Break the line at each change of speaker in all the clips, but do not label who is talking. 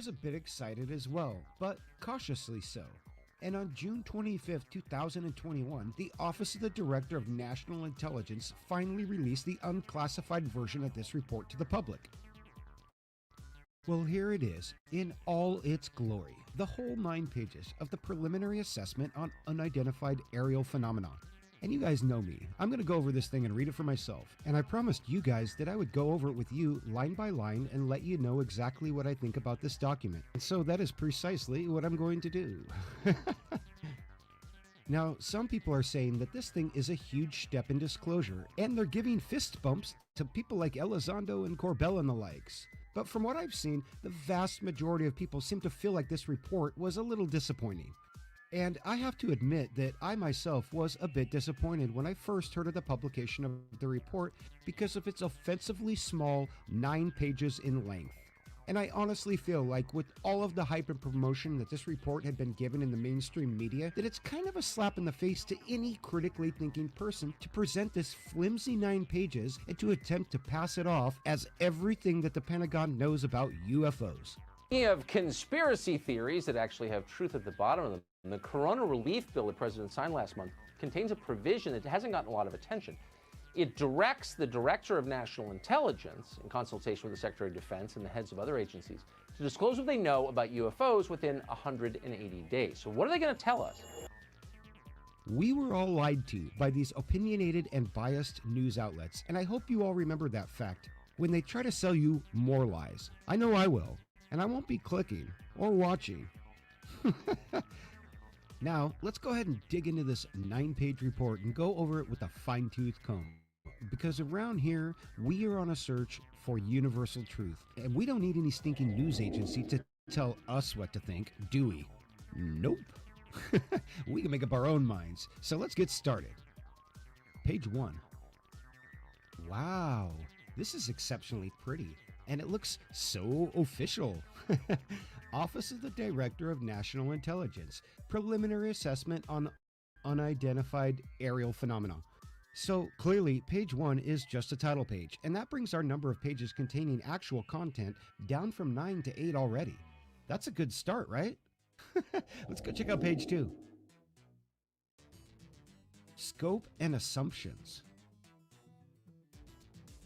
was a bit excited as well, but cautiously so. And on June 25th, 2021, the Office of the Director of National Intelligence finally released the unclassified version of this report to the public. Well, here it is, in all its glory, the whole 9 pages of the preliminary assessment on unidentified aerial phenomena. And you guys know me. I'm going to go over this thing and read it for myself. And I promised you guys that I would go over it with you line by line and let you know exactly what I think about this document. And so that is precisely what I'm going to do. Now, some people are saying that this thing is a huge step in disclosure, and they're giving fist bumps to people like Elizondo and Corbell and the likes. But from what I've seen, the vast majority of people seem to feel like this report was a little disappointing. And I have to admit that I myself was a bit disappointed when I first heard of the publication of the report because of its offensively small 9 pages in length. And I honestly feel like with all of the hype and promotion that this report had been given in the mainstream media, that it's kind of a slap in the face to any critically thinking person to present this flimsy 9 pages and to attempt to pass it off as everything that the Pentagon knows about UFOs.
Speaking of conspiracy theories that actually have truth at the bottom of them, the Corona Relief Bill the President signed last month contains a provision that hasn't gotten a lot of attention. It directs the Director of National Intelligence, in consultation with the Secretary of Defense and the heads of other agencies, to disclose what they know about UFOs within 180 days. So what are they going to tell us?
We were all lied to by these opinionated and biased news outlets, and I hope you all remember that fact when they try to sell you more lies. I know I will, and I won't be clicking or watching. Now, let's go ahead and dig into this 9-page report and go over it with a fine-tooth comb. Because around here, we are on a search for universal truth. And we don't need any stinking news agency to tell us what to think, do we? Nope. We can make up our own minds. So let's get started. Page 1. Wow, this is exceptionally pretty. And it looks so official. Office of the Director of National Intelligence, preliminary assessment on unidentified aerial phenomena. So clearly, page 1 is just a title page, and that brings our number of pages containing actual content down from 9 to 8 already. That's a good start, right? Let's go check out page 2. Scope and assumptions.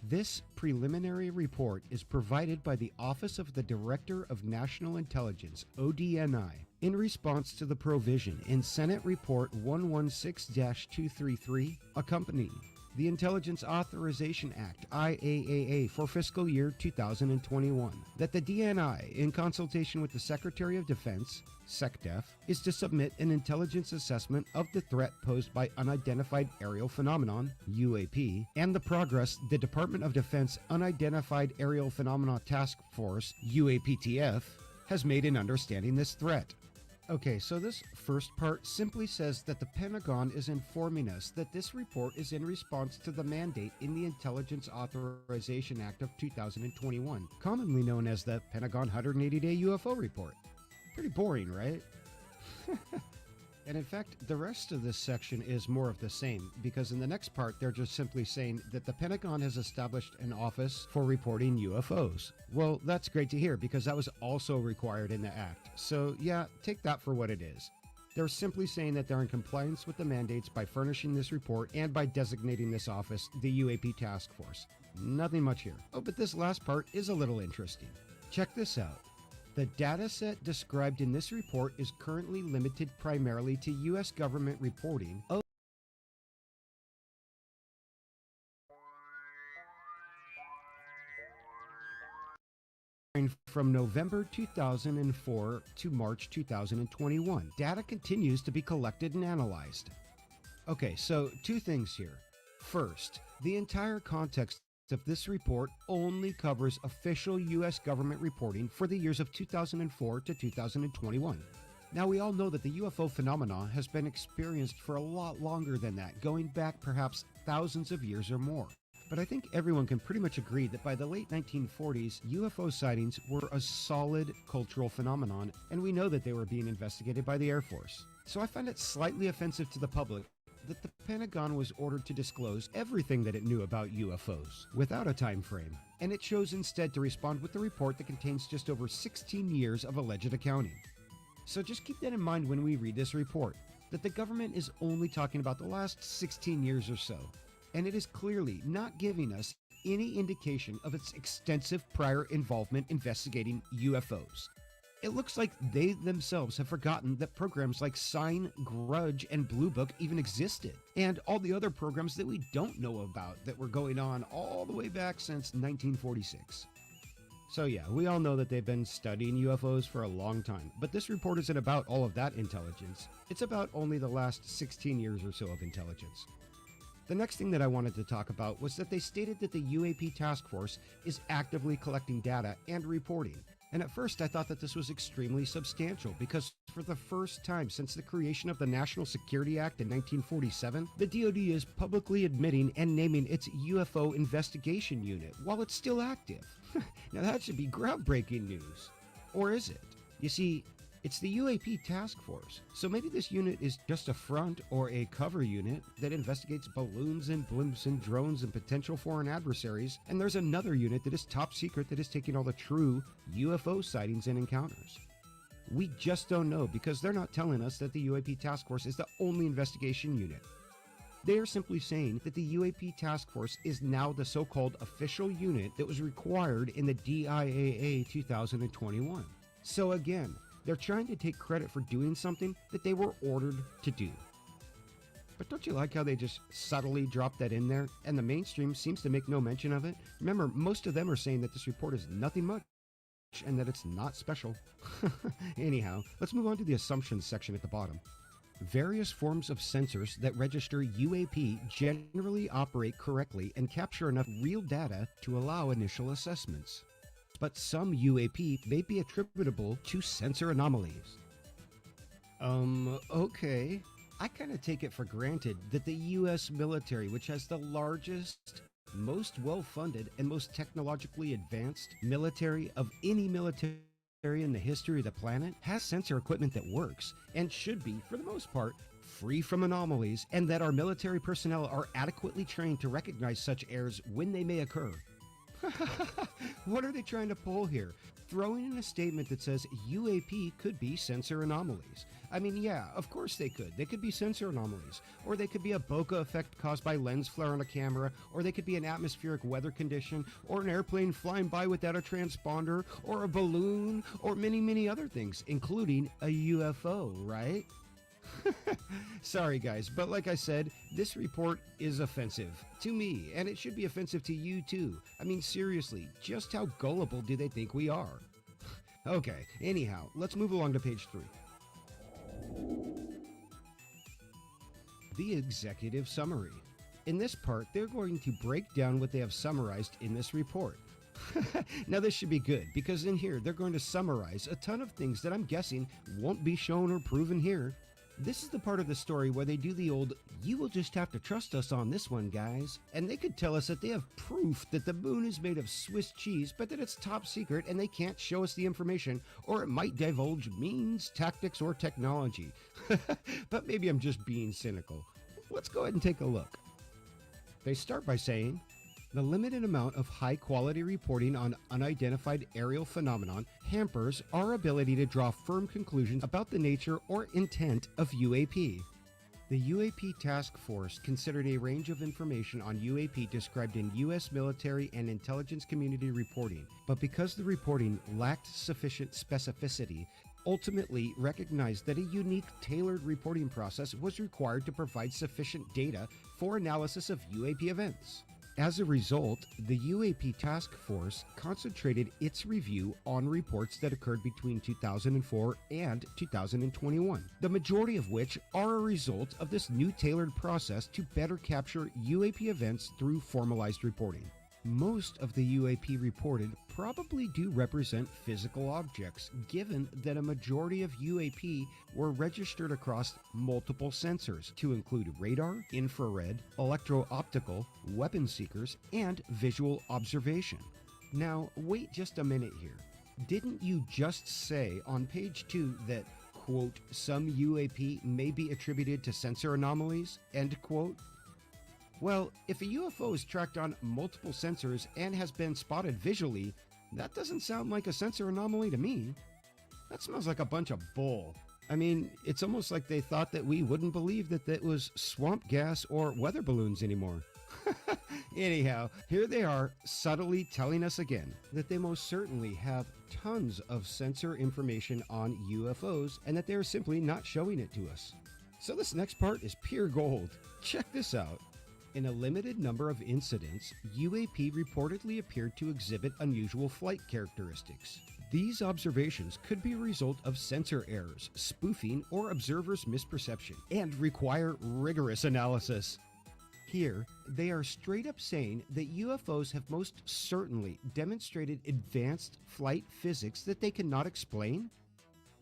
This preliminary report is provided by the Office of the Director of National Intelligence, ODNI, in response to the provision in Senate Report 116-233 accompanying the Intelligence Authorization Act, IAAA, for fiscal year 2021, that the DNI, in consultation with the Secretary of Defense, SecDef, is to submit an intelligence assessment of the threat posed by unidentified aerial phenomenon, UAP, and the progress the Department of Defense Unidentified Aerial Phenomena Task Force, UAPTF, has made in understanding this threat. Okay, so this first part simply says that the Pentagon is informing us that this report is in response to the mandate in the Intelligence Authorization Act of 2021, commonly known as the Pentagon 180-Day UFO Report. Pretty boring, right? And in fact, the rest of this section is more of the same, because in the next part, they're just simply saying that the Pentagon has established an office for reporting UFOs. Well, that's great to hear, because that was also required in the Act. So yeah, take that for what it is. They're simply saying that they're in compliance with the mandates by furnishing this report and by designating this office the UAP Task Force. Nothing much here. Oh, but this last part is a little interesting. Check this out. The dataset described in this report is currently limited primarily to U.S. government reporting of from November 2004 to March 2021. Data continues to be collected and analyzed. Okay, so 2 things here. First, the entire context of this report only covers official U.S. government reporting for the years of 2004 to 2021. Now, we all know that the UFO phenomena has been experienced for a lot longer than that, going back perhaps thousands of years or more. But I think everyone can pretty much agree that by the late 1940s, UFO sightings were a solid cultural phenomenon, and we know that they were being investigated by the Air Force. So I find it slightly offensive to the public that the Pentagon was ordered to disclose everything that it knew about UFOs without a time frame, and it chose instead to respond with a report that contains just over 16 years of alleged accounting. So just keep that in mind when we read this report, that the government is only talking about the last 16 years or so, and it is clearly not giving us any indication of its extensive prior involvement investigating UFOs. It looks like they themselves have forgotten that programs like Sign, Grudge, and Blue Book even existed, and all the other programs that we don't know about that were going on all the way back since 1946. So yeah, we all know that they've been studying UFOs for a long time, but this report isn't about all of that intelligence. It's about only the last 16 years or so of intelligence. The next thing that I wanted to talk about was that they stated that the UAP task force is actively collecting data and reporting. And at first I thought that this was extremely substantial because for the first time since the creation of the National Security Act in 1947, the DoD is publicly admitting and naming its UFO investigation unit while it's still active. Now that should be groundbreaking news. Or is it? You see, it's the UAP task force, so maybe this unit is just a front or a cover unit that investigates balloons and blimps and drones and potential foreign adversaries, and there's another unit that is top secret that is taking all the true UFO sightings and encounters. We just don't know because they're not telling us that the UAP task force is the only investigation unit. They are simply saying that the UAP task force is now the so-called official unit that was required in the DIAA 2021. So again, they're trying to take credit for doing something that they were ordered to do. But don't you like how they just subtly drop that in there, and the mainstream seems to make no mention of it? Remember, most of them are saying that this report is nothing much, and that it's not special. Anyhow, let's move on to the assumptions section at the bottom. Various forms of sensors that register UAP generally operate correctly and capture enough real data to allow initial assessments. But some UAP may be attributable to sensor anomalies. Okay. I kind of take it for granted that the US military, which has the largest, most well-funded, and most technologically advanced military of any military in the history of the planet, has sensor equipment that works and should be, for the most part, free from anomalies, and that our military personnel are adequately trained to recognize such errors when they may occur. What are they trying to pull here? Throwing in a statement that says UAP could be sensor anomalies. I mean, yeah, of course they could. They could be sensor anomalies. Or they could be a bokeh effect caused by lens flare on a camera. Or they could be an atmospheric weather condition. Or an airplane flying by without a transponder. Or a balloon. Or many, many other things, including a UFO, right? Sorry guys, but like I said, this report is offensive to me, and it should be offensive to you too. I mean, seriously, just how gullible do they think we are? Okay, anyhow, let's move along to page 3. The executive summary. In this part, they're going to break down what they have summarized in this report. Now this should be good, because in here they're going to summarize a ton of things that I'm guessing won't be shown or proven here. This is the part of the story where they do the old, you will just have to trust us on this one, guys. And they could tell us that they have proof that the moon is made of Swiss cheese, but that it's top secret and they can't show us the information, or it might divulge means, tactics, or technology. But maybe I'm just being cynical. Let's go ahead and take a look. They start by saying, the limited amount of high-quality reporting on unidentified aerial phenomenon hampers our ability to draw firm conclusions about the nature or intent of UAP. The UAP task force considered a range of information on UAP described in U.S. military and intelligence community reporting, but because the reporting lacked sufficient specificity, ultimately recognized that a unique, tailored reporting process was required to provide sufficient data for analysis of UAP events. As a result, the UAP task force concentrated its review on reports that occurred between 2004 and 2021, the majority of which are a result of this new tailored process to better capture UAP events through formalized reporting. Most of the UAP reported probably do represent physical objects, given that a majority of UAP were registered across multiple sensors to include radar, infrared, electro-optical, weapon seekers, and visual observation. Now, wait just a minute here. Didn't you just say on page 2 that, quote, some UAP may be attributed to sensor anomalies, end quote. Well, if a UFO is tracked on multiple sensors and has been spotted visually, that doesn't sound like a sensor anomaly to me. That smells like a bunch of bull. I mean, it's almost like they thought that we wouldn't believe that that was swamp gas or weather balloons anymore. Anyhow, here they are subtly telling us again that they most certainly have tons of sensor information on UFOs and that they are simply not showing it to us. So this next part is pure gold. Check this out. In a limited number of incidents, UAP reportedly appeared to exhibit unusual flight characteristics. These observations could be a result of sensor errors, spoofing, or observers' misperception, and require rigorous analysis. Here, they are straight up saying that UFOs have most certainly demonstrated advanced flight physics that they cannot explain.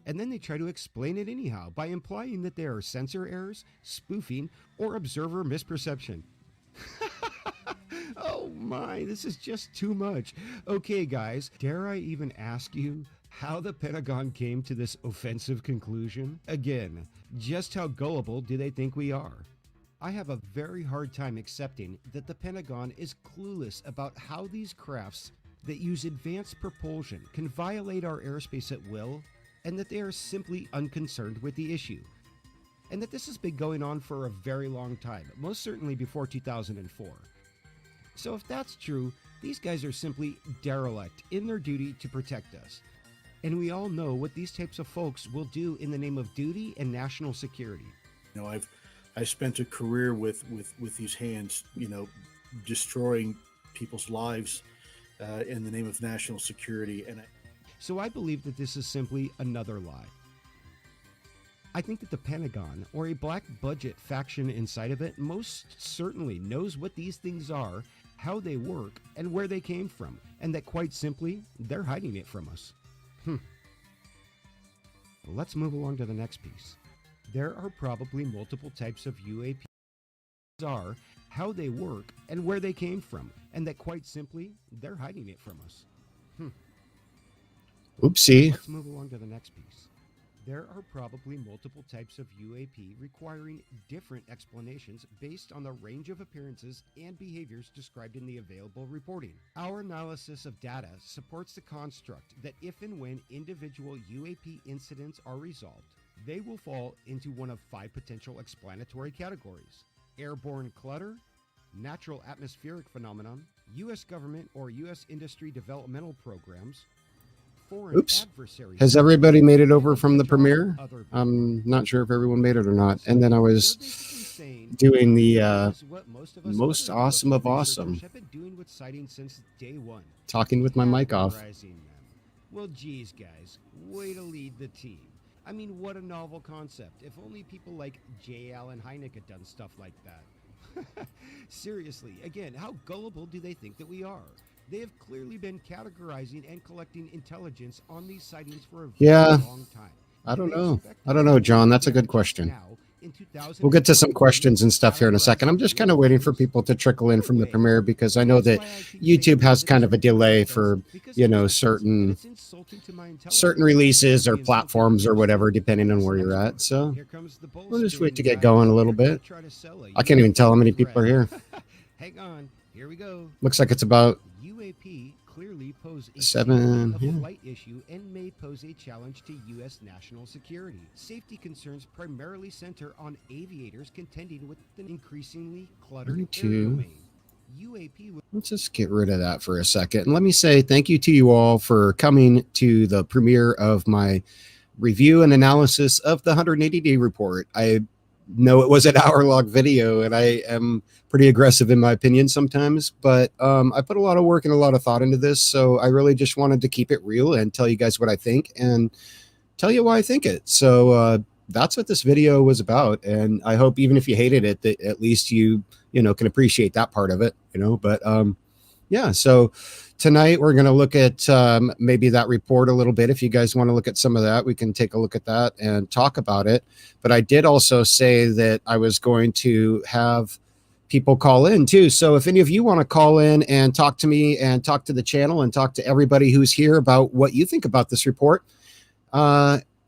And then they try to explain it anyhow by implying that there are sensor errors, spoofing, or observer misperception. Oh my, this is just too much. Okay, guys, dare I even ask you how the Pentagon came to this offensive conclusion? Again, just how gullible do they think we are? I have a very hard time accepting that the Pentagon is clueless about how these crafts that use advanced propulsion can violate our airspace at will, and that they are simply unconcerned with the issue. And that this has been going on for a very long time, most certainly before 2004. So if that's true, these guys are simply derelict in their duty to protect us. And we all know what these types of folks will do in the name of duty and national security.
You know, I spent a career with these hands, you know, destroying people's lives in the name of national security.
So I believe that this is simply another lie. I think that the Pentagon, or a black budget faction inside of it, most certainly knows what these things are, how they work, and where they came from, and that quite simply, they're hiding it from us. Let's move along to the next piece. There are probably multiple types of UAP are, how they work, and where they came from, and that quite simply, they're hiding it from us.
Oopsie.
Let's move along to the next piece. There are probably multiple types of UAP requiring different explanations based on the range of appearances and behaviors described in the available reporting. Our analysis of data supports the construct that if and when individual UAP incidents are resolved, they will fall into one of 5 potential explanatory categories: airborne clutter, natural atmospheric phenomenon, U.S. government or U.S. industry developmental programs,
Oops. Has everybody made it over from the premiere? I'm not sure if everyone made it or not. And then I was doing the most awesome of awesome, talking with my mic off.
Well, geez, guys, way to lead the team. I mean, what a novel concept. If only people like J. Allen Hynek had done stuff like that. Seriously, again, how gullible do they think that we are? They have clearly been categorizing and collecting intelligence on these sightings for a very long time.
I don't know, John. That's a good question. We'll get to some questions and stuff here in a second. I'm just kind of waiting for people to trickle in from the premiere because I know that YouTube has kind of a delay for, you know, certain releases or platforms or whatever, depending on where you're at. So we'll just wait to get going a little bit. I can't even tell how many people are here.
Hang on, here we go.
Looks like it's about
UAP clearly pose a
7
flight issue and may pose a challenge to U.S. national security. Safety concerns primarily center on aviators contending with an increasingly cluttered air
32.
domain. UAP.
Let's just get rid of that for a second. And let me say thank you to you all for coming to the premiere of my review and analysis of the 180-day report. I know it was an hour-long video, and I am pretty aggressive in my opinion sometimes, but I put a lot of work and a lot of thought into this, so I really just wanted to keep it real and tell you guys what I think and tell you why I think it. So that's what this video was about, and I hope even if you hated it, that at least you know, can appreciate that part of it, you know. But yeah, so tonight we're going to look at maybe that report a little bit. If you guys want to look at some of that, we can take a look at that and talk about it. But I did also say that I was going to have people call in too. So if any of you want to call in and talk to me and talk to the channel and talk to everybody who's here about what you think about this report,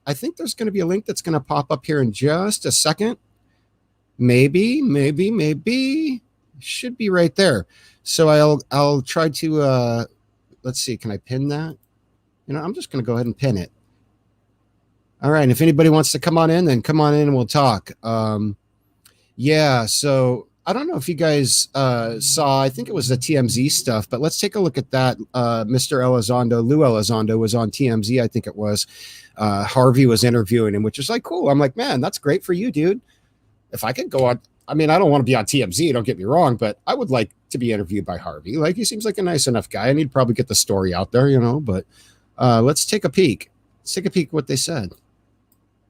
I think there's going to be a link that's going to pop up here in just a second. Maybe. Should be right there. So I'll try to, let's see, can I pin that? I'm just going to go ahead and pin it. All right. And if anybody wants to come on in, then come on in and we'll talk. Yeah. So I don't know if you guys saw, I think it was the TMZ stuff, but let's take a look at that. Mr. Lou Elizondo was on TMZ, I think it was. Harvey was interviewing him, which is like, cool. I'm like, man, that's great for you, dude. If I could go on, I mean, I don't want to be on TMZ, don't get me wrong, but I would like to be interviewed by Harvey. Like, he seems like a nice enough guy, and he'd probably get the story out there, but let's take a peek. Let's take a peek at what they said.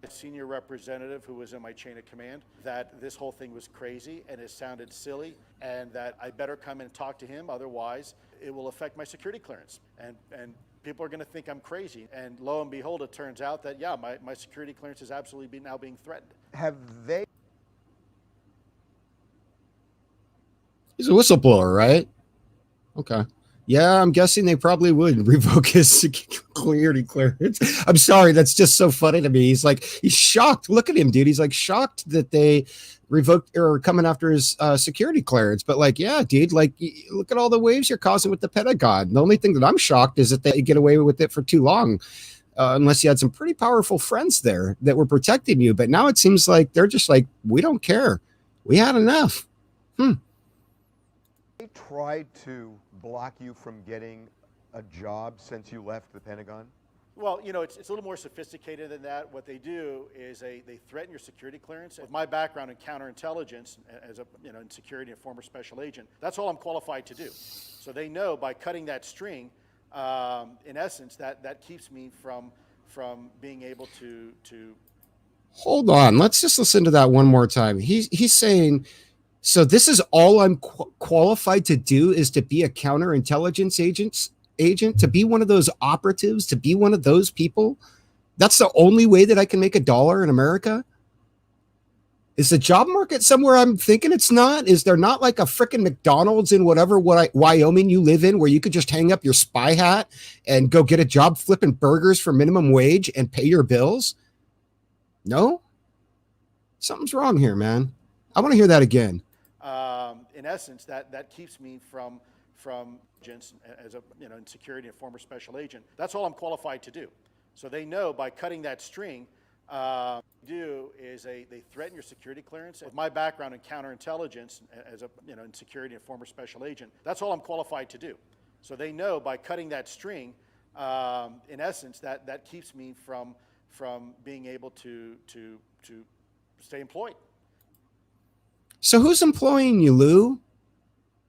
A senior representative who was in my chain of command that this whole thing was crazy and it sounded silly and that I better come and talk to him, otherwise it will affect my security clearance and people are going to think I'm crazy. And lo and behold, it turns out that my security clearance is absolutely now being threatened.
Have they?
He's a whistleblower, right? Okay. Yeah, I'm guessing they probably would revoke his security clearance. I'm sorry, that's just so funny to me. He's shocked. Look at him, dude. He's shocked that they revoked or coming after his security clearance. But yeah, dude, look at all the waves you're causing with the Pentagon. The only thing that I'm shocked is that they get away with it for too long, unless you had some pretty powerful friends there that were protecting you. But now it seems like they're just we don't care. We had enough.
They tried to block you from getting a job since you left the Pentagon?
Well, it's a little more sophisticated than that. What they do is they threaten your security clearance. With my background in counterintelligence, as in security and former special agent, that's all I'm qualified to do. So they know by cutting that string, in essence, that keeps me from being able to.
Hold on, let's just listen to that one more time. He's saying, so this is all I'm qualified to do is to be a counterintelligence agent, to be one of those operatives, to be one of those people. That's the only way that I can make $1 in America. Is the job market somewhere I'm thinking it's not? Is there not a freaking McDonald's in whatever Wyoming you live in where you could just hang up your spy hat and go get a job flipping burgers for minimum wage and pay your bills? No? Something's wrong here, man. I want to hear that again.
In essence, that keeps me from as in security and former special agent. That's all I'm qualified to do. So they know by cutting that string, do is they threaten your security clearance. With my background in counterintelligence, as in security and former special agent, that's all I'm qualified to do. So they know by cutting that string, in essence, that keeps me from being able to stay employed.
So who's employing you, Lou?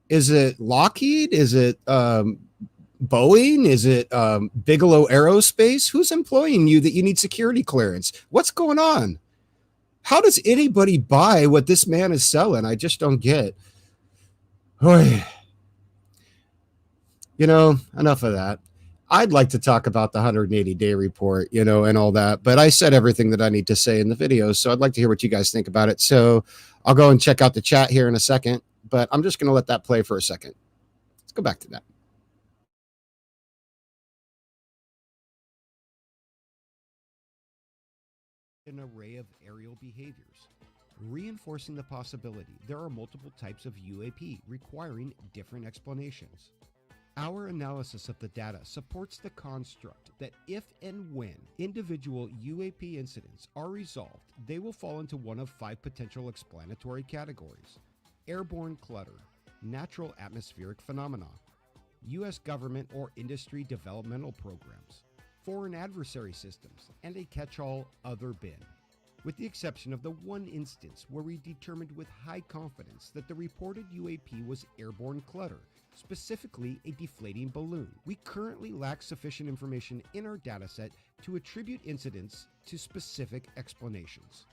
Is it Lockheed? Is it Boeing? Is it Bigelow Aerospace? Who's employing you that you need security clearance? What's going on? How does anybody buy what this man is selling? I just don't get. Enough of that. I'd like to talk about the 180-day report, and all that, but I said everything that I need to say in the video, so I'd like to hear what you guys think about it. So I'll go and check out the chat here in a second, but I'm just going to let that play for a second. Let's go back to that.
An array of aerial behaviors, reinforcing the possibility there are multiple types of UAP requiring different explanations. Our analysis of the data supports the construct that if and when individual UAP incidents are resolved, they will fall into one of 5 potential explanatory categories: airborne clutter, natural atmospheric phenomena, U.S. government or industry developmental programs, foreign adversary systems, and a catch-all other bin. With the exception of the one instance where we determined with high confidence that the reported UAP was airborne clutter, specifically a deflating balloon, we currently lack sufficient information in our dataset to attribute incidents to specific explanations.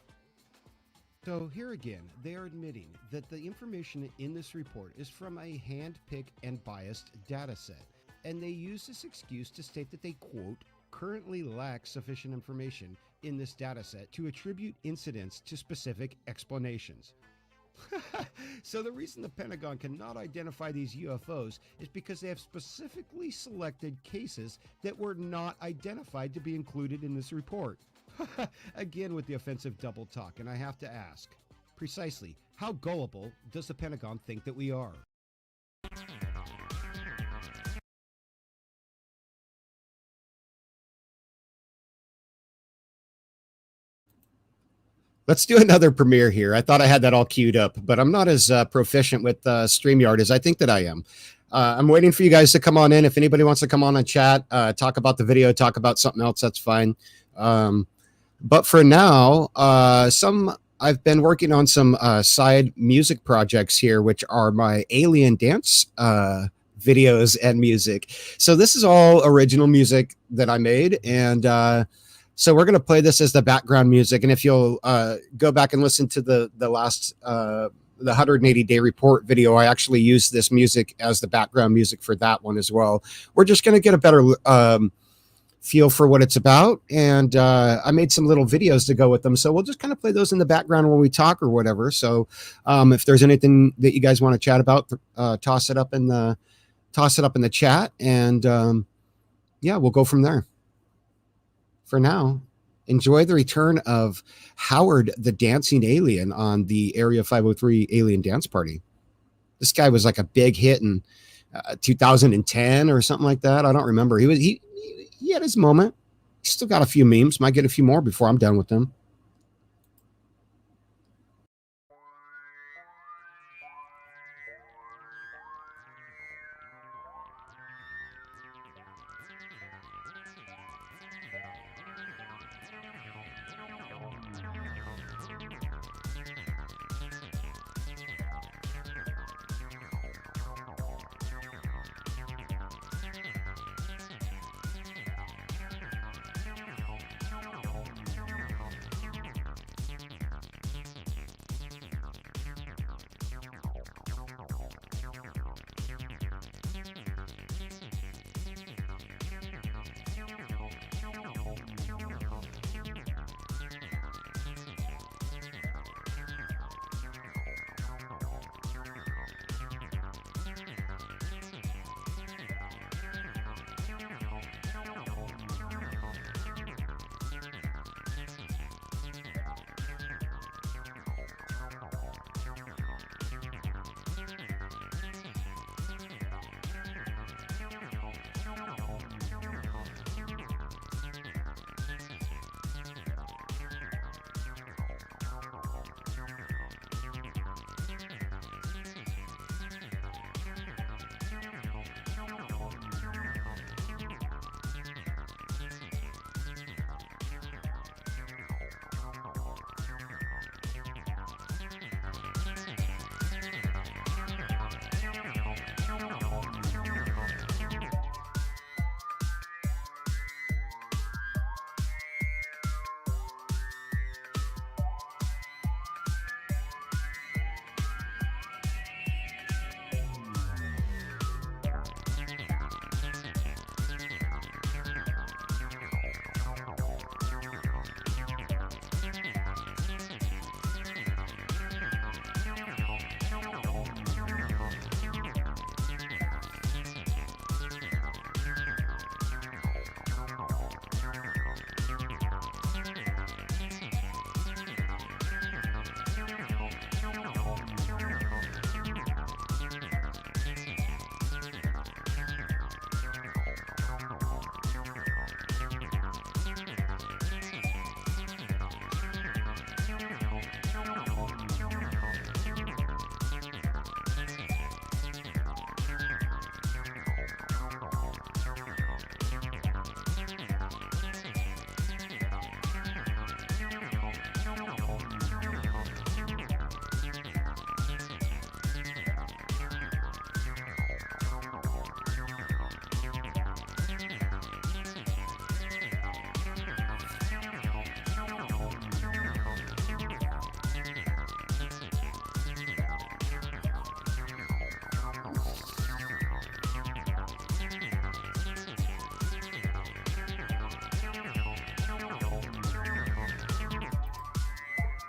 So here again, they are admitting that the information in this report is from a hand-picked and biased dataset, and they use this excuse to state that they, quote, currently lack sufficient information in this dataset to attribute incidents to specific explanations. So the reason the Pentagon cannot identify these UFOs is because they have specifically selected cases that were not identified to be included in this report. Again with the offensive double talk, and I have to ask, precisely, how gullible does the Pentagon think that we are? Let's do another premiere here. I thought I had that all queued up, but I'm not as proficient with StreamYard as I think that I am. I'm waiting for you guys to come on in. If anybody wants to come on and chat, talk about the video, talk about something else, that's fine. But for now, I've been working on some side music projects here, which are my alien dance videos and music. So this is all original music that I made, and so we're going to play this as the background music. And if you'll go back and listen to the last the 180-day report video, I actually used this music as the background music for that one as well. We're just going to get a better feel for what it's about, and I made some little videos to go with them, so we'll just kind of play those in the background when we talk or whatever. So if there's anything that you guys want to chat about, toss it up in the chat, and yeah, we'll go from there. For now, enjoy the return of Howard the Dancing Alien on the Area 503 Alien Dance Party. This guy was like a big hit in 2010 or something like that. I don't remember. He had his moment. He still got a few memes. Might get a few more before I'm done with them.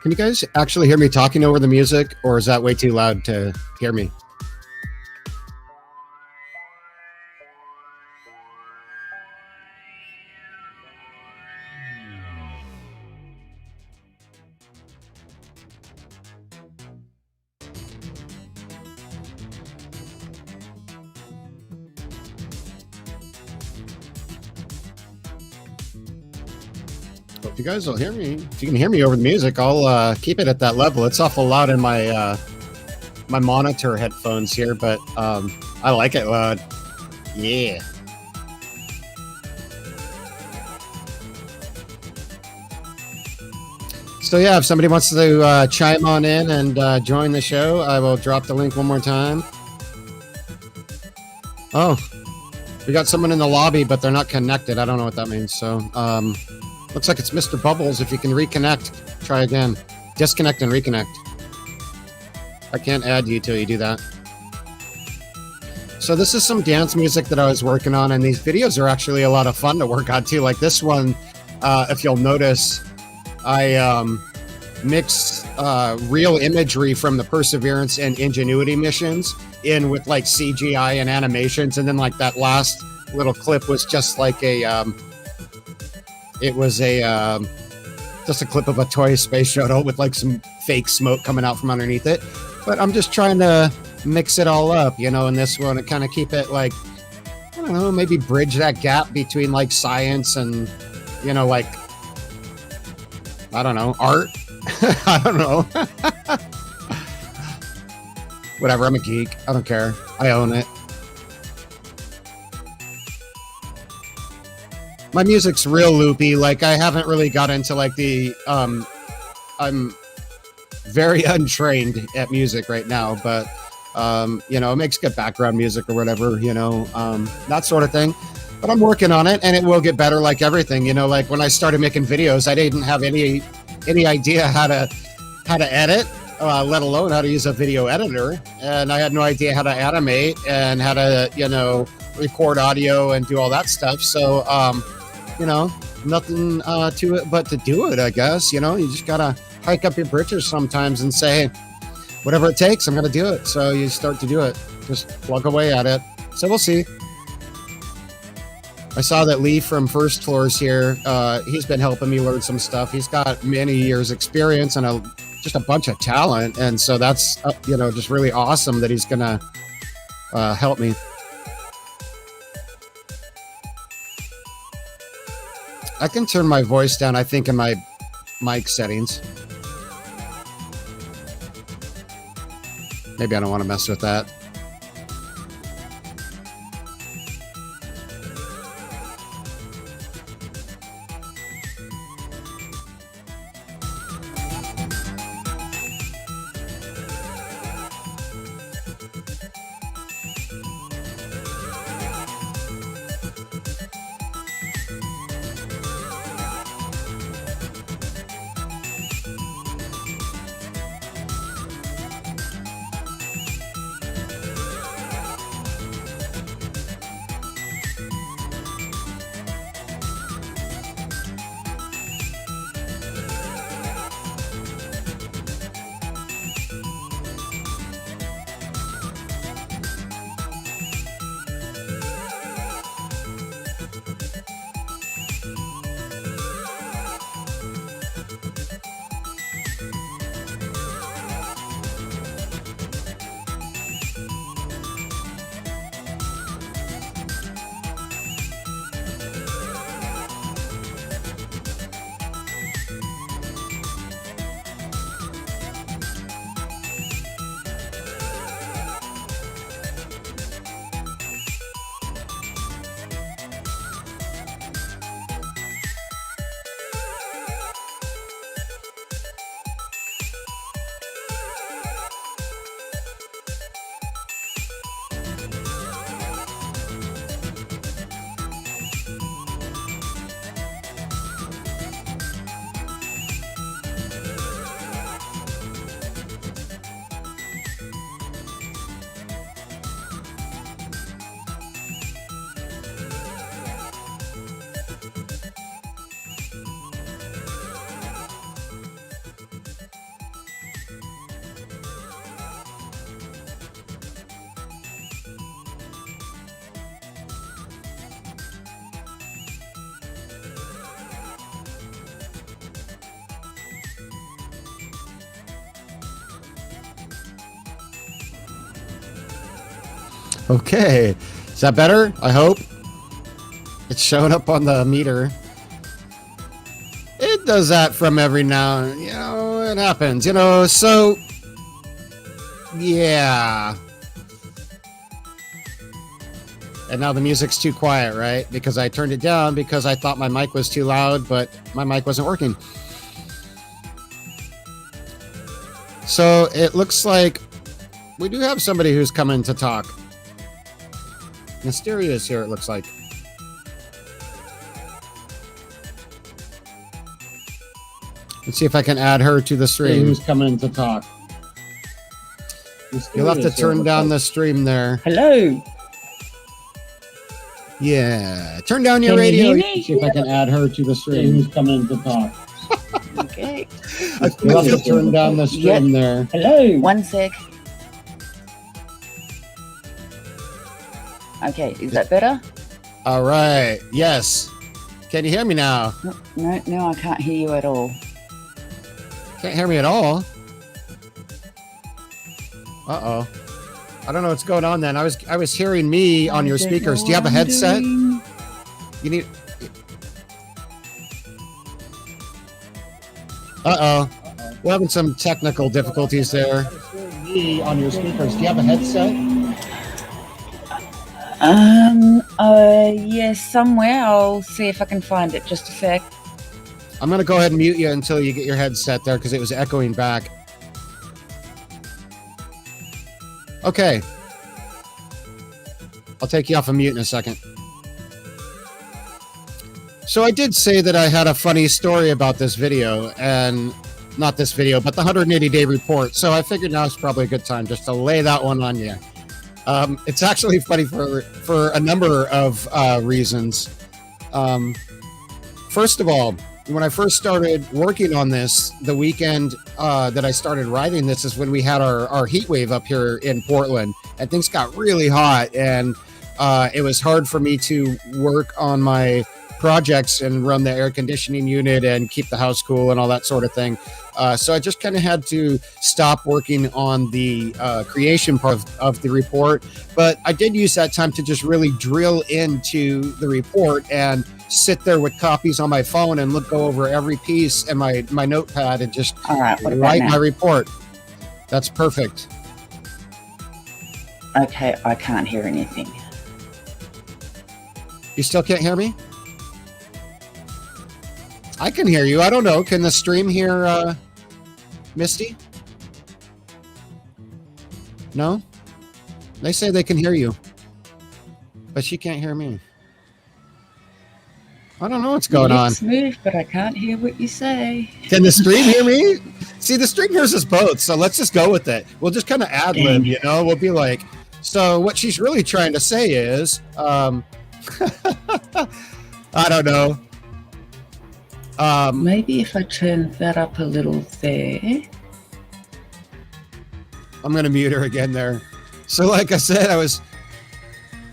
Can you guys actually hear me talking over the music, or is that way too loud to hear me?
If you guys will hear me, if you can hear me over the music, I'll keep it at that level. It's awful loud in my my monitor headphones here, but I like it loud. Yeah. So yeah, if somebody wants to chime on in and join the show, I will drop the link one more time. Oh, we got someone in the lobby, but they're not connected. I don't know what that means. So looks like it's Mr. Bubbles. If you can reconnect, try again. Disconnect and reconnect. I can't add you till you do that. So this is some dance music that I was working on, and these videos are actually a lot of fun to work on too. Like this one, if you'll notice, I mix real imagery from the Perseverance and Ingenuity missions in with like CGI and animations, and then like that last little clip was just like a it was a just a clip of a toy space shuttle with like some fake smoke coming out from underneath it. But I'm just trying to mix it all up, you know, in this one, and kind of keep it like, I don't know, maybe bridge that gap between like science and, you know, like, I don't know, art. I don't know. Whatever, I'm a geek. I don't care. I own it. My music's real loopy. Like, I haven't really got into like the, I'm very untrained at music right now, but, you know, it makes good background music or whatever, you know, that sort of thing. But I'm working on it, and it will get better like everything, you know, like when I started making videos, I didn't have any idea how to edit, let alone how to use a video editor. And I had no idea how to animate and how to, you know, record audio and do all that stuff. So, you know, nothing to it but to do it, I guess. You know, you just gotta hike up your britches sometimes and say, whatever it takes, I'm gonna do it. So you start to do it, just plug away at it. So we'll see. I saw that Lee from First Floors here, he's been helping me learn some stuff. He's got many years experience and just a bunch of talent. And so that's, you know, just really awesome that he's gonna help me. I can turn my voice down, I think, in my mic settings. Maybe I don't want to mess with that. Okay, is that better? I hope. It's showing up on the meter. It It does that from every now and, it happens, so yeah. And now the music's too quiet, right? Because I turned it down because I thought my mic was too loud, but my mic wasn't working. So it looks like we do have somebody who's coming to talk. Mysterious here, it looks like. Let's see if I can add her to the stream. Who's coming to talk? You'll have to turn down the stream there.
Hello.
Yeah, turn down your
Can you
radio.
hear me?
See if I can add her to the stream. Who's coming to talk?
Okay.
You'll have to turn down the stream there.
Hello. One sec. Okay, is that better?
All right. Yes. Can you hear me now?
No, I can't hear you at all.
Can't hear me at all. Uh-oh. I don't know what's going on then. I was hearing me on your speakers. Do you have a headset? You need. Uh-oh. We're having some technical difficulties there. Me on your speakers. Do you have a headset?
Yes, somewhere. I'll see if I can find it. Just a sec.
I'm going to go ahead and mute you until you get your headset there because it was echoing back. Okay. I'll take you off of mute in a second. So I did say that I had a funny story about this video, and not this video, but the 180-day report. So I figured now's probably a good time just to lay that one on you. It's actually funny for a number of reasons. First of all, when I first started working on this, the weekend that I started writing this is when we had our heat wave up here in Portland, and things got really hot, and it was hard for me to work on my projects and run the air conditioning unit and keep the house cool and all that sort of thing. So I just kind of had to stop working on the creation part of the report. But I did use that time to just really drill into the report and sit there with copies on my phone and go over every piece and my notepad and just write my report. That's perfect.
Okay, I can't hear anything.
You still can't hear me? I can hear you. I don't know. Can the stream hear Misty? No? They say they can hear you, but she can't hear me. I don't know what's going on.
Smooth, but I can't hear what you say.
Can the stream hear me? See, the stream hears us both, so let's just go with it. We'll just kind of ad-lib, We'll be like, so what she's really trying to say is, I don't know.
Maybe if I turn that up a little there.
I'm going to mute her again there. So like I said, I was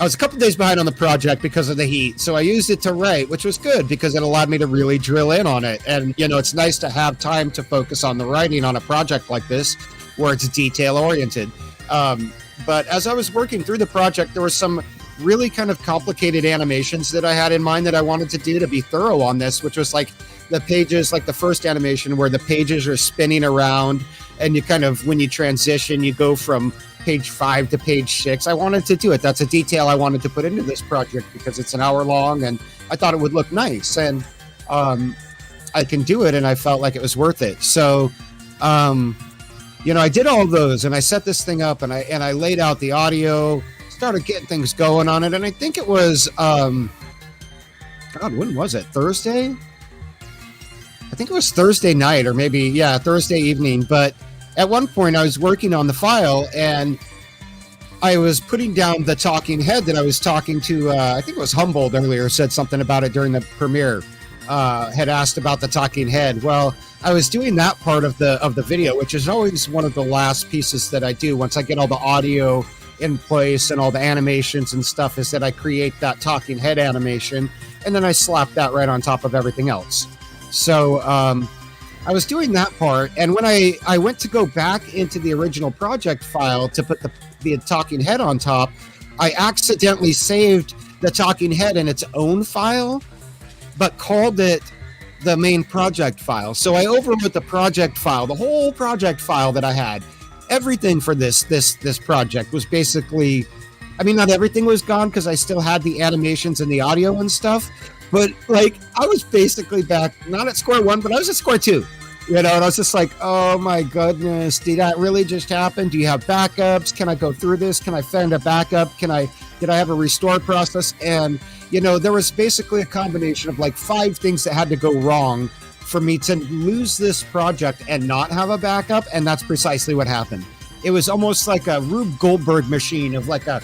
a couple days behind on the project because of the heat. So I used it to write, which was good because it allowed me to really drill in on it. And, it's nice to have time to focus on the writing on a project like this where it's detail oriented. But as I was working through the project, there were some really kind of complicated animations that I had in mind that I wanted to do to be thorough on this, which was like the pages, like the first animation where the pages are spinning around and you kind of, when you transition, you go from page 5 to page 6. I wanted to do it. That's a detail I wanted to put into this project because it's an hour long and I thought it would look nice and I can do it and I felt like it was worth it. So, I did all those and I set this thing up and I laid out the audio, started getting things going on it. And I think it was, God, when was it? Thursday? I think it was Thursday night or maybe, Thursday evening. But at one point I was working on the file and I was putting down the talking head that I was talking to, I think it was Humboldt earlier, said something about it during the premiere, had asked about the talking head. Well, I was doing that part of the video, which is always one of the last pieces that I do once I get all the audio in place and all the animations and stuff, is that I create that talking head animation and then I slap that right on top of everything else. So I was doing that part, and when I went to go back into the original project file to put the talking head on top, I accidentally saved the talking head in its own file, but called it the main project file. So I overwrote the project file, the whole project file that I had. Everything for this project was basically, I mean, not everything was gone because I still had the animations and the audio and stuff, but like I was basically back, not at square one, but I was at square two, you know, and I was just like, oh my goodness, did that really just happen? Do you have backups? Can I go through this? Can I find a backup? Did I have a restore process? And, you know, there was basically a combination of like 5 things that had to go wrong for me to lose this project and not have a backup. And that's precisely what happened. It was almost like a Rube Goldberg machine of like a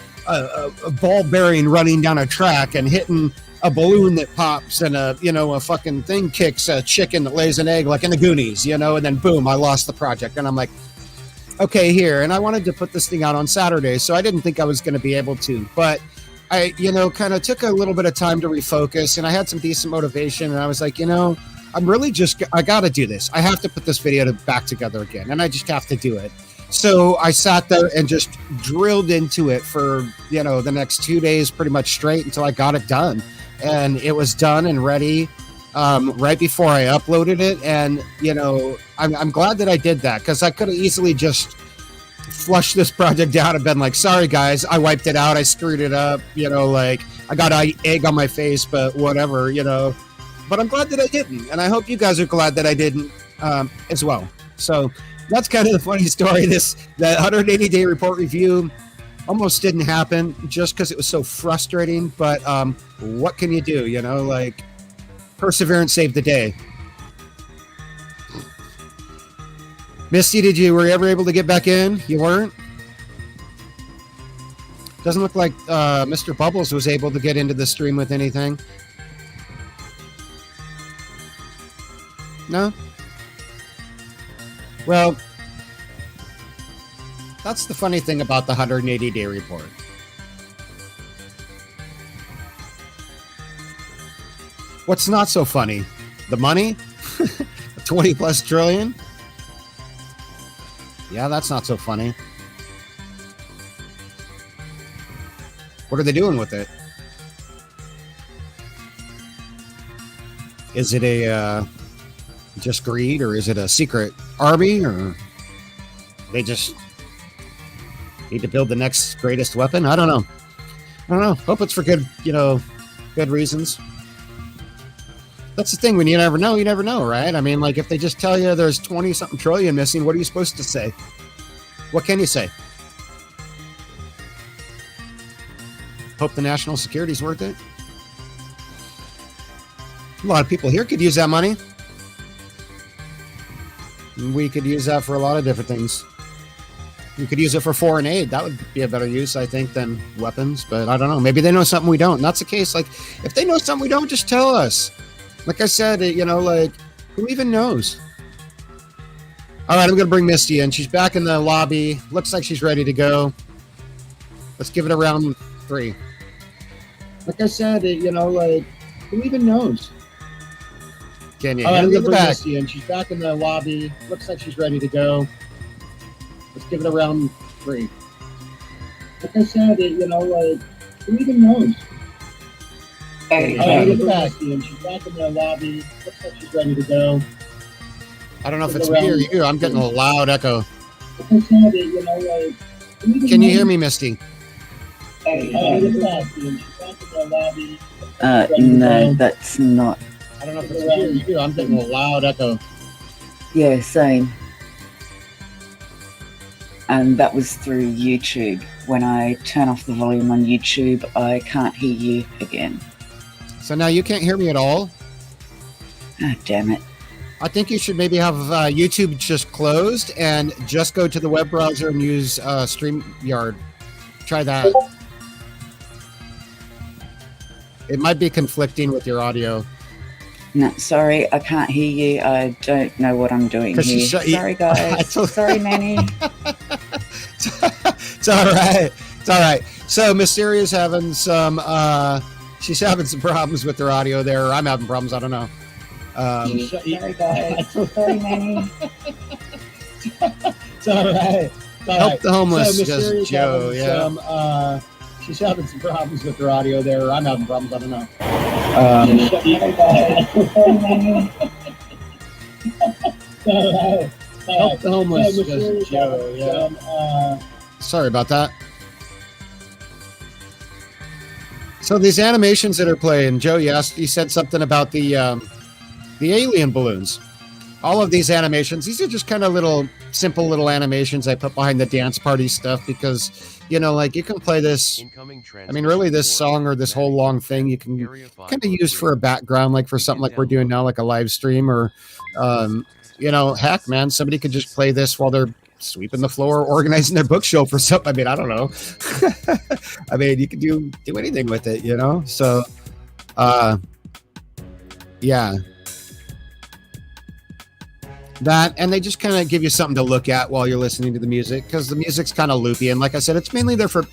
ball bearing running down a track and hitting a balloon that pops and a fucking thing kicks a chicken that lays an egg like in the Goonies, you know, and then boom, I lost the project. And I'm like, okay, here. And I wanted to put this thing out on Saturday, so I didn't think I was going to be able to, but I, you know, kind of took a little bit of time to refocus, and I had some decent motivation, and I was like, you know, I got to do this. I have to put this video back together again, and I just have to do it. So I sat there and just drilled into it for, you know, the next 2 days pretty much straight until I got it done. And it was done and ready right before I uploaded it. And, you know, I'm glad that I did that, because I could have easily just flushed this project down and been like, sorry, guys, I wiped it out. I screwed it up. You know, like I got an egg on my face, but whatever, you know. But I'm glad that I didn't. And I hope you guys are glad that I didn't as well. So that's kind of the funny story. That 180-day report review almost didn't happen just because it was so frustrating. But what can you do? You know, like perseverance saved the day. Misty, were you ever able to get back in? You weren't? Doesn't look like Mr. Bubbles was able to get into the stream with anything. No? Well, that's the funny thing about the 180-day report. What's not so funny? The money? 20 plus trillion? Yeah, that's not so funny. What are they doing with it? Is it a just greed, or is it a secret army, or they just need to build the next greatest weapon? I don't know. Hope it's for good, you know, good reasons. That's the thing, when you never know, right? I mean, like if they just tell you there's 20 something trillion missing, what are you supposed to say? What can you say? Hope the national security's worth it. A lot of people here could use that money. We could use that for a lot of different things. We could use it for foreign aid. That would be a better use, I think, than weapons. But I don't know. Maybe they know something we don't. And that's the case. Like, if they know something we don't, just tell us. Like I said, you know, like, who even knows? All right, I'm going to bring Misty in. She's back in the lobby. Looks like she's ready to go. Let's give it a round 3. Like I said, you know, like, who even knows? Can you? I'm going to bring Misty in. She's back in the lobby. Looks like she's ready to go. Let's give it a round 3. Like I said, you know, like, who even knows? Hey, Misty in. She's back in the lobby. Looks like she's ready to go. I don't know if it's me or you. I'm getting a loud echo. Like I said, you know, like, can you hear me, Misty?
No, that's not.
I don't know if it's me or you. I'm getting a loud echo.
Yeah, same. And that was through YouTube. When I turn off the volume on YouTube, I can't hear you again.
So now you can't hear me at all?
Ah, damn it.
I think you should maybe have YouTube just closed and just go to the web browser and use StreamYard. Try that. It might be conflicting with your audio.
No, sorry, I can't hear you. I don't know what I'm doing here. Sorry, guys. Sorry, Manny.
It's all right. It's all right. So Mysteria's having some, she's having some problems with her audio there. I'm having problems. I don't know.
Sorry, guys. Sorry, Manny.
It's all right. Help the homeless, so just Joe. Yeah. She's having some problems with her audio there. I'm having problems. I don't know. Help the homeless Joe. Yeah. Sorry about that. So these animations that are playing, Joe, you said something about the alien balloons. All of these animations, these are just kind of simple little animations I put behind the dance party stuff because, you know, like you can play this. I mean, really, this song or this whole long thing you can kind of use for a background, like for something like we're doing now, like a live stream or, you know, heck, man, somebody could just play this while they're sweeping the floor, organizing their bookshelf or something. I mean, I don't know. I mean, you can do anything with it, you know? So, yeah. That, and they just kind of give you something to look at while you're listening to the music because the music's kind of loopy. And like I said, it's mainly there for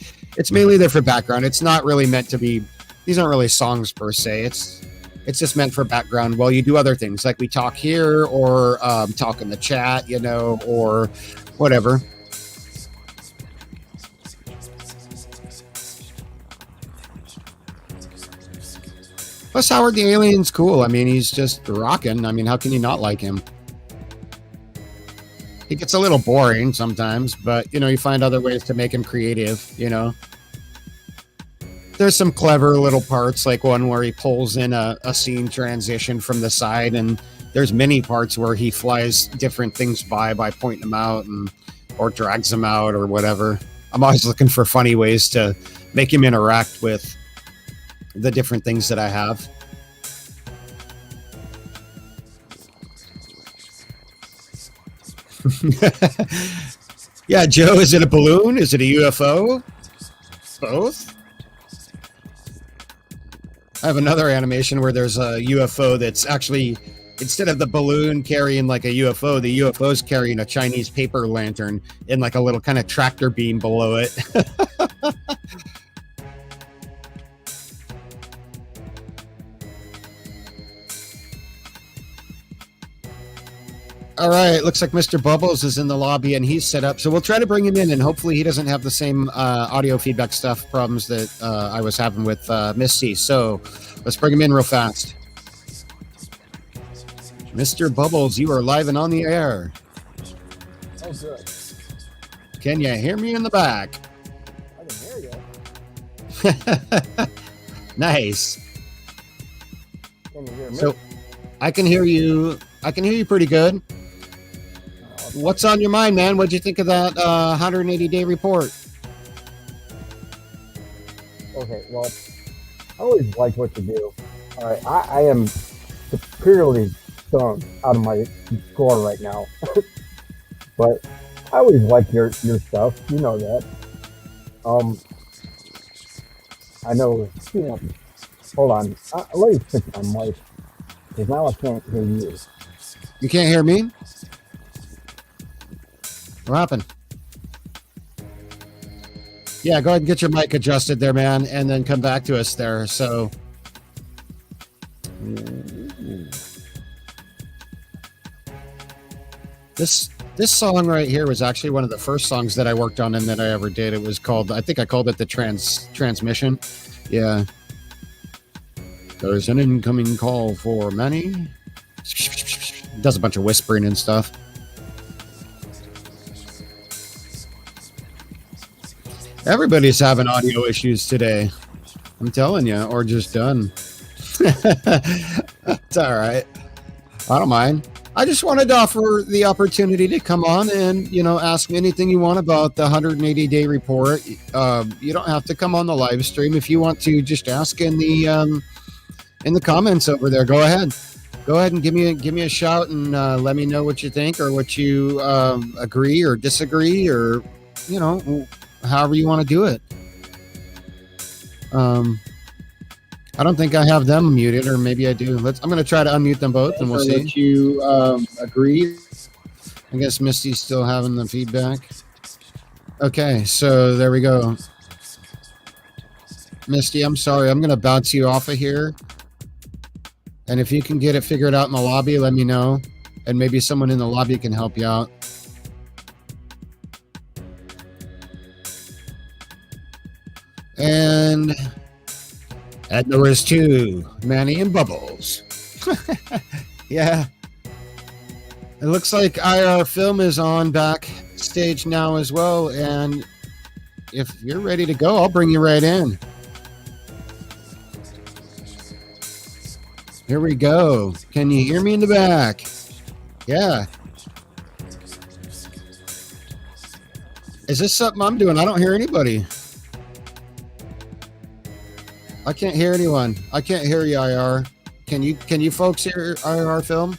background. It's not really meant to be, these aren't really songs per se. It's just meant for background while you do other things like we talk here or talk in the chat, you know, or whatever. Plus, Howard the Alien's cool. I mean, he's just rocking. I mean, how can you not like him? He gets a little boring sometimes, but, you know, you find other ways to make him creative, you know. There's some clever little parts, like one where he pulls in a scene transition from the side, and there's many parts where he flies different things by pointing them out or drags them out or whatever. I'm always looking for funny ways to make him interact with the different things that I have. Yeah, Joe, is it a balloon? Is it a UFO? Both? I have another animation where there's a UFO that's actually, instead of the balloon carrying like a UFO, the UFO's carrying a Chinese paper lantern in like a little kind of tractor beam below it. All right, looks like Mr. Bubbles is in the lobby and he's set up. So we'll try to bring him in and hopefully he doesn't have the same audio feedback stuff problems that I was having with Misty. So let's bring him in real fast. Mr. Bubbles, you are live and on the air.
Oh, good.
Can you hear me in the back?
I can hear you.
Nice.
Can you hear me?
So I can hear you. I can hear you pretty good. What's on your mind, man? What'd you think of that 180-day report?
Okay, well, I always like what you do. All right, I am superiorly stoned out of my score right now. But I always like your stuff. You know that. I know, you know, hold on. Let me fix my mic. Because now I can't hear you.
You can't hear me? What happened? Yeah, go ahead and get your mic adjusted there, man, and then come back to us there. So, this song right here was actually one of the first songs that I worked on and that I ever did. It was called, I think I called it the Transmission. Yeah. There's an incoming call for Manny. Does a bunch of whispering and stuff. Everybody's having audio issues today. I'm telling you, or just done. It's all right. I don't mind. I just wanted to offer the opportunity to come on and, you know, ask me anything you want about the 180-day report. You don't have to come on the live stream. If you want to just ask in the comments over there, go ahead and give me a shout and let me know what you think or what you agree or disagree or, you know, however you want to do it. I don't think I have them muted, or maybe I do. I'm going to try to unmute them both and we'll see. If you agree. I guess Misty's still having the feedback. Okay, so there we go. Misty, I'm sorry. I'm going to bounce you off of here. And if you can get it figured out in the lobby, let me know. And maybe someone in the lobby can help you out. And Edna was too. Manny and Bubbles. Yeah. It looks like IR Film is on backstage now as well. And if you're ready to go, I'll bring you right in. Here we go. Can you hear me in the back? Yeah. Is this something I'm doing? I don't hear anybody. I can't hear anyone. I can't hear you, IR. Can you folks hear IR Film?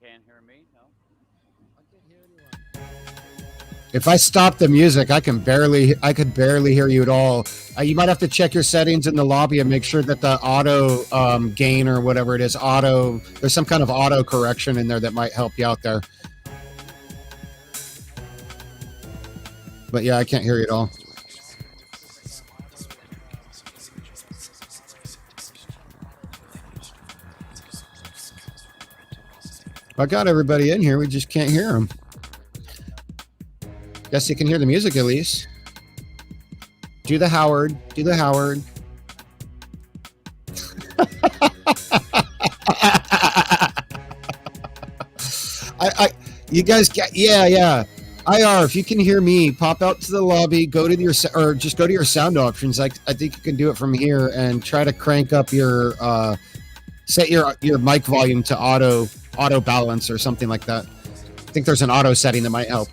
Can't hear me? No.
I can't hear anyone. If I stop the music, I could barely hear you at all. You might have to check your settings in the lobby and make sure that the auto gain or whatever it is, there's some kind of auto correction in there that might help you out there. But yeah, I can't hear you at all. I got everybody in here. We just can't hear them. Guess you can hear the music at least. Do the Howard. Do the Howard. You guys get, yeah. IR, if you can hear me, pop out to the lobby, go to your, or just go to your sound options. I think you can do it from here and try to crank up your, set your mic volume to auto balance or something like that. I think there's an auto setting that might help.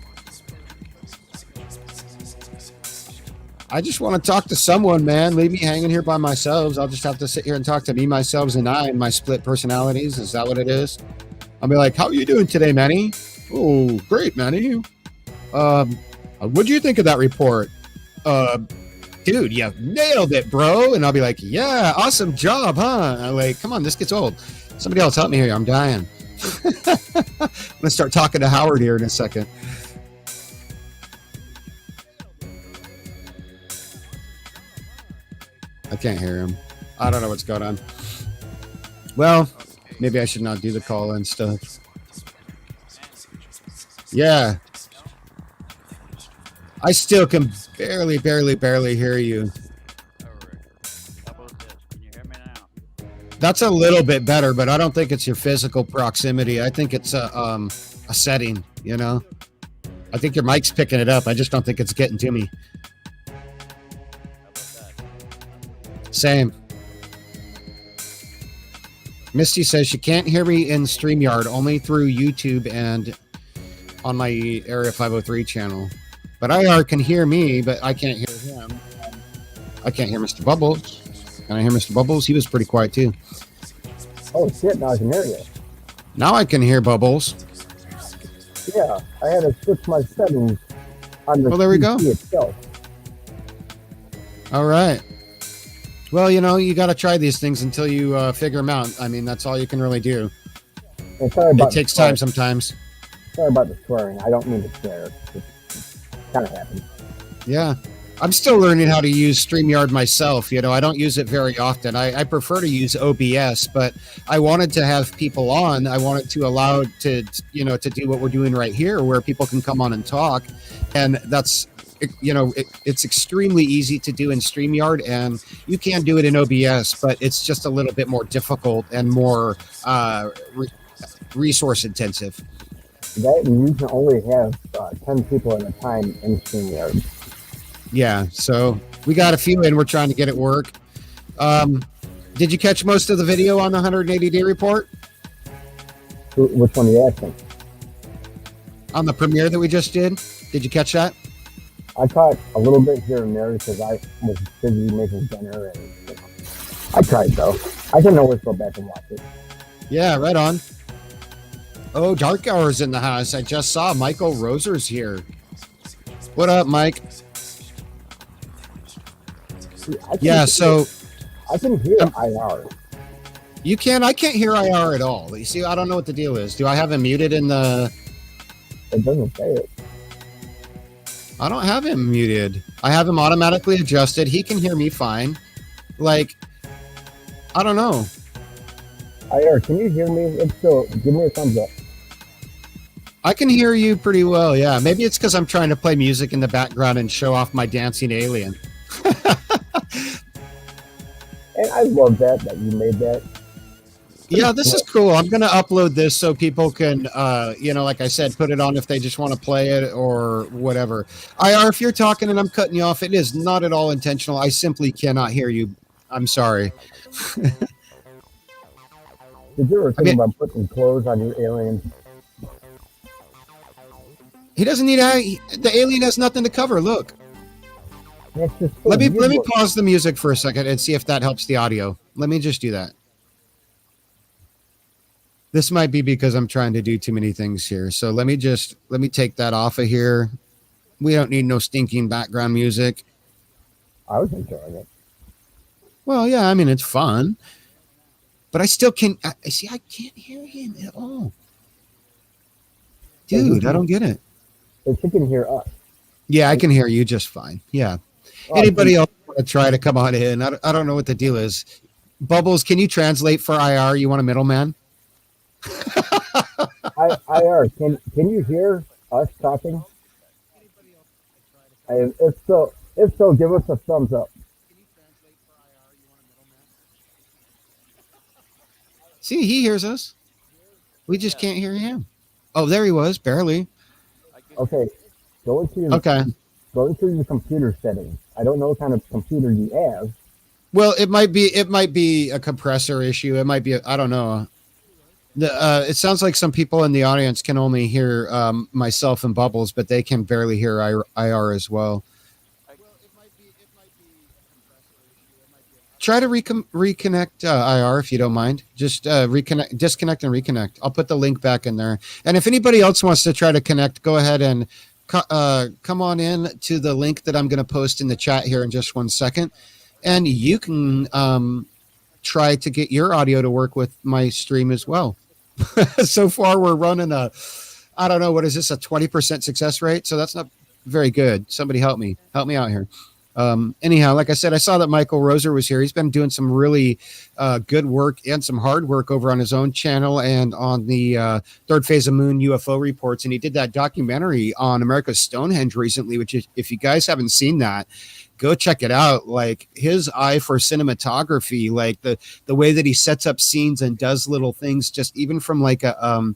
I just want to talk to someone, man. Leave me hanging here by myself. I'll just have to sit here and talk to me, myself, and I, and my split personalities. Is that what it is? I'll be like, how are you doing today, Manny? Oh, great, Manny. What'd you think of that report? Dude, you nailed it, bro. And I'll be like, yeah, awesome job, huh? I'm like, come on, this gets old. Somebody else help me here. I'm dying. I'm gonna start talking to Howard here in a second. I can't hear him. I don't know what's going on. Well, maybe I should not do the call and stuff. Yeah. I still can barely hear you. That's a little bit better, but I don't think it's your physical proximity. I think it's a setting, you know? I think your mic's picking it up. I just don't think it's getting to me. Same. Misty says she can't hear me in StreamYard, only through YouTube and on my Area 503 channel. But IR can hear me, but I can't hear him. I can't hear Mr. Bubbles. Can I hear Mr. Bubbles? He was pretty quiet too.
Oh shit, now I can hear you.
Now I can hear Bubbles.
Yeah, I had to switch my settings on the
there we go.
itself.
All right. Well, you know, you got to try these things until you figure them out. I mean, that's all you can really do.
And sorry about
it takes time sometimes.
Sorry about the swearing. I don't mean to swear. It kind of happens.
Yeah. I'm still learning how to use StreamYard myself. You know, I don't use it very often. I prefer to use OBS, but I wanted to have people on. I wanted to allow to do what we're doing right here, where people can come on and talk. And that's, it's extremely easy to do in StreamYard, and you can do it in OBS, but it's just a little bit more difficult and more resource intensive.
That, and you can only have 10 people at a time in StreamYard.
Yeah, so we got a few in. We're trying to get it work. Did you catch most of the video on the 180-day report?
Which one are you asking?
On the premiere that we just did? Did you catch that?
I caught a little bit here and there because I was busy making dinner, and I tried though. I can always go back and watch it.
Yeah, right on. Oh, Dark Hour's in the house. I just saw Michael Roser's here. What up, Mike? Yeah, so
I can hear IR.
You can? I can't hear IR at all. You see, I don't know what the deal is. Do I have him muted in the...
It doesn't say it.
I don't have him muted. I have him automatically adjusted. He can hear me fine. Like, I don't know.
IR, can you hear me? If so, give me a thumbs up.
I can hear you pretty well. Yeah, maybe it's because I'm trying to play music in the background and show off my dancing alien.
And I love that you made that.
Yeah, this is cool. I'm going to upload this so people can, like I said, put it on if they just want to play it or whatever. IR, if you're talking and I'm cutting you off, it is not at all intentional. I simply cannot hear you. I'm sorry.
Did you ever think about putting clothes on your alien?
He doesn't need the alien has nothing to cover. Look.
That's just so
Let me
beautiful.
pause the music for a second and see if that helps the audio. Let me just do that. This might be because I'm trying to do too many things here. So let me take that off of here. We don't need no stinking background music.
I was enjoying it.
Well, yeah, I mean, it's fun. But I still can't see. I can't hear him at all. Dude, I don't get it.
But you can hear us.
Yeah, I can hear you just fine. Yeah.
Oh,
Anybody else want to try to come on in? I don't know what the deal is. Bubbles, can you translate for IR? You want a middleman?
IR, can you hear us talking? If so, give us a thumbs up.
See, he hears us. We just can't hear him. Oh, there he was, barely.
Okay, go into your computer settings. I don't know what kind of computer you have.
Well, it might be a compressor issue. It might be I don't know. It sounds like some people in the audience can only hear myself and Bubbles, but they can barely hear IR as well. Try to reconnect IR if you don't mind. Just disconnect and reconnect. I'll put the link back in there. And if anybody else wants to try to connect, go ahead and come on in to the link that I'm going to post in the chat here in just 1 second. And you can try to get your audio to work with my stream as well. So far, we're running I don't know, what is this, a 20% success rate? So that's not very good. Somebody help me out here. Anyhow, like I said, I saw that Michael Roser was here. He's been doing some really good work and some hard work over on his own channel and on the Third Phase of Moon UFO reports. And he did that documentary on America's Stonehenge recently, which is, if you guys haven't seen that, go check it out. Like his eye for cinematography, like the way that he sets up scenes and does little things, just even from like a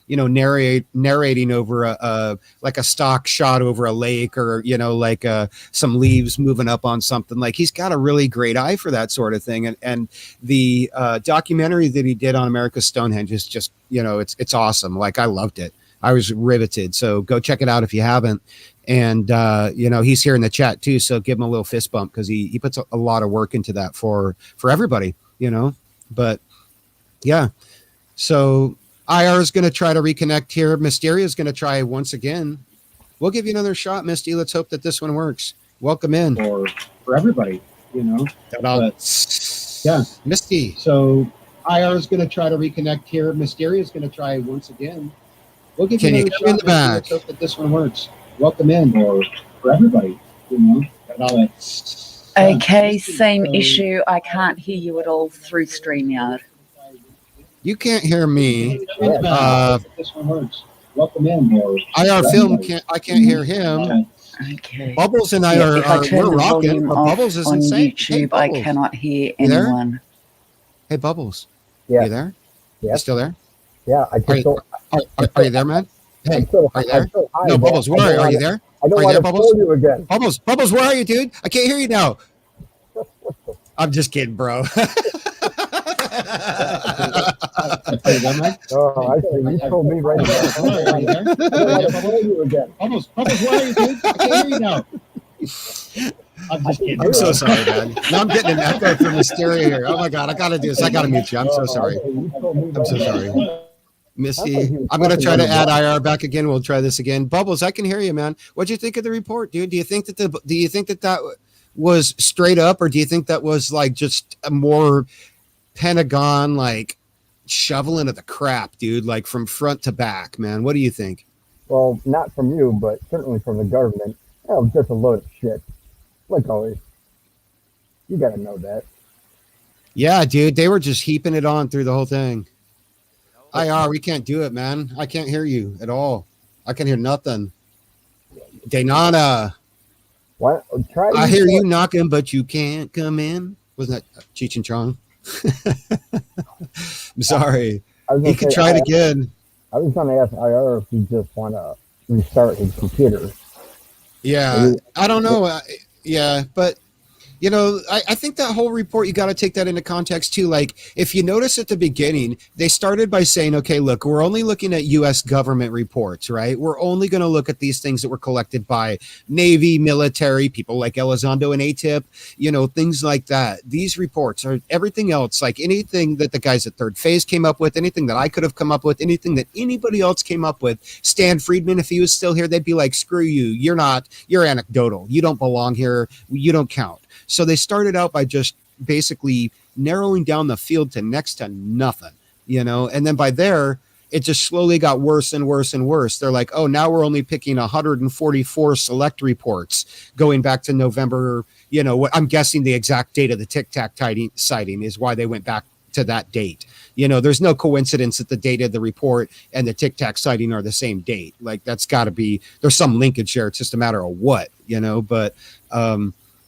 narrating over a like a stock shot over a lake, or like some leaves moving up on something. Like he's got a really great eye for that sort of thing. And the documentary that he did on America's Stonehenge is just it's awesome. Like I loved it. I was riveted. So go check it out if you haven't. And he's here in the chat too, so give him a little fist bump because he puts a lot of work into that for everybody. But yeah, so IR is going to try to reconnect here. Mysteria is going to try once again. We'll give you another shot, Misty. Let's hope that this one works. Welcome in for everybody. Yeah, Misty. So IR is going to try to reconnect here. Mysteria is going to try once again. We'll give you another shot in the back. Let's hope that this one works. Welcome in for everybody.
Okay, same issue. I can't hear you at all through StreamYard.
You can't hear me.
This one works. Welcome in.
IR Film I can't hear him.
Okay.
Bubbles and I are
if I turn
we're
the
rocking.
volume
But
off
Bubbles is
on
insane.
YouTube,
Hey,
I
Bubbles.
cannot hear
You there?
anyone.
Hey Bubbles.
Yeah.
You there?
Yeah.
You still there?
Yeah, I just don't.
Are you there, man? Hey,
I'm so,
are you there?
I'm so high,
No,
but
Bubbles,
I
where
don't
are
wanna-
you there?
I don't
Are you
want
there,
to
Bubbles?
fool you again.
Bubbles, where are you, dude? I can't hear you now. I'm just kidding, bro. Are you there, man?
Oh, I see. You told me right there.
Are you there?
I don't want to fool you again.
Bubbles, where are you, dude? I can't hear you now. I'm just kidding. I'm so sorry, man. Now I'm getting an echo from the stereo here. Oh my God, I gotta do this. I gotta mute you. I'm so sorry. I'm so sorry. Misty, I'm gonna try to add IR back again. We'll try this again. Bubbles, I can hear you, man. What'd you think of the report, dude? Do you think that was straight up, or do you think that was like just a more Pentagon like shoveling of the crap, dude? Like from front to back, man. What do you think?
Well, not from you, but certainly from the government. Oh, just a load of shit. Like always. You gotta know that.
Yeah, dude, they were just heaping it on through the whole thing. IR, we can't do it, man. I can't hear you at all. I can hear nothing. Denana.
What? Try.
I hear you knocking, but you can't come in. Wasn't that Cheech and Chong? I'm sorry. He could try it again.
I was going to ask IR if he just want to restart his computer.
Yeah, I don't know. Yeah, but you know, I think that whole report, you got to take that into context too. Like, if you notice at the beginning, they started by saying, okay, look, we're only looking at U.S. government reports, right? We're only going to look at these things that were collected by Navy, military, people like Elizondo and ATIP, you know, things like that. These reports are everything else, like anything that the guys at Third Phase came up with, anything that I could have come up with, anything that anybody else came up with. Stan Friedman, if he was still here, they'd be like, screw you. You're anecdotal. You don't belong here. You don't count. So they started out by just basically narrowing down the field to next to nothing, you know, and then by there, it just slowly got worse and worse and worse. They're like, oh, now we're only picking 144 select reports going back to November. You know, what I'm guessing the exact date of the Tic Tac sighting is why they went back to that date. You know, there's no coincidence that the date of the report and the Tic Tac sighting are the same date. Like, that's got to be, there's some linkage there. It's just a matter of what, you know, but,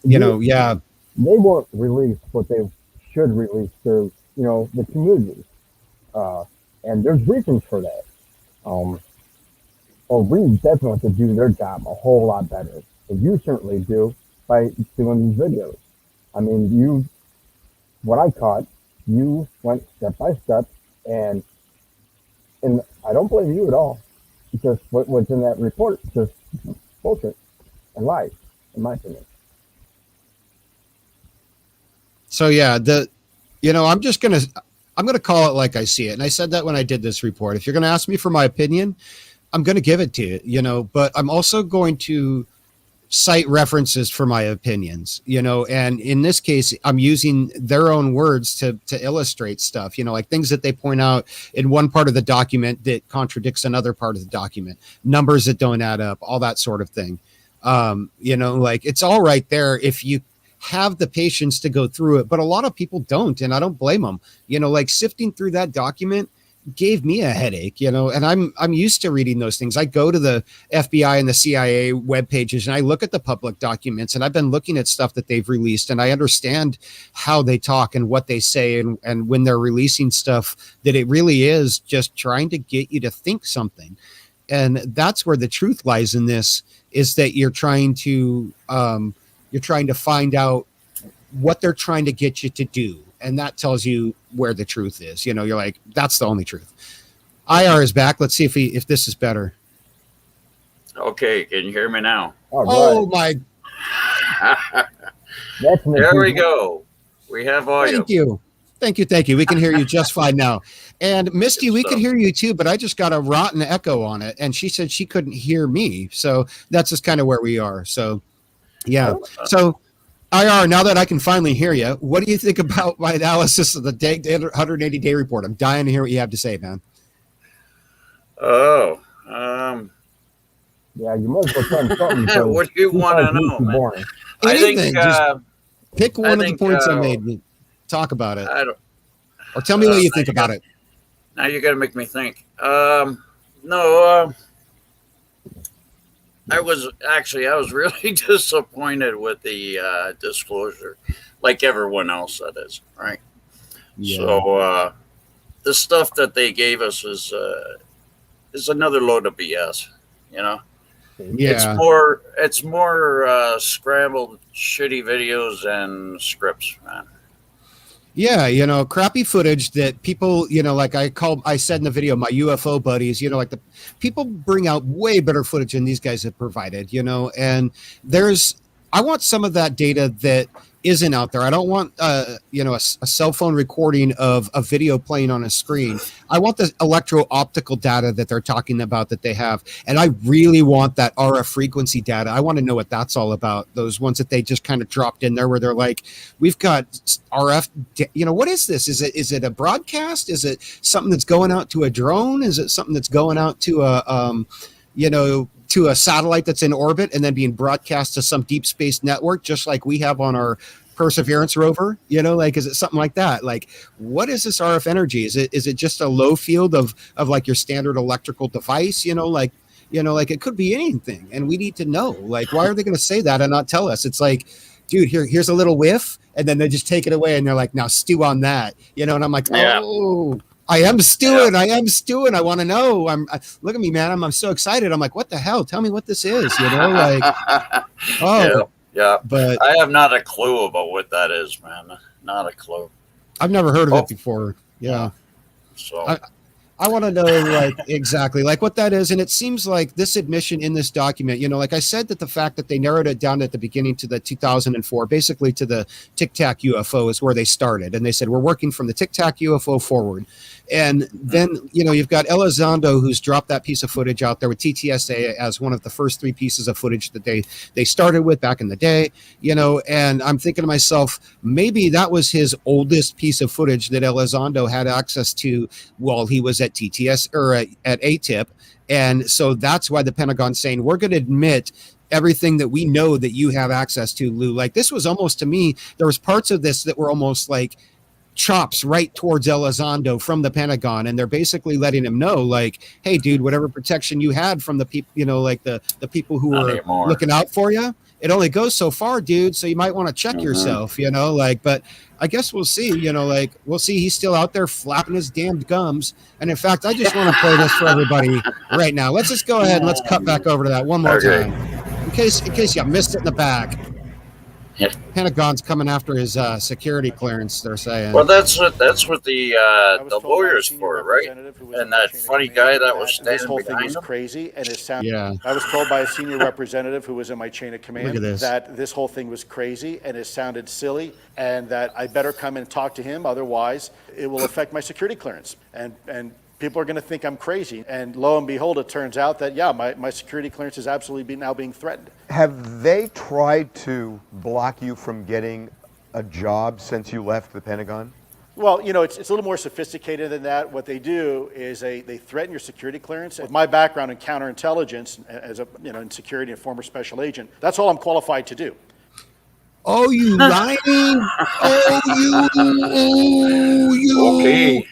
you know, yeah.
They won't release what they should release to, you know, the community. And there's reasons for that. We definitely could do their job a whole lot better. And you certainly do by doing these videos. I mean, what I caught, you went step by step, and I don't blame you at all. Because what's in that report is just bullshit and lies, in my opinion.
So yeah, I'm gonna call it like I see it. And I said that when I did this report. If you're gonna ask me for my opinion, I'm gonna give it to you, you know, but I'm also going to cite references for my opinions, you know, and in this case, I'm using their own words to illustrate stuff, you know, like things that they point out in one part of the document that contradicts another part of the document, numbers that don't add up, all that sort of thing. You know, like it's all right there if you have the patience to go through it, but a lot of people don't, and I don't blame them. You know, like sifting through that document gave me a headache, you know, and I'm used to reading those things. I go to the FBI and the CIA web pages and I look at the public documents, and I've been looking at stuff that they've released, and I understand how they talk and what they say, and when they're releasing stuff, that it really is just trying to get you to think something. And that's where the truth lies in this, is that you're trying to find out what they're trying to get you to do. And that tells you where the truth is. You know, you're like, that's the only truth. IR is back. Let's see if this is better.
Okay, can you hear me now?
Oh my.
There we go. We have audio.
Thank you. We can hear you just fine now. And Misty, we can hear you too, but I just got a rotten echo on it. And she said she couldn't hear me. So that's just kind of where we are. So yeah. So IR, now that I can finally hear you, what do you think about my analysis of the 180-day report? I'm dying to hear what you have to say, man.
Oh,
yeah, you must have done something.
What do you want to know, man?
Anything. Just pick one of the points I made. Talk about it. Or tell me what you think about it.
Now you got to make me think. I was really disappointed with the disclosure, like everyone else that is, right? Yeah. So the stuff that they gave us is another load of BS, you know. Yeah. It's more scrambled, shitty videos and scripts, man.
Yeah, you know, crappy footage that people, you know, like I said in the video, my UFO buddies, you know, like the people bring out way better footage than these guys have provided, you know, and I want some of that data that isn't out there. I don't want, you know, a cell phone recording of a video playing on a screen. I want the electro-optical data that they're talking about that they have. And I really want that RF frequency data. I want to know what that's all about. Those ones that they just kind of dropped in there where they're like, we've got RF, you know, what is this? Is it a broadcast? Is it something that's going out to a drone? Is it something that's going out to to a satellite that's in orbit and then being broadcast to some deep space network, just like we have on our Perseverance rover? You know, like, is it something like that? Like, what is this RF energy? Is it just a low field of like your standard electrical device? You know, like, You know, like it could be anything, and we need to know. Like, why are they going to say that and not tell us? It's like, dude, here's a little whiff, and then they just take it away, and they're like, now stew on that, you know. And I'm like,
Yeah.
oh, I am stewing. I am stewing. I want to know. Look at me, man. I'm so excited. I'm like, what the hell? Tell me what this is, you know, like, oh,
yeah.
But
I have not a clue about what that is, man. Not a clue.
I've never heard of it before. Yeah.
So
I want to know, like, exactly like what that is. And it seems like this admission in this document, you know, like I said, that the fact that they narrowed it down at the beginning to the 2004, basically to the Tic Tac UFO is where they started. And they said, we're working from the Tic Tac UFO forward. And then, you know, you've got Elizondo, who's dropped that piece of footage out there with TTSA as one of the first 3 pieces of footage that they started with back in the day, you know, and I'm thinking to myself, maybe that was his oldest piece of footage that Elizondo had access to while he was at TTS or at ATIP. And so that's why the Pentagon's saying, we're going to admit everything that we know that you have access to, Lou. Like, this was almost, to me, there was parts of this that were almost like chops right towards Elizondo from the Pentagon, and they're basically letting him know, like, hey, dude, whatever protection you had from the people, you know, like the people who were looking out for you, it only goes so far, dude. So you might want to check yourself, you know, like, but I guess we'll see, you know, like, we'll see. He's still out there flapping his damned gums. And in fact, I just want to play this for everybody right now. Let's just go ahead and let's cut back over to that one more time. In case you missed it in the back.
Yeah.
Pentagon's coming after his security clearance, they're saying.
Well, that's what the lawyers for, right? And that funny guy that was standing
this whole thing was
him.
crazy, and it sounded.
Yeah.
I was told by a senior representative who was in my chain of command
Look at this.
that this whole thing was crazy and it sounded silly, and that I better come and talk to him, otherwise it will affect my security clearance. And people are going to think I'm crazy. And lo and behold, it turns out that, yeah, my security clearance is absolutely now being threatened.
Have they tried to block you from getting a job since you left the Pentagon?
Well, you know, it's a little more sophisticated than that. What they do is they threaten your security clearance. With my background in counterintelligence, as a, you know, in security and former special agent, that's all I'm qualified to do.
Oh, you lying?
Okay.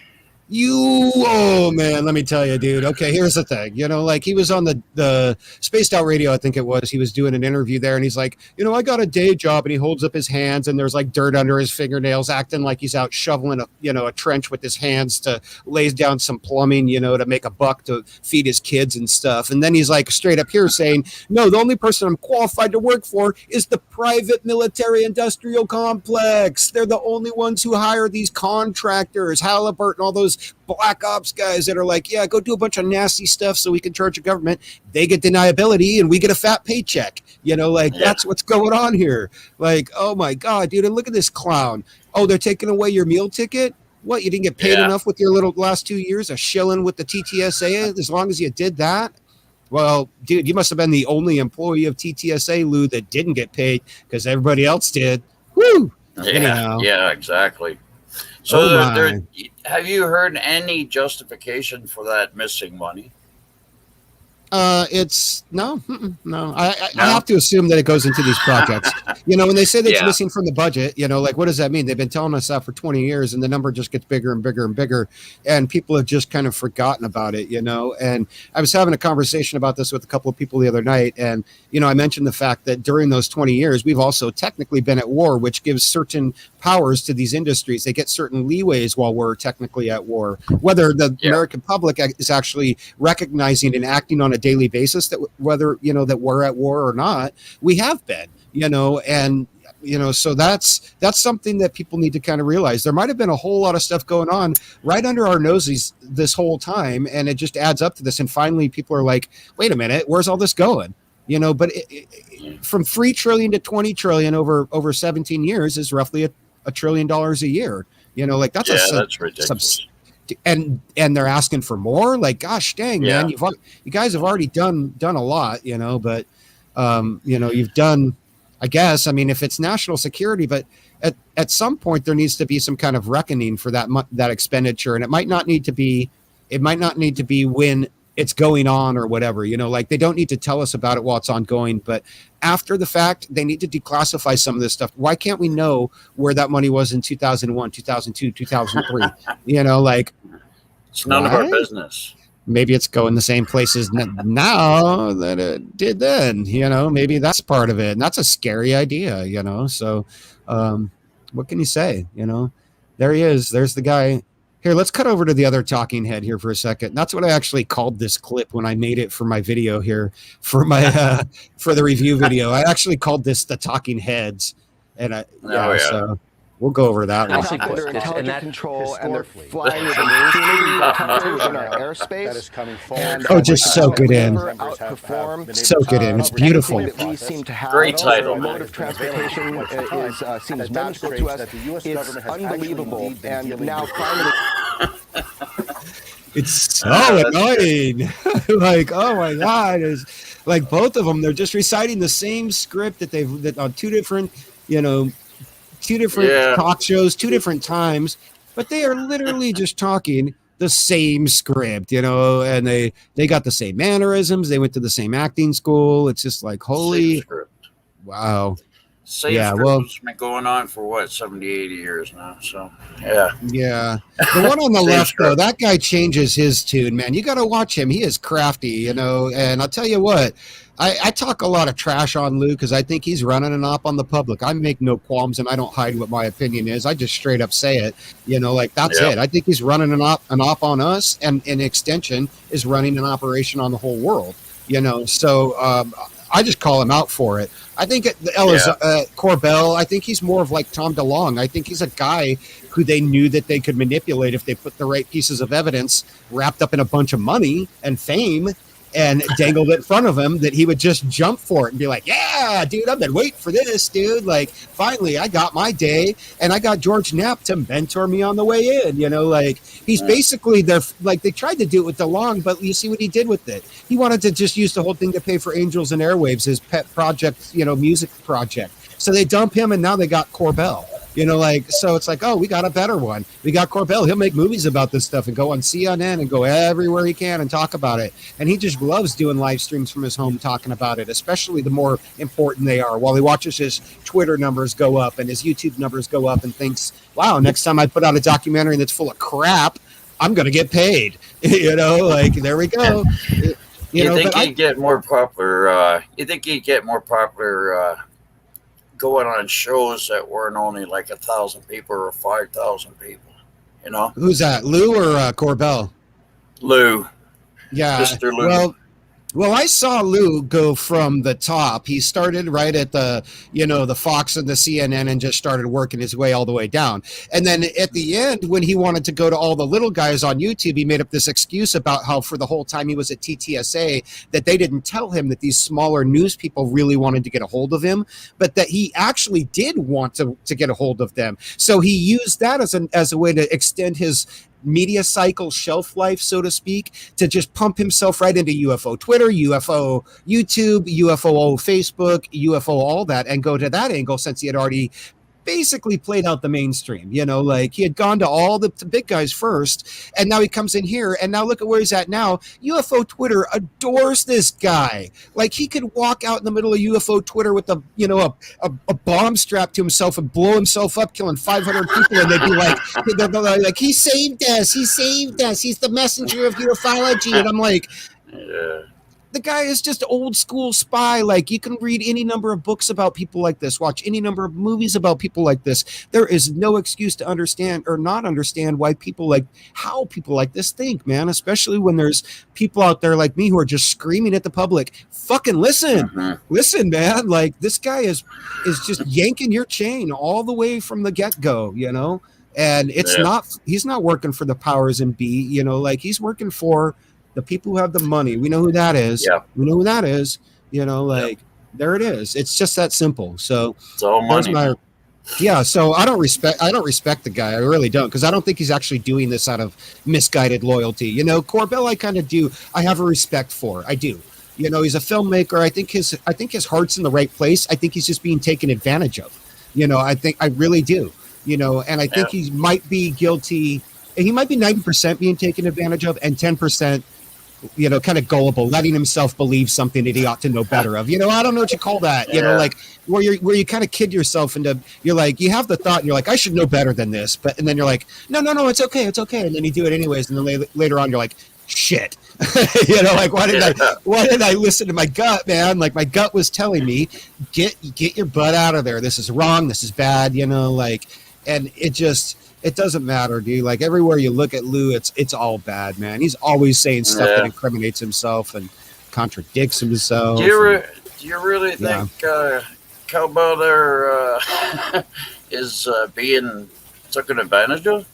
Oh man, let me tell you, dude. Okay, here's the thing. You know, like, he was on the Spaced Out Radio, I think it was. He was doing an interview there, and he's like, you know, I got a day job, and he holds up his hands, and there's like dirt under his fingernails, acting like he's out shoveling a trench with his hands to lay down some plumbing, you know, to make a buck to feed his kids and stuff. And then he's like straight up here saying, no, the only person I'm qualified to work for is the private military industrial complex. They're the only ones who hire these contractors, Halliburton, all those black ops guys that are like, yeah, go do a bunch of nasty stuff so we can charge the government. They get deniability and we get a fat paycheck. You know, like, that's what's going on here. Like, oh my God, dude. And look at this clown. Oh, they're taking away your meal ticket? What, you didn't get paid enough with your little last 2 years of shilling with the TTSA as long as you did that? Well, dude, you must have been the only employee of TTSA, Lou, that didn't get paid because everybody else did. Woo! Anyhow.
Yeah, exactly. So have you heard any justification for that missing money?
It's no. I have to assume that it goes into these projects. You know, when they say that it's missing from the budget, you know, like, what does that mean? They've been telling us that for 20 years, and the number just gets bigger and bigger and bigger, and people have just kind of forgotten about it, you know. And I was having a conversation about this with a couple of people the other night, and, you know, I mentioned the fact that during those 20 years, we've also technically been at war, which gives certain powers to these industries. They get certain leeways while we're technically at war. Whether the American public is actually recognizing and acting on a daily basis that whether, you know, that we're at war or not, we have been, you know, and, you know, so that's something that people need to kind of realize. There might have been a whole lot of stuff going on right under our noses this whole time, and it just adds up to this. And finally, people are like, wait a minute, where's all this going? You know, but from 3 trillion to 20 trillion over 17 years is roughly $1 trillion a year. You know, like, that's
that's ridiculous.
And they're asking for more. Like, gosh dang, man, you guys have already done a lot, you know, but you know, you've done, I guess, I mean, if it's national security, but at some point there needs to be some kind of reckoning for that expenditure. And it might not need to be when it's going on or whatever, you know, like, they don't need to tell us about it while it's ongoing, but after the fact, they need to declassify some of this stuff. Why can't we know where that money was in 2001, 2002, 2003? You know, like,
it's none of our business.
maybe it's going the same places now that it did then. Maybe that's part of it, and that's a scary idea. So what can you say? There he is. There's the guy. Here, let's cut over to the other talking head here for a second. That's what I actually called this clip when I made it for my video here, for my for the review video. I actually called this the talking heads, and so we'll go over that one.
Under intelligent control, and they're flying with impunity within our airspace.
That is coming forward.
Just soak it in.
Soak
it in. It's beautiful.
We seem to have
Great title.
Mode of transportation seems magical to us. It's unbelievable, and now finally.
It's so annoying. Like, oh my God. It's like both of them, they're just reciting the same script that on two different talk shows, two different times, but they are literally just talking the same script, and they got the same mannerisms. They went to the same acting school. It's just like, holy, wow.
Same script's been going on for 70, 80 years now. So yeah.
The one on the left though, that guy changes his tune, man. You got to watch him. He is crafty, and I'll tell you what, I talk a lot of trash on Lou because I think he's running an op on the public. I make no qualms, and I don't hide what my opinion is. I just straight up say it, that's it. I think he's running an op on us, and in extension is running an operation on the whole world, so I just call him out for it. I think Corbell, I think he's more of like Tom DeLonge. I think he's a guy who they knew that they could manipulate if they put the right pieces of evidence wrapped up in a bunch of money and fame and dangled it in front of him, that he would just jump for it and be like, yeah, dude, I've been waiting for this, dude. Like, finally, I got my day, and I got George Knapp to mentor me on the way in, he's basically they tried to do it with DeLonge, but you see what he did with it. He wanted to just use the whole thing to pay for Angels and Airwaves, his pet project, music project. So they dump him, and now they got Corbell. So it's like, oh, we got a better one. We got Corbell. He'll make movies about this stuff and go on CNN and go everywhere he can and talk about it. And he just loves doing live streams from his home talking about it, especially the more important they are, while he watches his Twitter numbers go up and his YouTube numbers go up and thinks, wow, next time I put out a documentary that's full of crap, I'm going to get paid. There we go.
You think he'd get more popular? Going on shows that weren't only like 1,000 people or 5,000 people,
Who's that, Lou or Corbell?
Lou.
Yeah.
Mr. Lou.
Well, I saw Lou go from the top. He started right at the Fox and the CNN and just started working his way all the way down. And then at the end, when he wanted to go to all the little guys on YouTube, he made up this excuse about how for the whole time he was at TTSA that they didn't tell him that these smaller news people really wanted to get a hold of him, but that he actually did want to get a hold of them. So he used that as a way to extend his media cycle shelf life, so to speak, to just pump himself right into UFO Twitter, UFO YouTube, UFO Facebook, UFO all that, and go to that angle since he had already basically played out the mainstream. He had gone to all the big guys first, and now he comes in here, and now look at where he's at now. UFO Twitter adores this guy. Like, he could walk out in the middle of UFO Twitter with a bomb strapped to himself and blow himself up, killing 500 people, and they'd be like, he saved us, he's the messenger of ufology. And I'm like, the guy is just old school spy. Like, you can read any number of books about people like this, watch any number of movies about people like this. There is no excuse to understand or not understand how people like this think, man, especially when there's people out there like me who are just screaming at the public, fucking listen, listen, man. Like, this guy is just yanking your chain all the way from the get-go, and he's not working for the powers and be, he's working for the people who have the money. We know who that is. Yeah. We know who that is. There it is. It's just that simple. So
it's all money.
So I don't respect the guy. I really don't, because I don't think he's actually doing this out of misguided loyalty. Corbell, I kind of do. I have a respect for. I do. He's a filmmaker. I think his heart's in the right place. I think he's just being taken advantage of. I really do. And I think he might be guilty. He might be 90% being taken advantage of, and 10%, kind of gullible, letting himself believe something that he ought to know better of. I don't know what you call that. Like where you kind of kid yourself into. You're like, you have the thought, and you're like, I should know better than this, and then you're like, no, it's okay, and then you do it anyways, and then later on, you're like, shit. You know, like why did I listen to my gut, man? Like my gut was telling me, get your butt out of there. This is wrong. This is bad. You know, like, and it doesn't matter, dude. Like everywhere you look at Lou, it's all bad, man. He's always saying stuff that incriminates himself and contradicts himself.
Do you really think Cowbell is being taken advantage of?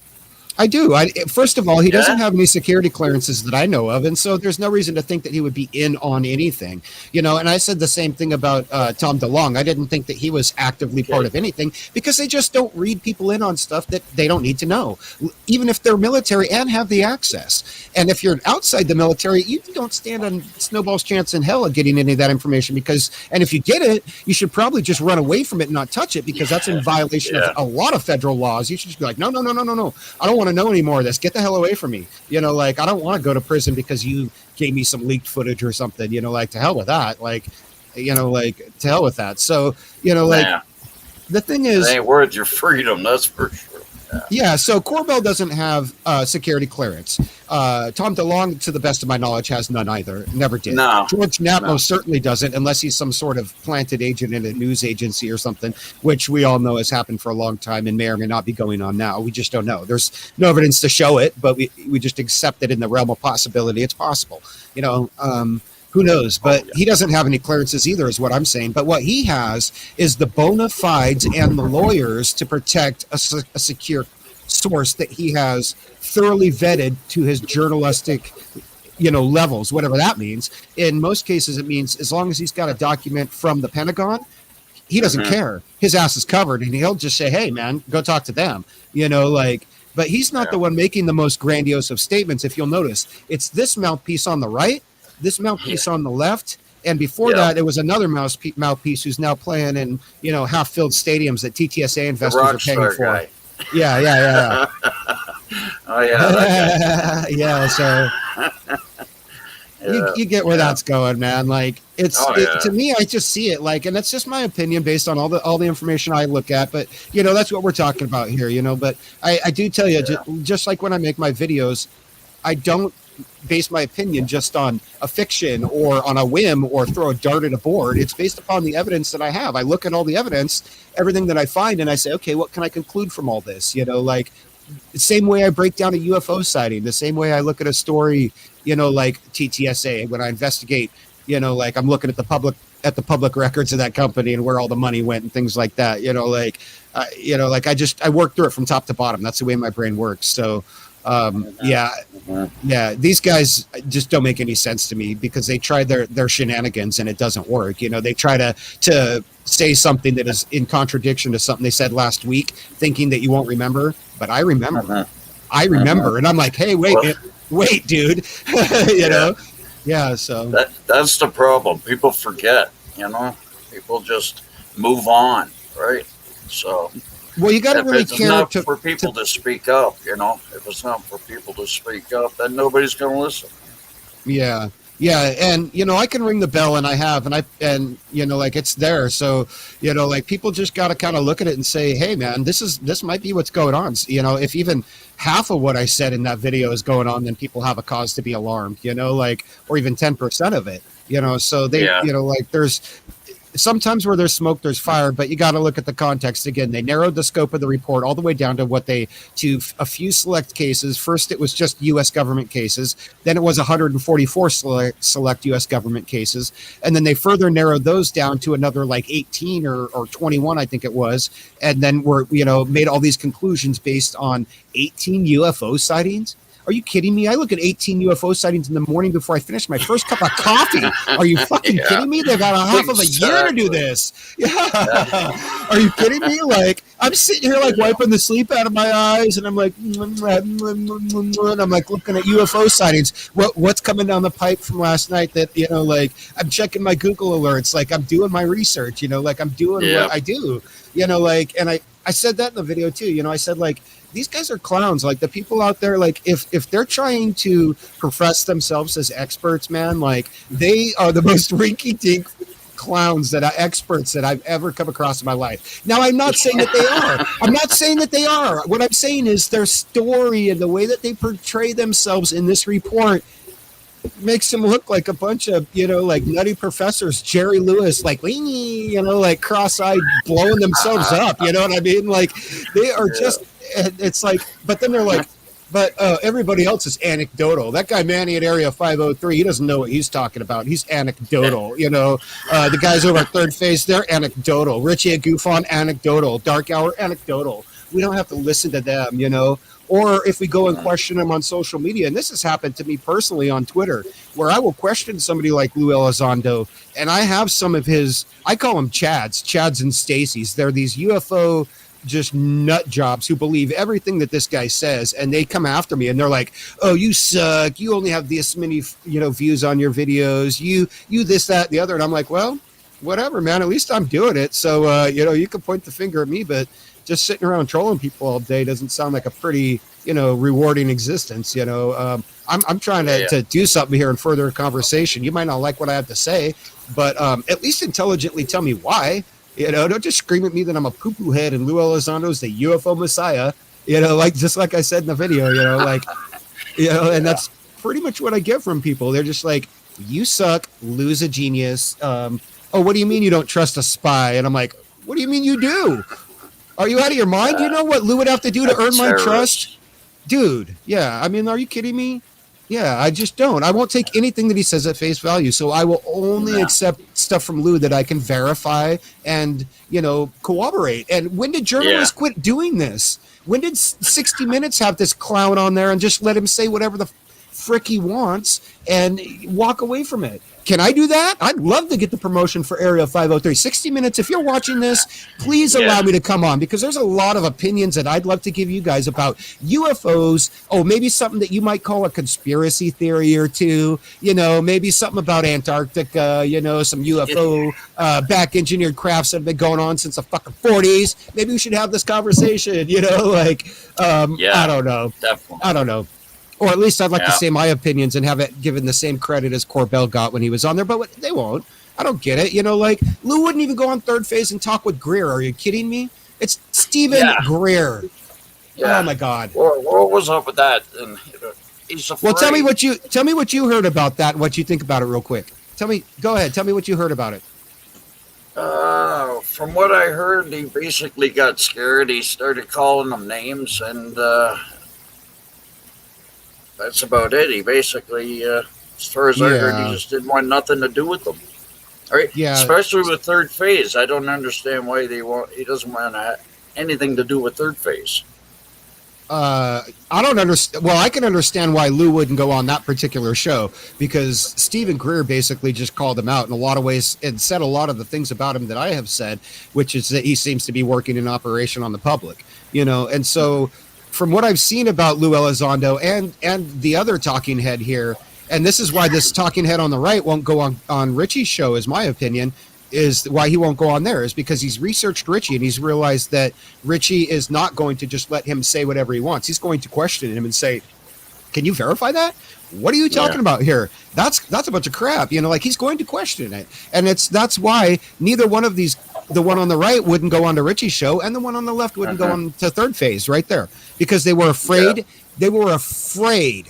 I do. First of all, he doesn't have any security clearances that I know of, and so there's no reason to think that he would be in on anything, you know. And I said the same thing about Tom DeLonge. I didn't think that he was actively part of anything because they just don't read people in on stuff that they don't need to know, even if they're military and have the access. And if you're outside the military, you don't stand a snowball's chance in hell of getting any of that information and if you get it, you should probably just run away from it and not touch it because that's in violation of a lot of federal laws. You should just be like, no. I don't want to know any more of this. Get the hell away from me. You know, like I don't want to go to prison because you gave me some leaked footage or something, you know, like to hell with that. Like, you know, like to hell with that. So, you know, like the thing is,
it ain't worth your freedom. That's for sure.
Yeah, so Corbell doesn't have security clearance. Tom DeLonge, to the best of my knowledge, has none either. Never did.
No.
George Knapp most certainly doesn't, unless he's some sort of planted agent in a news agency or something, which we all know has happened for a long time and may or may not be going on now. We just don't know. There's no evidence to show it, but we just accept it in the realm of possibility. It's possible. You know, who knows? But he doesn't have any clearances either, is what I'm saying. But what he has is the bona fides and the lawyers to protect a secure source that he has thoroughly vetted to his journalistic, you know, levels, whatever that means. In most cases, it means as long as he's got a document from the Pentagon, he doesn't care. His ass is covered, and he'll just say, hey, man, go talk to them. You know, like, but he's not the one making the most grandiose of statements. If you'll notice, it's this mouthpiece on the right, this mouthpiece on the left, and before that, it was another mouthpiece who's now playing in, you know, half-filled stadiums that TTSA investors are paying for.
Guy.
Yeah.
Oh yeah.
Yeah. So you get where that's going, man. Like to me, I just see it like, and that's just my opinion based on all the information I look at. But you know, that's what we're talking about here. You know, but I do tell you, just like when I make my videos, I don't base my opinion just on a fiction or on a whim or throw a dart at a board. It's based upon the evidence that I have. I look at all the evidence, everything that I find, and I say, okay, what can I conclude from all this? You know, like the same way I break down a UFO sighting, the same way I look at a story, you know, like TTSA, when I investigate, you know, like I'm looking at the public records of that company and where all the money went and things like that, you know, like I work through it from top to bottom. That's the way my brain works. So, these guys just don't make any sense to me because they try their shenanigans and it doesn't work. You know, they try to say something that is in contradiction to something they said last week, thinking that you won't remember, but I remember. I remember, and I'm like, hey, wait, dude. You know? Yeah, so
that's the problem. People forget, you know. People just move on, right? So
well, you got to really
care. If
it's
not for people to speak up, you know. If it's not for people to speak up, then nobody's going to listen.
Yeah, and you know, I can ring the bell, and I have, and you know, like it's there. So you know, like people just got to kind of look at it and say, hey, man, this might be what's going on. You know, if even half of what I said in that video is going on, then people have a cause to be alarmed. You know, like, or even 10% of it. You know, so they, you know, like there's. Sometimes where there's smoke, there's fire, but you got to look at the context. Again, they narrowed the scope of the report all the way down to to a few select cases. First, it was just U.S. government cases. Then it was 144 select U.S. government cases. And then they further narrowed those down to another like 18 or 21, I think it was. And then made all these conclusions based on 18 UFO sightings. Are you kidding me? I look at 18 UFO sightings in the morning before I finish my first cup of coffee. Are you fucking kidding me? They got a half of a year to do this. Yeah. Are you kidding me? Like, I'm sitting here like wiping the sleep out of my eyes, and I'm like, and I'm like looking at UFO sightings. What's coming down the pipe from last night that, you know, like I'm checking my Google alerts, like I'm doing my research, you know, like I'm doing what I do, you know, like, and I said that in the video too, you know, I said like, these guys are clowns. Like the people out there, like if they're trying to profess themselves as experts, man, like they are the most rinky-dink clowns experts that I've ever come across in my life. Now, I'm not saying that they are. I'm not saying that they are. What I'm saying is their story and the way that they portray themselves in this report makes them look like a bunch of, like nutty professors, Jerry Lewis, like, like cross-eyed blowing themselves up. You know what I mean? Like they are just, it's like, but then they're like, but everybody else is anecdotal. That guy Manny at Area 503, he doesn't know what he's talking about. He's anecdotal. The guys over at Third Phase, they're anecdotal. Richie at Goof On, anecdotal. Dark Hour, anecdotal. We don't have to listen to them, Or if we go and question them on social media, and this has happened to me personally on Twitter, where I will question somebody like Lou Elizondo, and I have some of his, I call them Chads and Stacy's. They're these UFO just nut jobs who believe everything that this guy says, and they come after me and they're like, oh, you suck, you only have this many views on your videos, you this, that, the other. And I'm like, well, whatever, man, at least I'm doing it. So you can point the finger at me, but just sitting around trolling people all day doesn't sound like a pretty rewarding existence. I'm trying to do something here and further a conversation. You might not like what I have to say, but at least intelligently tell me why. Don't just scream at me that I'm a poo-poo head and Lou Elizondo is the UFO messiah, just like I said in the video, and that's pretty much what I get from people. They're just like, you suck, Lou's a genius. Oh, what do you mean you don't trust a spy? And I'm like, what do you mean you do? Are you out of your mind? You know what Lou would have to do to earn my trust? Dude, yeah. I mean, are you kidding me? Yeah, I just don't. I won't take anything that he says at face value. So I will only accept stuff from Lou that I can verify and, corroborate. And when did journalists quit doing this? When did 60 Minutes have this clown on there and just let him say whatever the frick he wants and walk away from it? Can I do that? I'd love to get the promotion for Area 503. 60 Minutes, if you're watching this, please allow me to come on, because there's a lot of opinions that I'd love to give you guys about UFOs. Oh, maybe something that you might call a conspiracy theory or two. Maybe something about Antarctica, some UFO back engineered crafts that have been going on since the fucking 40s. Maybe we should have this conversation, I don't know.
Definitely.
I don't know. Or at least I'd like to say my opinions and have it given the same credit as Corbell got when he was on there, but they won't. I don't get it. Lou wouldn't even go on Third Phase and talk with Greer. Are you kidding me? It's Stephen Greer. Yeah. Oh my God.
What was up with that? And he's afraid.
Well, tell me what you heard about that. And what you think about it, real quick. Go ahead. Tell me what you heard about it.
From what I heard, he basically got scared. He started calling them names, and that's about it. He basically, as far as I heard, he just didn't want nothing to do with them. All right? Yeah. Especially with Third Phase. I don't understand why he doesn't want anything to do with Third Phase.
I don't understand. Well, I can understand why Lou wouldn't go on that particular show, because Stephen Greer basically just called him out in a lot of ways and said a lot of the things about him that I have said, which is that he seems to be working in operation on the public, and so from what I've seen about Lou Elizondo and the other talking head here, and this is why this talking head on the right won't go on Richie's show, is my opinion, is why he won't go on there, is because he's researched Richie and he's realized that Richie is not going to just let him say whatever he wants. He's going to question him and say, can you verify that? What are you talking about here? That's a bunch of crap. He's going to question it. And that's why neither one of these, the one on the right wouldn't go on to Richie's show, and the one on the left wouldn't go on to Third Phase right there, because they were afraid. Yeah. They were afraid,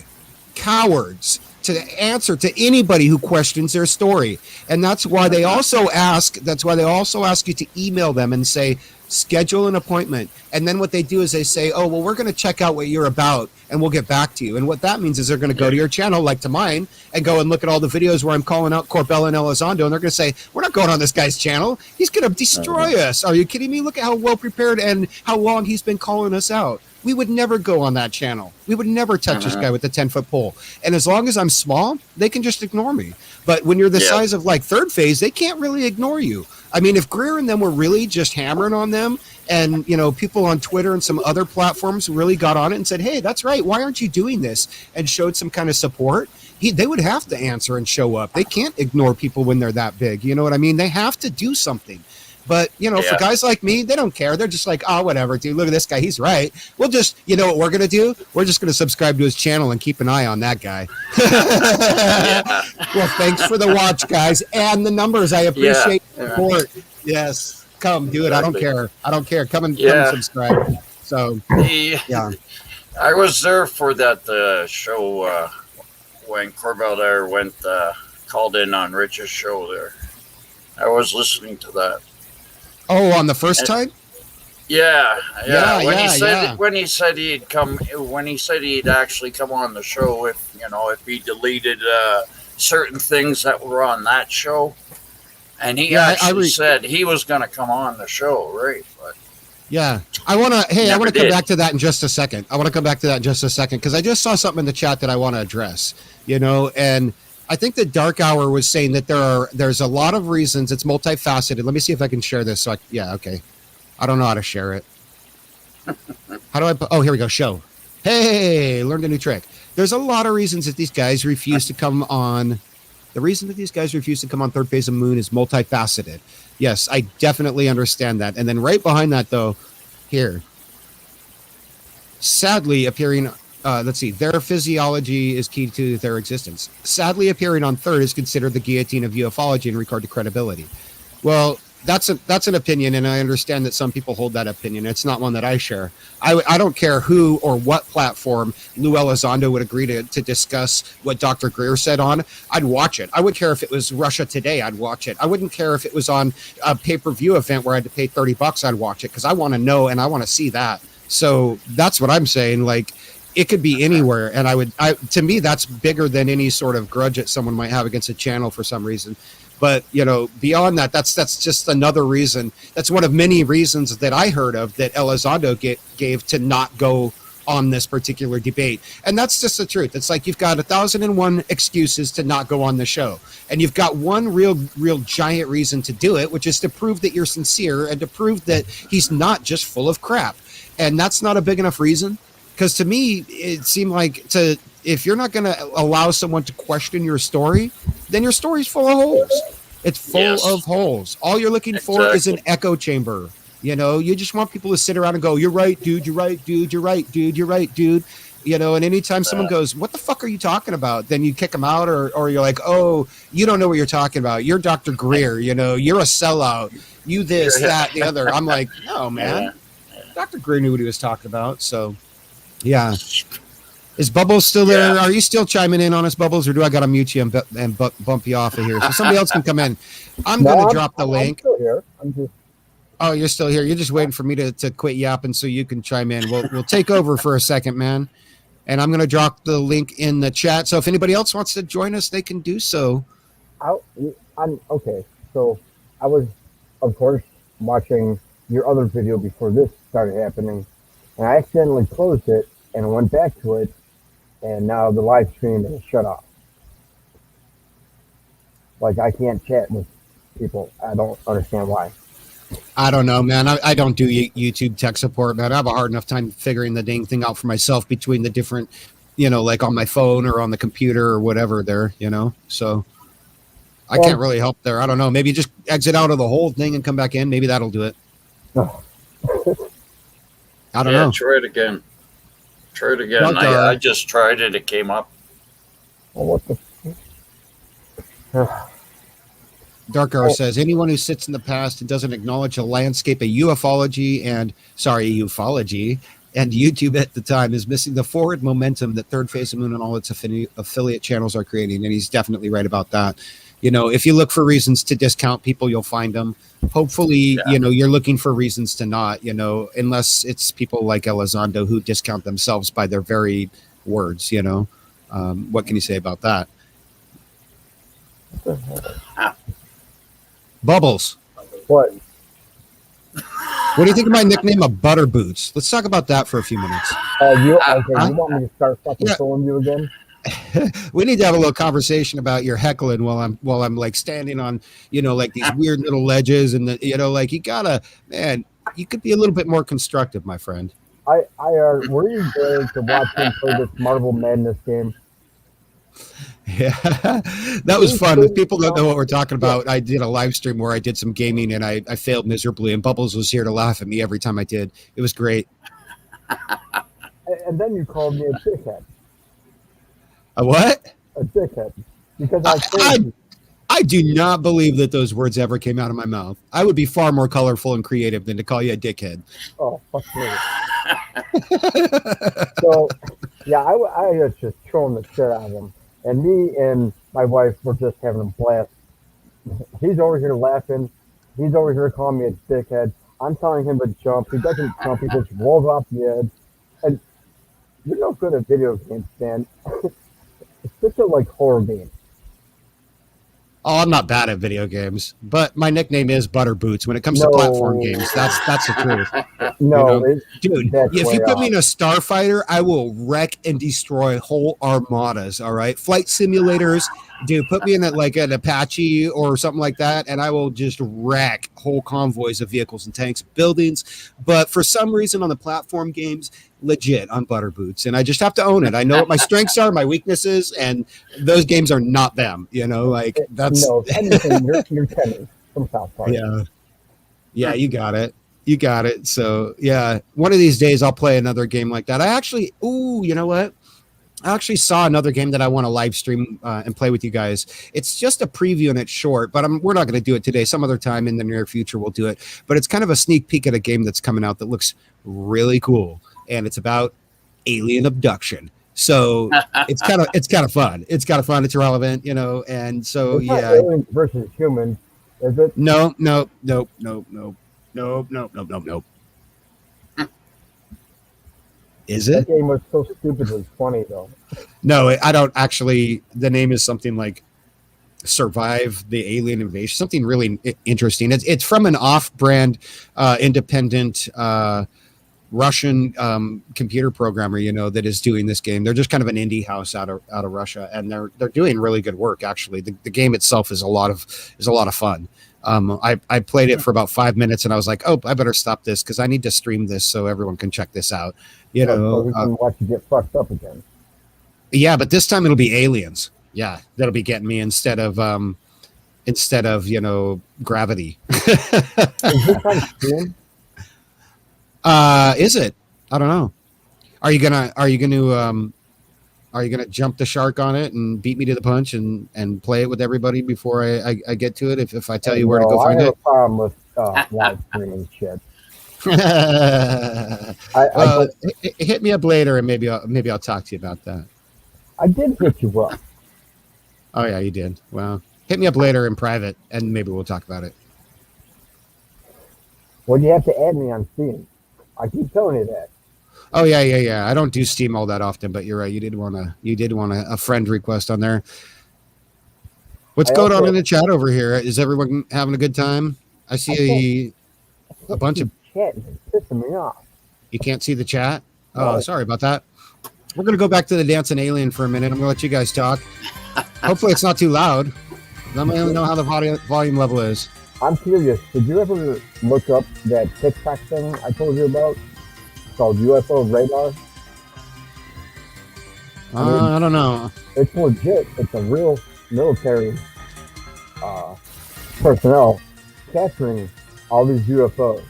cowards, to answer to anybody who questions their story. And that's why they also ask you to email them and say, schedule an appointment. And then what they do is they say, oh, well, we're going to check out what you're about and we'll get back to you. And what that means is they're going to go to your channel, like to mine, and go and look at all the videos where I'm calling out Corbell and Elizondo. And they're going to say, we're not going on this guy's channel. He's going to destroy us. Are you kidding me? Look at how well prepared and how long he's been calling us out. We would never go on that channel. We would never touch this guy with the 10-foot pole. And as long as I'm small, they can just ignore me. But when you're the size of like Third Phase, they can't really ignore you. I mean, if Greer and them were really just hammering on them, and people on Twitter and some other platforms really got on it and said, hey, that's right, why aren't you doing this? And showed some kind of support, they would have to answer and show up. They can't ignore people when they're that big. You know what I mean? They have to do something. But, for guys like me, they don't care. They're just like, oh, whatever, dude, look at this guy. He's right. We'll just, what we're going to do? We're just going to subscribe to his channel and keep an eye on that guy. Well, thanks for the watch, guys. And the numbers. I appreciate the support. Yes. Come, do it. I don't care. Come and subscribe. So,
I was there for that show when Corvalder went called in on Rich's show there. I was listening to that.
Oh, on the first time?
Yeah.
Yeah.
When he said he'd actually come on the show if he deleted certain things that were on that show, and he said he was going to come on the show, right? But
yeah, I want to come back to that in just a second. Because I just saw something in the chat that I want to address. And I think that Dark Hour was saying that there's a lot of reasons. It's multifaceted. Let me see if I can share this. Okay. I don't know how to share it. How do I? Oh, here we go. Show. Hey, learned a new trick. There's a lot of reasons that these guys refuse to come on. The reason that these guys refuse to come on Third Phase of Moon is multifaceted. Yes, I definitely understand that. And then right behind that, though, here, sadly appearing. Let's see. Their physiology is key to their existence. Sadly, appearing on Third is considered the guillotine of ufology in regard to credibility. Well, that's an opinion, and I understand that some people hold that opinion. It's not one that I share. I don't care who or what platform Lou Elizondo would agree to discuss what Dr. Greer said on. I'd watch it. I would care if it was Russia Today. I'd watch it. I wouldn't care if it was on a pay-per-view event where I had to pay $30. I'd watch it because I want to know and I want to see that. So that's what I'm saying. Like, it could be anywhere, and to me, that's bigger than any sort of grudge that someone might have against a channel for some reason. But, beyond that, that's just another reason. That's one of many reasons that I heard of that Elizondo gave to not go on this particular debate. And that's just the truth. It's like you've got 1,001 excuses to not go on the show. And you've got one real giant reason to do it, which is to prove that you're sincere and to prove that he's not just full of crap. And that's not a big enough reason. Because to me, it seemed like if you're not going to allow someone to question your story, then your story's full of holes. It's full of holes. All you're looking for is an echo chamber. You just want people to sit around and go, "You're right, dude. You're right, dude. You're right, dude. You're right, dude." And anytime someone goes, "What the fuck are you talking about?" then you kick them out, or you're like, "Oh, you don't know what you're talking about. You're Dr. Greer. You're a sellout. You this, that, the other." I'm like, "No, man. Dr. Greer knew what he was talking about." So, yeah. Is Bubbles still there? Are you still chiming in on us, Bubbles, or do I got to mute you and bump you off of here so somebody else can come in? I'm going to drop the link.
I'm still here.
Oh, you're still here. You're just waiting for me to quit yapping so you can chime in. We'll take over for a second, man. And I'm going to drop the link in the chat. So if anybody else wants to join us, they can do so.
Okay. So I was, of course, watching your other video before this started happening, and I accidentally closed it and went back to it. And now the live stream is shut off. Like, I can't chat with people. I don't understand why.
I don't know, man. I don't do YouTube tech support, man. I have a hard enough time figuring the dang thing out for myself between the different, like on my phone or on the computer or whatever there, So I can't really help there. I don't know. Maybe just exit out of the whole thing and come back in. Maybe that'll do it. I don't know.
Try it again. I just tried it. It came up.
Well, what the?
Dark Hour says, anyone who sits in the past and doesn't acknowledge the landscape of ufology and YouTube at the time is missing the forward momentum that Third Phase of Moon and all its affiliate channels are creating. And he's definitely right about that. If you look for reasons to discount people, you'll find them. Hopefully, you're looking for reasons to not, unless it's people like Elizondo who discount themselves by their very words, What can you say about that? Bubbles.
What?
What do you think of my nickname of Butter Boots? Let's talk about that for a few minutes.
You want me to start fucking trolling you again?
We need to have a little conversation about your heckling while I'm like standing on, like these weird little ledges and like you could be a little bit more constructive, my friend.
Were you there to watch him play this Marvel Madness game?
Yeah, that was fun. If people don't know what we're talking about, I did a live stream where I did some gaming and I failed miserably, and Bubbles was here to laugh at me every time I did. It was great.
And then you called me a dickhead.
A what?
A dickhead. Because
I do not believe that those words ever came out of my mouth. I would be far more colorful and creative than to call you a dickhead.
Oh, fuck me. So, yeah, I was just trolling the shit out of him. And me and my wife were just having a blast. He's over here laughing. He's over here calling me a dickhead. I'm telling him to jump. He doesn't jump. He just rolls off the edge. And you're no good at video games, man. Especially like horror games.
Oh, I'm not bad at video games, but my nickname is Butter Boots. When it comes to platform games, that's the truth.
No,
dude, if you put me in a starfighter, I will wreck and destroy whole armadas. All right, flight simulators, dude, put me in that like an Apache or something like that, and I will just wreck whole convoys of vehicles and tanks, buildings. But for some reason, on the platform games, legit on Butter Boots, and I just have to own it. I know what my strengths are, my weaknesses, and those games are not them. Like that's
anything. You're Kenny from South Park.
Yeah, you got it. You got it. So yeah, one of these days I'll play another game like that. You know what? I actually saw another game that I want to live stream and play with you guys. It's just a preview and it's short, but we're not going to do it today. Some other time in the near future we'll do it. But it's kind of a sneak peek at a game that's coming out that looks really cool, and it's about alien abduction. So it's kind of fun. It's kind of fun. It's relevant, and so
it's not aliens versus humans, is it?
No. Is it?
That game was so stupidly funny, though.
No, I don't actually. The name is something like Survive the Alien Invasion, something really interesting. It's from an off-brand, independent Russian computer programmer, that is doing this game. They're just kind of an indie house out of Russia, and they're doing really good work. Actually, the game itself is a lot of fun. I played it for about 5 minutes, and I was like, oh, I better stop this because I need to stream this so everyone can check this out.
So we can watch you get fucked up again.
Yeah, but this time it'll be aliens. Yeah, that'll be getting me instead of gravity.
Is this on stream?
Is it? I don't know. Are you gonna jump the shark on it and beat me to the punch and play it with everybody before I get to it? If I tell you where to go find it?
I have a problem with live streaming shit.
Hit me up later, and maybe I'll talk to you about that.
I did hit you up.
Oh yeah, you did. Well, hit me up later in private, and maybe we'll talk about it.
Well, you have to add me on Steam. I keep telling you that.
Oh yeah. I don't do Steam all that often, but you're right. You did want a friend request on there. What's going on in the chat over here? Is everyone having a good time? I see a bunch of
chat is pissing me off.
You can't see the chat? Oh, sorry about that. We're going to go back to the dancing alien for a minute. I'm going to let you guys talk. Hopefully it's not too loud. Let me know how the volume level is.
I'm curious. Did you ever look up that TikTok thing I told you about? It's called UFO radar.
I don't know.
It's legit. It's a real military personnel capturing all these UFOs,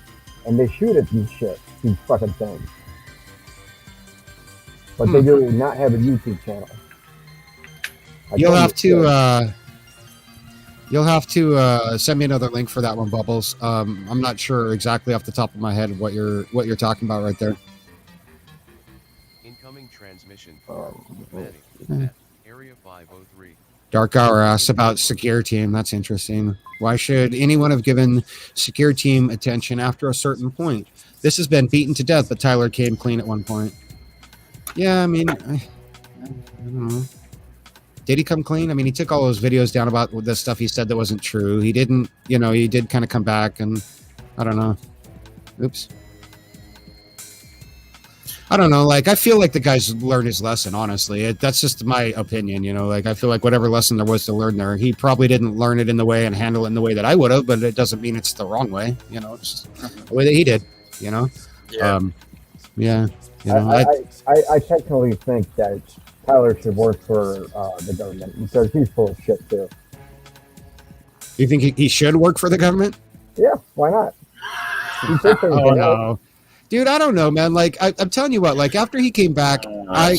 and they shoot at these fucking things. But they do not have a YouTube channel.
You'll have to send me another link for that one, Bubbles. I'm not sure exactly off the top of my head what you're talking about right there.
Incoming transmission from Manny, Area 503.
Dark Hour asks about Secure Team. That's interesting. Why should anyone have given Secure Team attention after a certain point? This has been beaten to death, but Tyler came clean at one point. Yeah, I mean, I don't know. Did he come clean? I mean, he took all those videos down about the stuff he said that wasn't true. He didn't, he did kind of come back, and I don't know. Oops. I don't know. Like, I feel like the guy's learned his lesson, honestly. That's just my opinion, Like, I feel like whatever lesson there was to learn there, he probably didn't learn it in the way and handle it in the way that I would have, but it doesn't mean it's the wrong way, It's just the way that he did,
Yeah.
I technically think that Tyler should work for the government because he's full of shit too.
You think he should work for the government?
Yeah, why not?
No. Dude, I don't know, man. Like, I'm telling you what, like, after he came back, I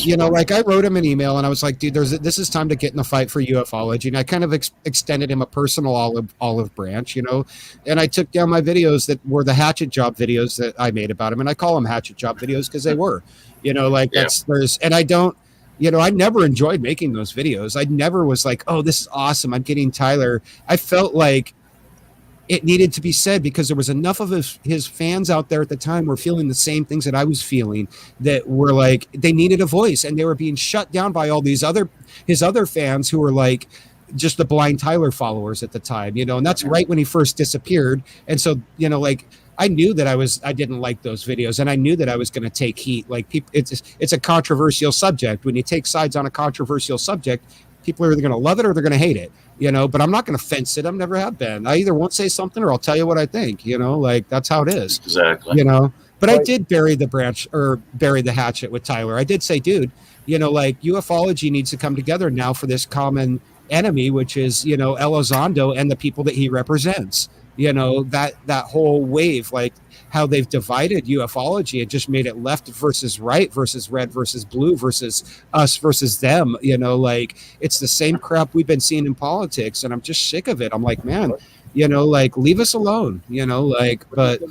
wrote him an email and I was like, dude, this is time to get in the fight for ufology. And I kind of extended him a personal olive branch, and I took down my videos that were the hatchet job videos that I made about him. And I call them hatchet job videos because they were, and You know, I never enjoyed making those videos. I never was like, oh, this is awesome, I'm getting Tyler. I felt like it needed to be said because there was enough of his fans out there at the time were feeling the same things that I was feeling, that were like, they needed a voice, and they were being shut down by all these his other fans who were like just the blind Tyler followers at the time, you know. And that's right when he first disappeared. And so, you know, like, I knew that I didn't like those videos, and I knew that I was going to take heat. Like, people, it's a controversial subject. When you take sides on a controversial subject, people are either going to love it or they're going to hate it, you know. But I'm not going to fence it. I never have been. I either won't say something or I'll tell you what I think, you know. Like, that's how it is.
Exactly.
You know. But I did bury the hatchet with Tyler. I did say, dude, you know, like, ufology needs to come together now for this common enemy, which is, you know, Elizondo and the people that he represents. You know, that whole wave, like how they've divided ufology and just made it left versus right versus red versus blue versus us versus them. You know, like, it's the same crap we've been seeing in politics, and I'm just sick of it. I'm like, man, you know, like, leave us alone, you know, like. But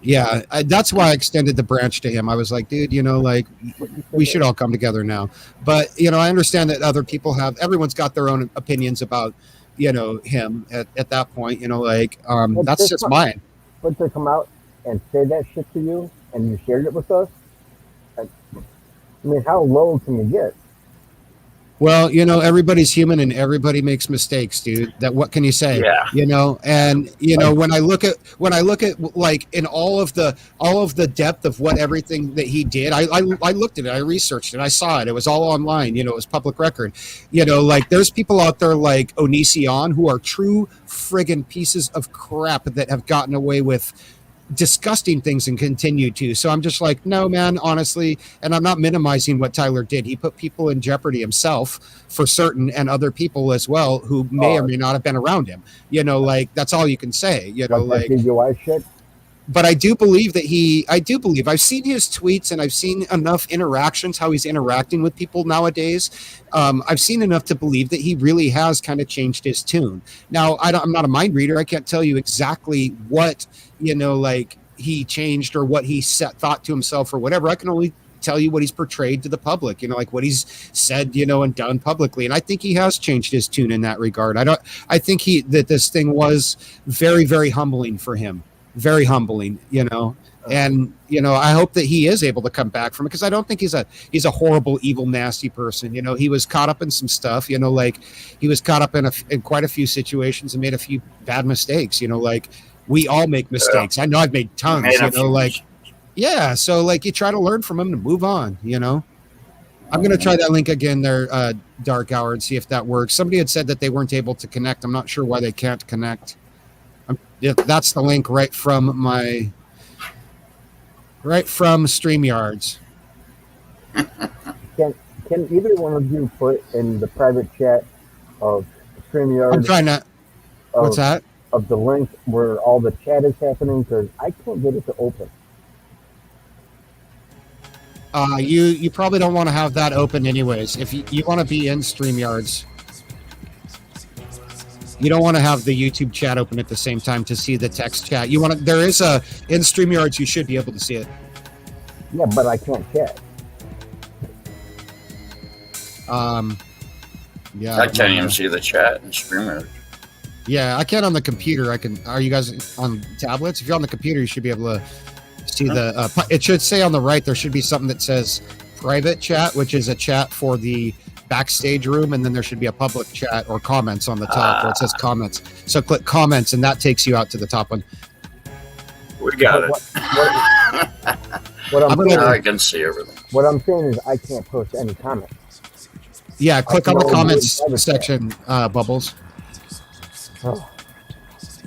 yeah, that's why I extended the branch to him. I was like, dude, you know, like, we should all come together now. But, you know, I understand that other people everyone's got their own opinions about, you know, him at that point, you know, like, that's just mine.
But to come out and say that shit to you, and you shared it with us, I mean, how low can you get?
Well, you know, everybody's human and everybody makes mistakes, dude. What can you say?
Yeah.
You know, and you know, when I look at like, in all of the depth of what everything that he did, I looked at it, I researched it, I saw it. It was all online, you know, it was public record. You know, like, there's people out there like Onision who are true friggin' pieces of crap that have gotten away with disgusting things and continue to. So I'm just like, no, man, honestly, and I'm not minimizing what Tyler did. He put people in jeopardy himself for certain, and other people as well who may or may not have been around him. You know, like, that's all you can say. You know, like
DUI shit.
But I do believe I've seen his tweets, and I've seen enough interactions, how he's interacting with people nowadays. I've seen enough to believe that he really has kind of changed his tune. Now, I'm not a mind reader. I can't tell you exactly what, you know, like, he changed or what he thought to himself or whatever. I can only tell you what he's portrayed to the public, you know, like what he's said, you know, and done publicly. And I think he has changed his tune in that regard. I think that this thing was very, very humbling for him. Very humbling, you know, and, you know, I hope that he is able to come back from it, because I don't think he's a horrible, evil, nasty person. You know, he was caught up in some stuff, you know, like, he was caught up in quite a few situations and made a few bad mistakes, you know, like, we all make mistakes. I know I've made tons, you know, like, yeah. So, like, you try to learn from him to move on, you know. I'm going to try that link again there, Dark Hour, and see if that works. Somebody had said that they weren't able to connect. I'm not sure why they can't connect. That's the link right from StreamYards.
Can either one of you put in the private chat of StreamYards?
I'm trying to. What's that?
Of the link where all the chat is happening, because I can't get it to open.
You probably don't want to have that open anyways. If you want to be in StreamYards, you don't want to have the YouTube chat open at the same time to see the text chat. In StreamYards, you should be able to see it.
Yeah, but I can't chat.
Yeah.
I can't even see the chat in StreamYards.
Yeah, I can on the computer. Are you guys on tablets? If you're on the computer, you should be able to see it should say on the right, there should be something that says private chat, which is a chat for the backstage room, and then there should be a public chat or comments on the top where it says comments. So click comments, and that takes you out to the top one.
We got it. I can see everything.
What I'm saying is I can't post any comments.
Yeah, click on the comments section, Bubbles.
Oh,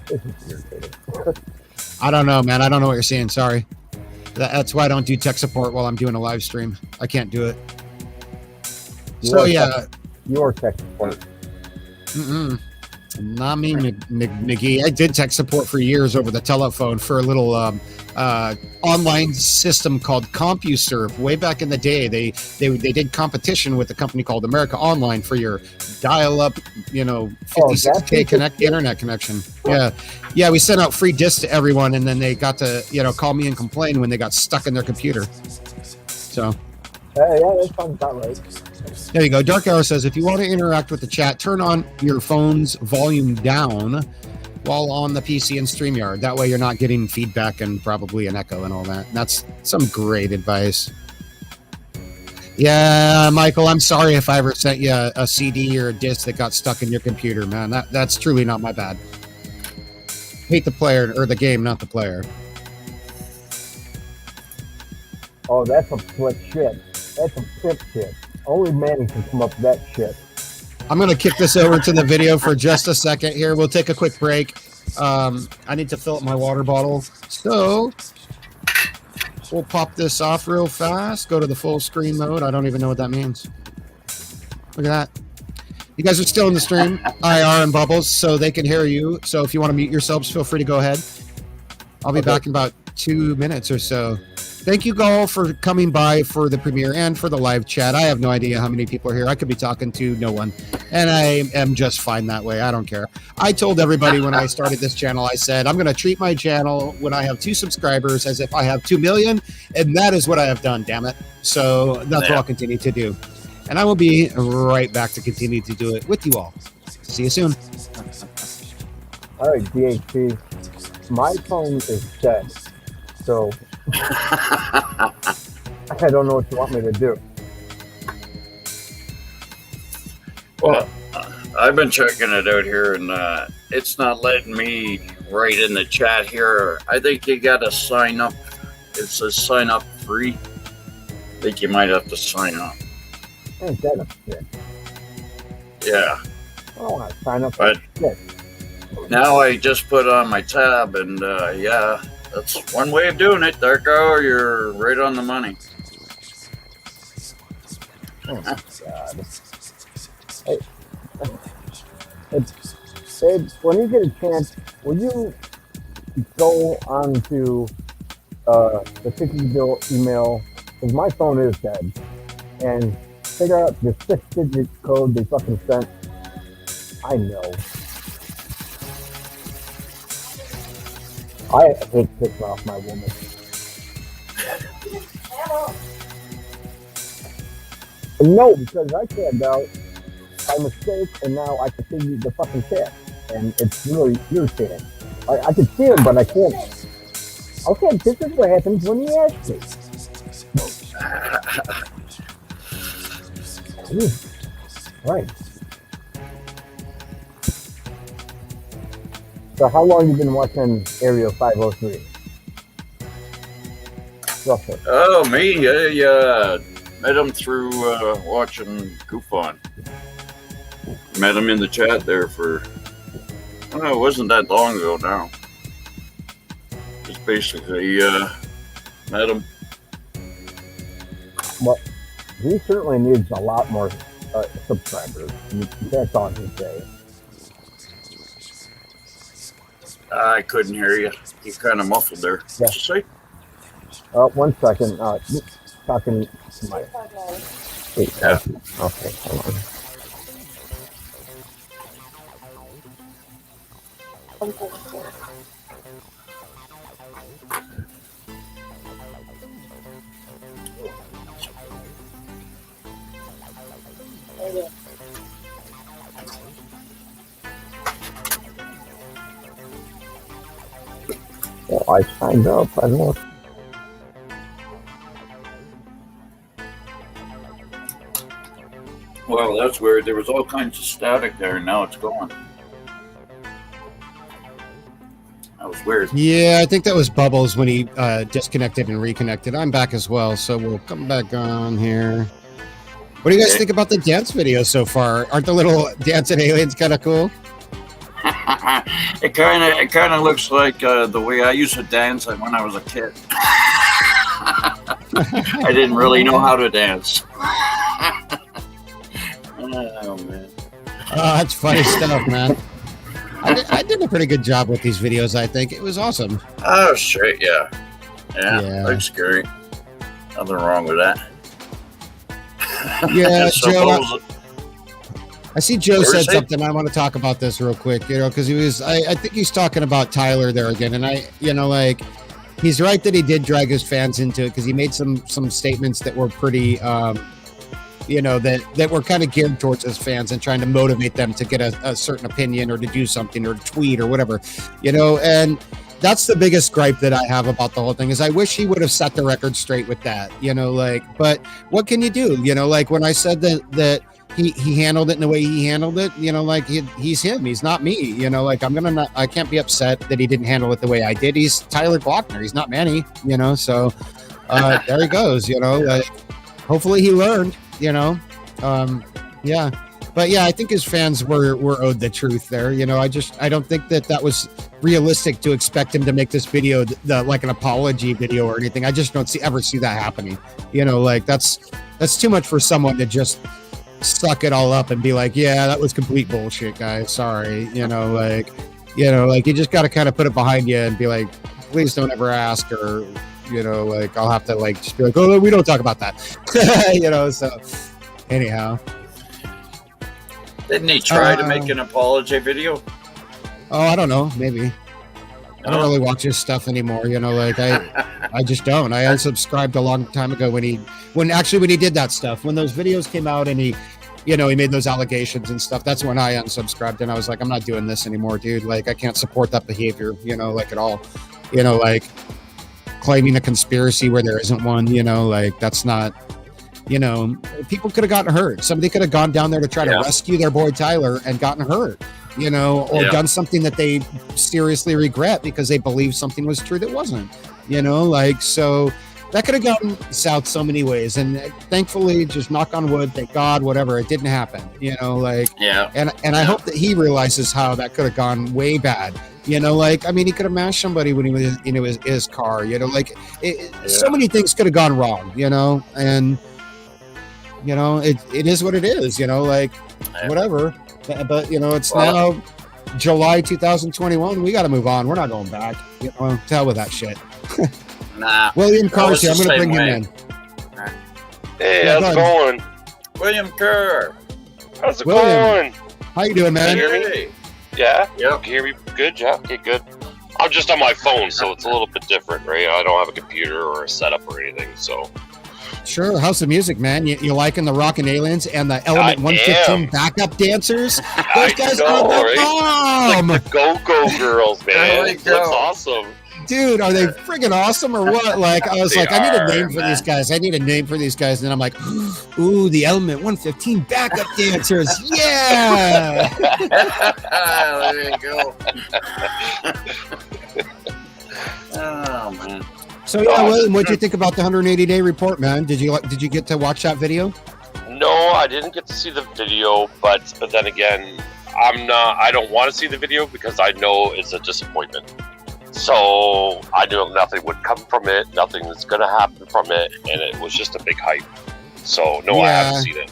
this is irritating.
I don't know, man. I don't know what you're saying. Sorry. That's why I don't do tech support while I'm doing a live stream. I can't do it.
Your tech support.
Not me, McGee. I did tech support for years over the telephone for a little online system called CompuServe. Way back in the day, they did competition with a company called America Online for your dial-up, 56K internet connection. Yeah. We sent out free discs to everyone, and then they got to call me and complain when they got stuck in their computer. So.
Yeah, that sounds about right.
There you go. Dark Hour says, if you want to interact with the chat, turn on your phone's volume down while on the PC and StreamYard. That way you're not getting feedback and probably an echo and all that. That's some great advice. Yeah, Michael, I'm sorry if I ever sent you a CD or a disc that got stuck in your computer, man. That's truly not my bad. Hate the player, or the game, not the player.
Oh, that's a slick shit. That's a pimp shit. Only Manny can come up with that shit.
I'm going to kick this over to the video for just a second here. We'll take a quick break. I need to fill up my water bottle. So we'll pop this off real fast. Go to the full screen mode. I don't even know what that means. Look at that. You guys are still in the stream, IR and Bubbles, so they can hear you. So if you want to mute yourselves, feel free to go ahead. I'll be back in about 2 minutes or so. Thank you all for coming by for the premiere and for the live chat. I have no idea how many people are here. I could be talking to no one, and I am just fine that way. I don't care. I told everybody when I started this channel, I said, I'm going to treat my channel when I have 2 subscribers as if I have 2 million, and that is what I have done, damn it. So that's what I'll continue to do. And I will be right back to continue to do it with you all. See you soon.
All right, DHP. My phone is dead, so I don't know what you want me to do.
Well, I've been checking it out here, and it's not letting me write in the chat here. I think you got to sign up. It says sign up free. I think you might have to sign up.
Ain't that a shit?
Yeah.
I don't want to sign up
But
for shit.
now I just put on my tab, and yeah, that's one way of doing it. Darko, you're right on the money.
Oh my God. Hey, when you get a chance, will you go on to the 50 bill email? Because my phone is dead. And figure out the 6-digit code they fucking sent. I know. I hate pissing off my woman. No, because I tagged out by mistake, and now I can see the fucking chat, and it's really irritating. I can see him, but I can't. Okay, this is what happens when you ask me. Right. So how long you been watching Area 503? Roughly.
Oh, me? I met him through watching Goof On. Met him in the chat there for, it wasn't that long ago now. Just basically met him.
Well, he certainly needs a lot more subscribers. That's all I can say.
I couldn't hear you. You kind of muffled there.
Yeah.
What'd you say?
1 second. Talking to my...
Yeah.
Okay, hold on. Well, I signed up. I don't know.
Well, that's weird. There was all kinds of static there, and now it's gone. That was weird.
Yeah, I think that was Bubbles when he disconnected and reconnected. I'm back as well, so we'll come back on here. What do you guys think about the dance video so far? Aren't the little dancing aliens kind of cool?
It kind of looks like the way I used to dance when I was a kid. I didn't really know how to dance. Oh man,
that's funny stuff, man. I did a pretty good job with these videos. I think it was awesome.
Oh shit, yeah. Looks great. Nothing wrong with that.
Yeah, Joe. I see Joe said
say?
something. I want to talk about this real quick, because he was. I think he's talking about Tyler there again, and he's right that he did drag his fans into it because he made some statements that were pretty, that were kind of geared towards his fans and trying to motivate them to get a certain opinion or to do something or to tweet or whatever, and that's the biggest gripe that I have about the whole thing is I wish he would have set the record straight with that, but what can you do? Like when I said that he handled it in the way he handled it, he's him, he's not me, I can't be upset that he didn't handle it the way I did. He's Tyler Glockner, he's not Manny, so there he goes, hopefully he learned, yeah. But yeah, I think his fans were owed the truth there. I don't think that was realistic to expect him to make this video like an apology video or anything. I just don't ever see that happening. That's too much for someone to just suck it all up and be like, yeah, that was complete bullshit, guys. Sorry. You just got to kind of put it behind you and be like, please don't ever ask, or I'll have to just be like, oh, we don't talk about that. So anyhow.
Didn't he try to make an apology video?
Oh, I don't know. Maybe. I don't really watch his stuff anymore. I just don't. I unsubscribed a long time ago when he did that stuff. When those videos came out and he made those allegations and stuff. That's when I unsubscribed and I was like, I'm not doing this anymore, dude. I can't support that behavior, at all. Claiming a conspiracy where there isn't one. That's not. People could have gotten hurt. Somebody could have gone down there to try to rescue their boy Tyler and gotten hurt, or done something that they seriously regret because they believe something was true that wasn't, so that could have gone south so many ways. And thankfully, just knock on wood, thank God, whatever, it didn't happen, and I hope that he realizes how that could have gone way bad. He could have mashed somebody when he was in his car, so many things could have gone wrong, and it is what it is, whatever. But, it's now July 2021. We got to move on. We're not going back. To hell with that shit.
Nah.
William Kerr's here. I'm going to bring him in.
Hey, how's it going?
William Kerr.
How's it going?
How you doing, man?
Can you hear me? Yeah? Yep. Can you hear me good? Yeah? Okay, good. I'm just on my phone, so it's a little bit different, right? I don't have a computer or a setup or anything, so...
Sure. How's the music, man? You liking the Rockin' Aliens and the Element 115 backup dancers? Those guys are the bomb!
Like the Go-Go Girls, man. That's awesome.
Dude, are they friggin' awesome or what? I was like, I need a name for these guys. And then I'm like, ooh, the Element 115 backup dancers. Yeah!
There you go. Oh, man.
So yeah, William, what do you think about the 180-day report, man? Did you get to watch that video?
No, I didn't get to see the video, but then again, I don't want to see the video because I know it's a disappointment. So I knew nothing would come from it, nothing that's going to happen from it, and it was just a big hype. So no, I haven't seen it.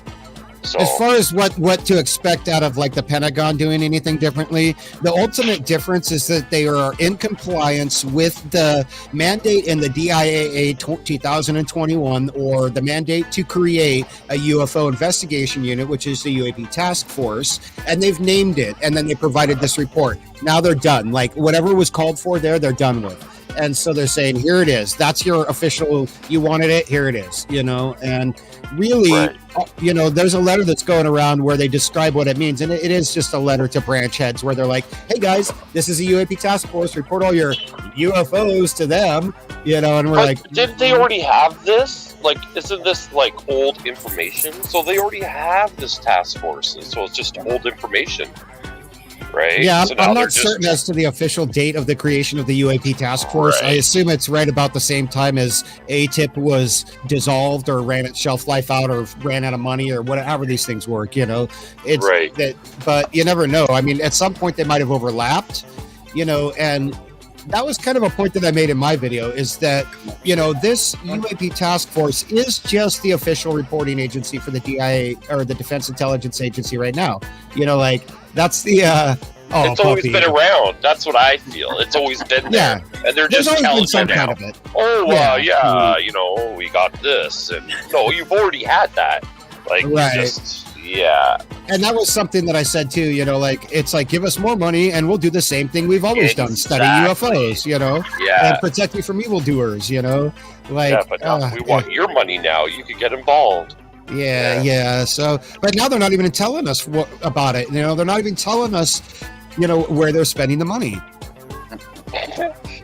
So,
as far as what to expect out of the Pentagon doing anything differently, the ultimate difference is that they are in compliance with the mandate in the DIAA 2021, or the mandate to create a UFO investigation unit, which is the UAP task force, and they've named it, and then they provided this report. Now they're done. Whatever was called for there, they're done with. And so they're saying, here it is. That's your official, you wanted it, here it is, and really, there's a letter that's going around where they describe what it means. And it is just a letter to branch heads where they're like, hey guys, this is a UAP task force, report all your UFOs to them, and we're like,
didn't they already have this? Isn't this old information? So they already have this task force. And so it's just old information. Right?
Yeah,
so
I'm not certain as to the official date of the creation of the UAP task force. I assume it's right about the same time as ATIP was dissolved or ran its shelf life out or ran out of money or whatever these things work, It's but you never know. I mean, at some point they might have overlapped, and that was kind of a point that I made in my video, is that, this UAP task force is just the official reporting agency for the DIA, or the Defense Intelligence Agency right now. That's the
it's always been around. That's what I feel. It's always been there. And they're just telling you now, we got this. And no, you've already had that. Yeah.
And that was something that I said too, you know, like, it's like, give us more money and we'll do the same thing we've always done, study UFOs, you know, and protect you from evildoers, you know, like,
yeah, but now we want your money now. You could get involved.
Yeah. So, but now they're not even telling us about it. You know, they're not even telling us, you know, where they're spending the money.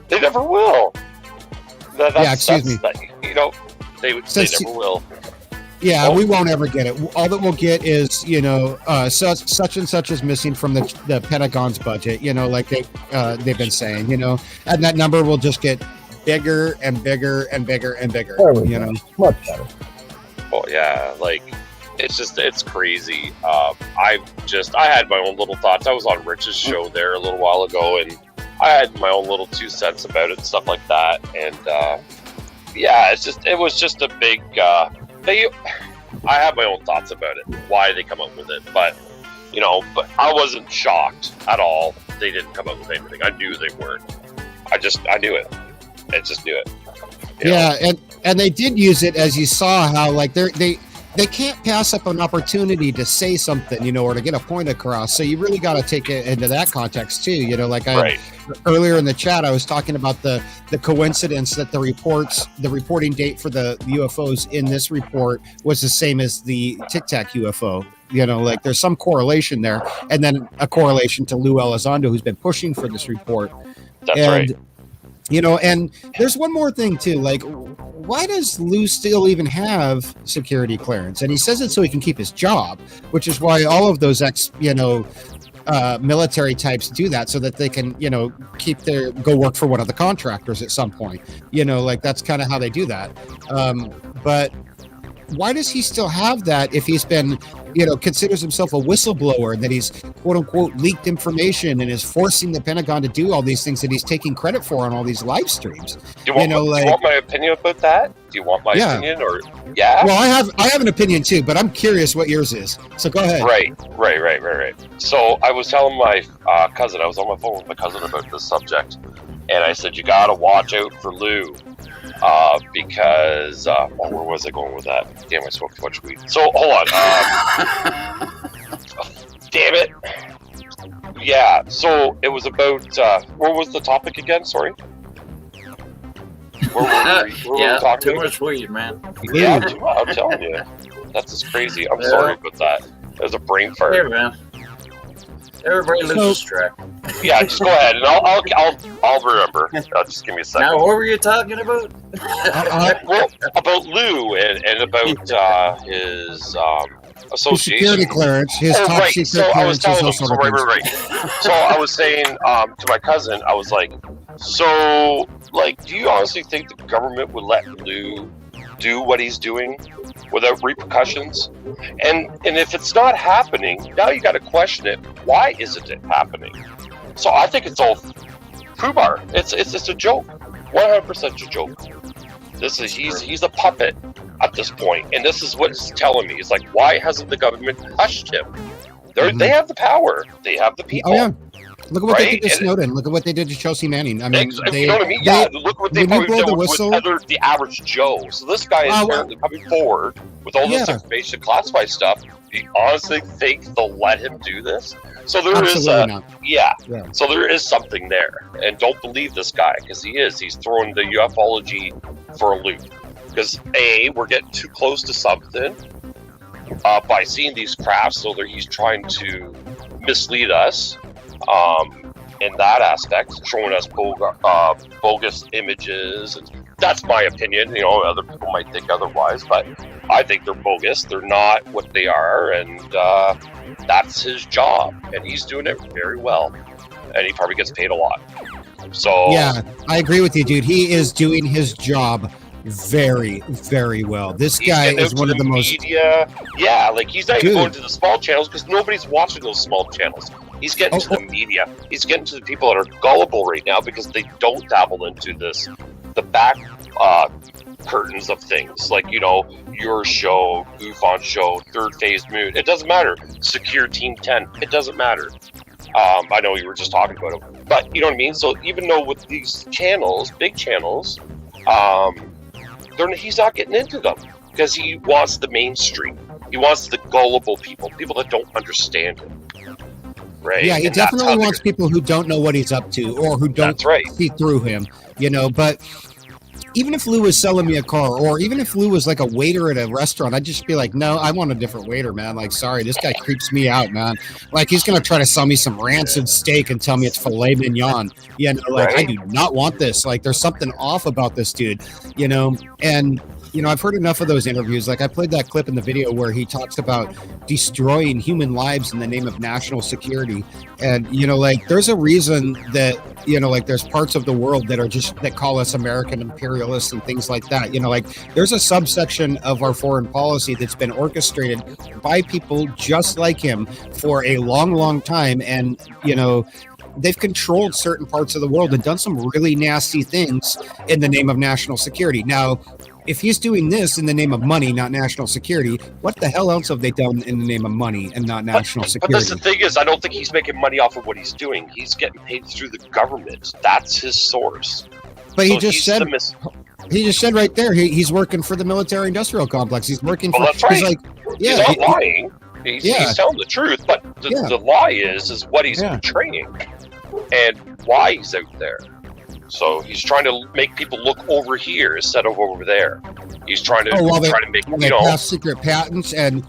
They never will.
Excuse me.
You know, they never will.
Yeah, we won't ever get it. All that we'll get is, you know, such and such is missing from the Pentagon's budget, you know, like they've been saying, you know, and that number will just get bigger and bigger and bigger and bigger, you know.
Much better.
Oh yeah, like it's crazy. I had my own little thoughts. I was on Rich's show there a little while ago, and I had my own little 2 cents about it and stuff like that. And it was just a big. I have my own thoughts about it, why they come up with it, but you know, I wasn't shocked at all. They didn't come up with anything. I knew they weren't. I knew it. I just knew it.
And they did use it, as you saw, how like they can't pass up an opportunity to say something, you know, or to get a point across. So you really got to take it into that context too, you know, like earlier in the chat, I was talking about the coincidence that the reporting date for the UFOs in this report was the same as the Tic Tac UFO. You know, like there's some correlation there, and then a correlation to Lou Elizondo, who's been pushing for this report.
That's right.
You know, and there's one more thing too. Like, why does Lou still even have security clearance? And he says it so he can keep his job, which is why all of those military types do that, so that they can, you know, go work for one of the contractors at some point. You know, like that's kind of how they do that. But why does he still have that if he's been, you know, considers himself a whistleblower, that he's quote unquote leaked information and is forcing the Pentagon to do all these things that he's taking credit for on all these live streams?
Do you want my opinion about that? Do you want my opinion or
Well, I have an opinion too, but I'm curious what yours is. So go ahead.
Right. So I was telling my cousin, I was on my phone with my cousin about this subject, and I said, you got to watch out for Lou. Because where was I going with that? Damn, I smoked too much weed. So hold on. Damn it. Yeah. So it was about where was the topic again? Sorry. Where were we talking
too much weed, man.
Yeah, I'm telling you, that's just crazy. I'm sorry about that. There's a brain fart.
Here, man. Everybody loses track.
Yeah, just go ahead, and I'll remember. Just give me a second.
Now, what were you talking about?
Well, about Lou and about his association.
Security clearance. His top secret clearance.
So I was saying to my cousin, I was like, so, like, do you honestly think the government would let Lou do what he's doing without repercussions? And if it's not happening, now you got to question it. Why isn't it happening? So I think it's all FUBAR. It's a joke, 100% a joke. He's a puppet at this point, and this is what it's telling me. It's like, why hasn't the government hushed him? They have the power. They have the people.
Oh yeah. Look at what they did to Snowden. Look at what they did to Chelsea Manning. I mean,
you know what I mean? Yeah, look what they probably did with the average Joe. So this guy is apparently coming forward with all this information, classified stuff. Do you honestly think they'll let him do this? So there
Absolutely
is So there is something there, and don't believe this guy, because he's throwing the ufology for a loop. Because we're getting too close to something by seeing these crafts, so that he's trying to mislead us. In that aspect, showing us bogus images, and that's my opinion. You know, other people might think otherwise, but I think they're bogus. They're not what they are, and that's his job, and he's doing it very well, and he probably gets paid a lot. So
yeah, I agree with you, dude. He is doing his job very, very well. This guy is one of the most
media. Yeah, like he's not even going to the small channels because nobody's watching those small channels. He's getting to the media. He's getting to the people that are gullible right now because they don't dabble into the back curtains of things. Like, you know, your show, Goof On Show, Third Phase Moon. It doesn't matter. Secure Team 10. It doesn't matter. I know you were just talking about it. But, you know what I mean? So even though with these channels, big channels, he's not getting into them because he wants the mainstream. He wants the gullible people that don't understand him. Right?
Yeah, he
And that's
definitely
how
wants people who don't know what he's up to or who don't see through him, you know. But even if Lou was selling me a car, or even if Lou was like a waiter at a restaurant, I'd just be like, no, I want a different waiter, man. Like, sorry, this guy creeps me out, man. Like, he's going to try to sell me some rancid steak and tell me it's filet mignon. You know, like, I do not want this. Like, there's something off about this dude, you know. And you know, I've heard enough of those interviews. Like, I played that clip in the video where he talks about destroying human lives in the name of national security. And, you know, like, there's a reason that, you know, like, there's parts of the world that are just, that call us American imperialists and things like that. You know, like, there's a subsection of our foreign policy that's been orchestrated by people just like him for a long, long time. And, you know, they've controlled certain parts of the world and done some really nasty things in the name of national security. Now, if he's doing this in the name of money, not national security, what the hell else have they done in the name of money and not national security?
But that's the thing is, I don't think he's making money off of what he's doing. He's getting paid through the government. That's his source.
But he just said, right there, he's working for the military-industrial complex. He's working for.
That's right.
He's like, yeah,
he's not lying. He's telling the truth. But the lie is what he's portraying and why he's out there. So he's trying to make people look over here instead of over there. He's trying to make
pass secret patents and,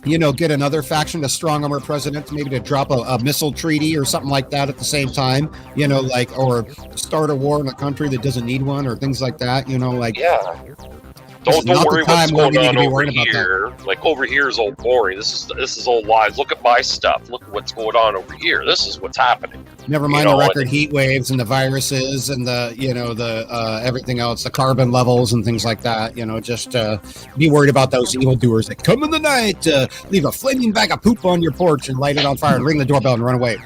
you know, get another faction to strong arm our president, maybe to drop a missile treaty or something like that at the same time, you know, like, or start a war in a country that doesn't need one or things like that, you know, like.
Yeah. Don't worry what's going on over here. Like, over here is all boring. This is all lies. Look at my stuff. Look at what's going on over here. This is what's happening.
Never mind the record heat waves and the viruses and the, you know, the everything else, the carbon levels and things like that. You know, just be worried about those evildoers that come in the night, leave a flaming bag of poop on your porch and light it on fire and ring the doorbell and run away.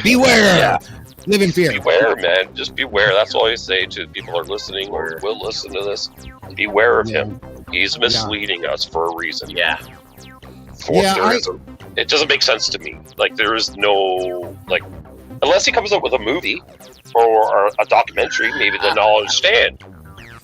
Beware.
Yeah.
Live in fear.
Beware, man. Just beware. That's all I say to people who are listening or will listen to this. Beware of him. He's misleading us for a reason.
Yeah.
It doesn't make sense to me. Like, there is no, like, unless he comes up with a movie or a documentary, maybe then I'll understand.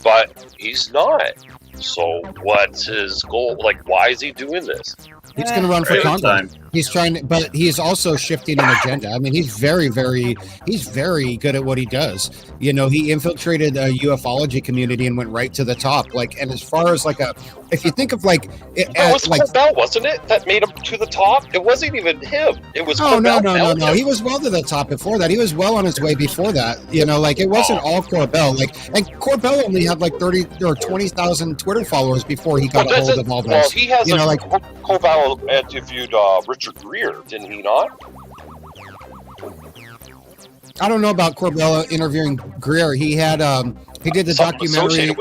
But he's not. So what's his goal? Like, why is he doing this?
He's going to run for Congress. He's trying to, but he's also shifting an agenda. I mean, he's very good at what he does. You know, he infiltrated a ufology community and went right to the top. Like, and as far as like if you think of like,
it was like Corbell, wasn't it? That made him to the top. It wasn't even him. It was.
Oh no. He was well to the top before that. He was well on his way before that. You know, like it wasn't all Corbell. Like, and Corbell only had like 30 or 20,000 Twitter followers before he got a hold of all this.
Well, he has,
you know, like
Corbell interviewed Richard Greer, didn't he not?
I don't know about Corbell interviewing Greer. He had he did the documentary
associated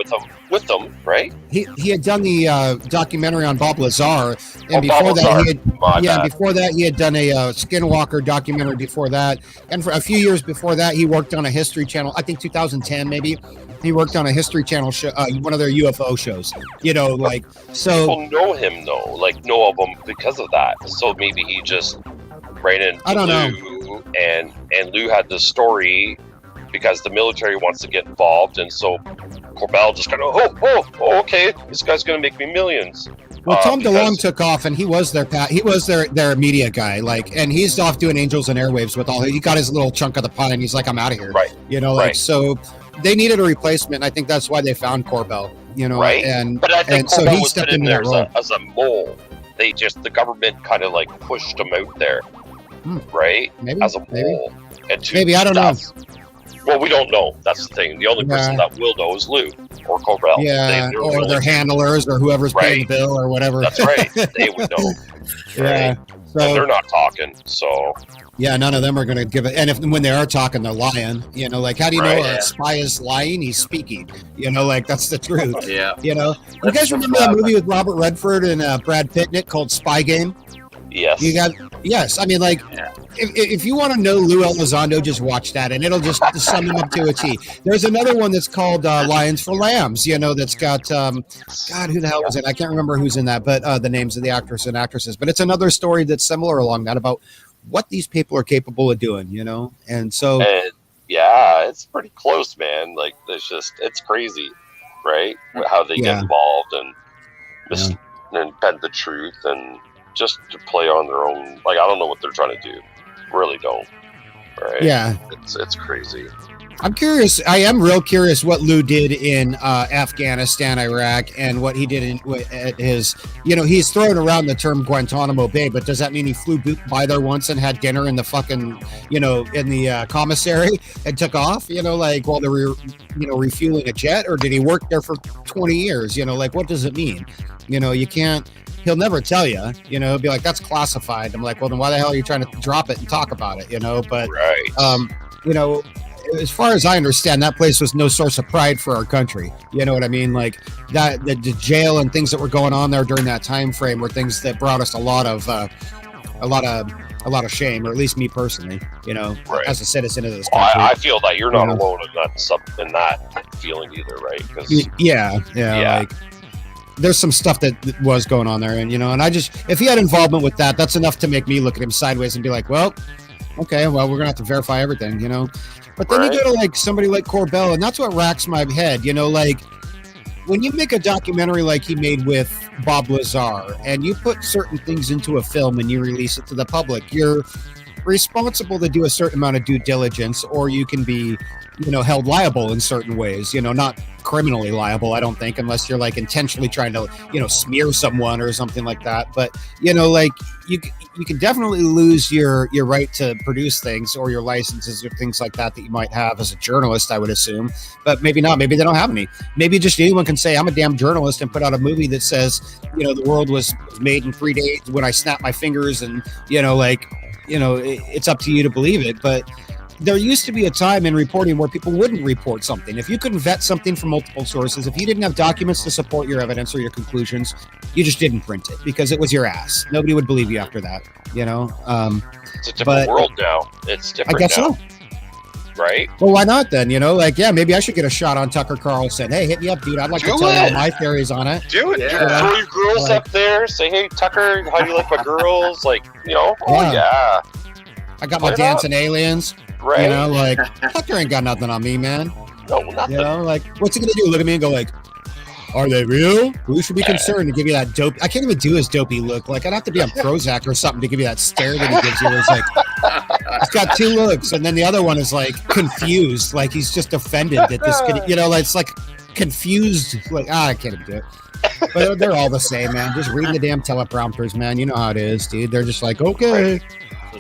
with them, right?
He had done the documentary on Bob Lazar, and
before
that he had done a Skinwalker documentary before that, and for a few years before that he worked on a History Channel. I think 2010 maybe. He worked on a History Channel show, one of their UFO shows. You know, like so.
People know him though, like know of him because of that. So maybe he just ran into Lou, and Lou had this story because the military wants to get involved, and so Corbell just kind of okay, this guy's gonna make me millions.
Well, Tom DeLonge took off, and he was their media guy, like, and he's off doing Angels and Airwaves with all. He got his little chunk of the pie, and he's like, I'm out of here,
right?
You know, like so. They needed a replacement. I think that's why they found Corbell, you know,
right?
But
I think
so
he
was
stepped in there as a mole. The government kind of like pushed him out there, right?
Maybe,
as a mole.
Maybe I don't know.
Well, we don't know. That's the thing. The only person that will know is Lou or Corbell.
Yeah, or their handlers or whoever's paying the bill or whatever.
That's right. They would know.
Yeah. So,
and they're not talking, so.
Yeah, none of them are going to give it. And when they are talking, they're lying. You know, like, how do you know a spy is lying? He's speaking. You know, like, that's the truth.
Yeah.
You know? You guys remember that movie with Robert Redford and Brad Pitt in it called Spy Game?
Yes.
Yes. I mean, like, if you want to know Lou Elizondo, just watch that, and it'll just sum him up to a T. There's another one that's called Lions for Lambs, you know, that's got, God, who the hell was it? I can't remember who's in that, but the names of the actors and actresses. But it's another story that's similar along that about what these people are capable of doing, you know? And so...
yeah, it's pretty close, man. Like, it's crazy. right? How they get involved and and bend the truth and just to play on their own. Like, I don't know what they're trying to do. Really don't. Right?
Yeah.
It's crazy.
I'm curious. I am real curious what Lou did in Afghanistan, Iraq, and what he did at his. He's throwing around the term Guantanamo Bay, but does that mean he flew by there once and had dinner in the fucking, in the commissary and took off? While they were, refueling a jet, or did he work there for 20 years? What does it mean? You can't. He'll never tell you. He'll be like, that's classified. I'm like, well, then why the hell are you trying to drop it and talk about it? But
right.
As far as I understand, that place was no source of pride for our country. You know what I mean? Like that, the jail and things that were going on there during that time frame were things that brought us a lot of shame, or at least me personally.
Right.
As a citizen of this country.
I feel that you're not alone in that feeling either, right?
Yeah. Like, there's some stuff that was going on there, and and I just, if he had involvement with that, that's enough to make me look at him sideways and be like, well, okay, well, we're gonna have to verify everything, But then you go to like somebody like Corbell, and that's what racks my head, like when you make a documentary like he made with Bob Lazar, and you put certain things into a film and you release it to the public, you're responsible to do a certain amount of due diligence, or you can be held liable in certain ways, not criminally liable, I don't think, unless you're like intentionally trying to smear someone or something like that. But like you can definitely lose your right to produce things, or your licenses or things like that you might have as a journalist, I would assume. But maybe not. Maybe they don't have any. Maybe just anyone can say, I'm a damn journalist, and put out a movie that says the world was made in 3 days when I snapped my fingers, and it's up to you to believe it. But there used to be a time in reporting where people wouldn't report something. If you couldn't vet something from multiple sources, if you didn't have documents to support your evidence or your conclusions, you just didn't print it because it was your ass. Nobody would believe you after that,
It's a different world now. It's different.
I guess
now.
so.
Right?
Well, why not then? Maybe I should get a shot on Tucker Carlson. Hey, hit me up, dude. I'd like to tell you all my theories on it.
Do it. Yeah. Throw your girls up there. Say, hey, Tucker, how do you like my girls? Like, yeah.
I got my dancing aliens.
Right.
Tucker ain't got nothing on me, man.
No, nothing.
What's he gonna do? Look at me and go like, are they real? We should be concerned to give you that dope. I can't even do his dopey look. Like, I'd have to be on Prozac or something to give you that stare that he gives you. It's like, he's got two looks, and then the other one is like confused, like he's just offended that this kid, it's like confused, like, I can't even do it. But they're all the same, man. Just reading the damn teleprompters, man. You know how it is, dude. They're just like, okay.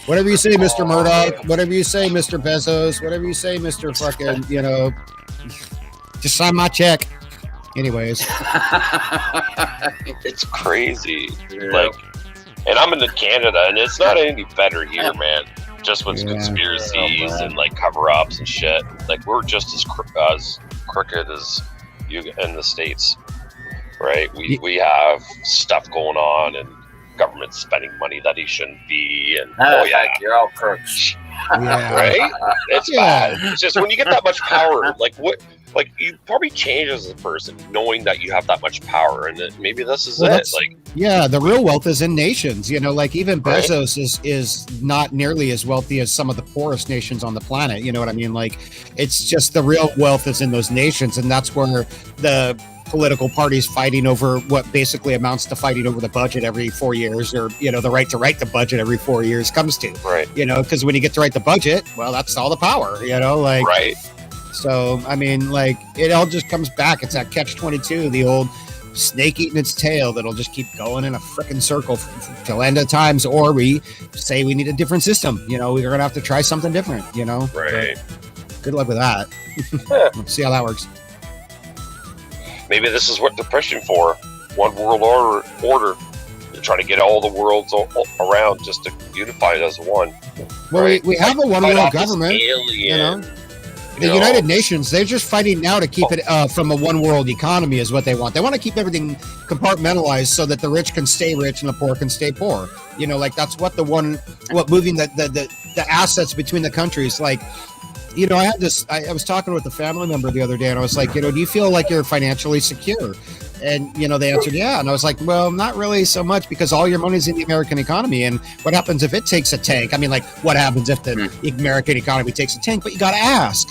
Whatever you say, Mr. Murdoch. Whatever you say, Mr. Bezos. Whatever you say, Mr. fucking, just sign my check. Anyways.
It's crazy. Like, and I'm in Canada, and it's not any better here, man. Just with conspiracies and like cover-ups and shit. Like, we're just as crooked as you in the States, right? We have stuff going on, and government spending money that he shouldn't be, and
you're all crooks.
Right? It's bad. It's just when you get that much power, like you probably change as a person knowing that you have that much power, and that maybe this is it. Like,
the real wealth is in nations. Like even Bezos is not nearly as wealthy as some of the poorest nations on the planet. You know what I mean? Like, it's just the real wealth is in those nations, and that's where the political parties fighting over what basically amounts to fighting over the budget every 4 years, or the right to write the budget every 4 years comes to.
Right.
Because when you get to write the budget, well, that's all the power.
Right.
So I mean, like, it all just comes back. It's that catch-22, the old snake eating its tail that'll just keep going in a freaking circle till end of times, or we say we need a different system. We're gonna have to try something different.
Right.
But good luck with that. See how that works.
Maybe this is what they're pushing for. One world order. They're trying to get all the worlds around just to unify it as one.
Well,
right?
we have a one world government. The United Nations, they're just fighting now to keep it from a one world economy is what they want. They want to keep everything compartmentalized so that the rich can stay rich and the poor can stay poor. That's what moving the assets between the countries, like, I had this, I was talking with a family member the other day, and I was like, do you feel like you're financially secure? And, they answered, yeah. And I was like, well, not really so much, because all your money's in the American economy. And what happens if it takes a tank? I mean, like, what happens if the American economy takes a tank? But you got to ask,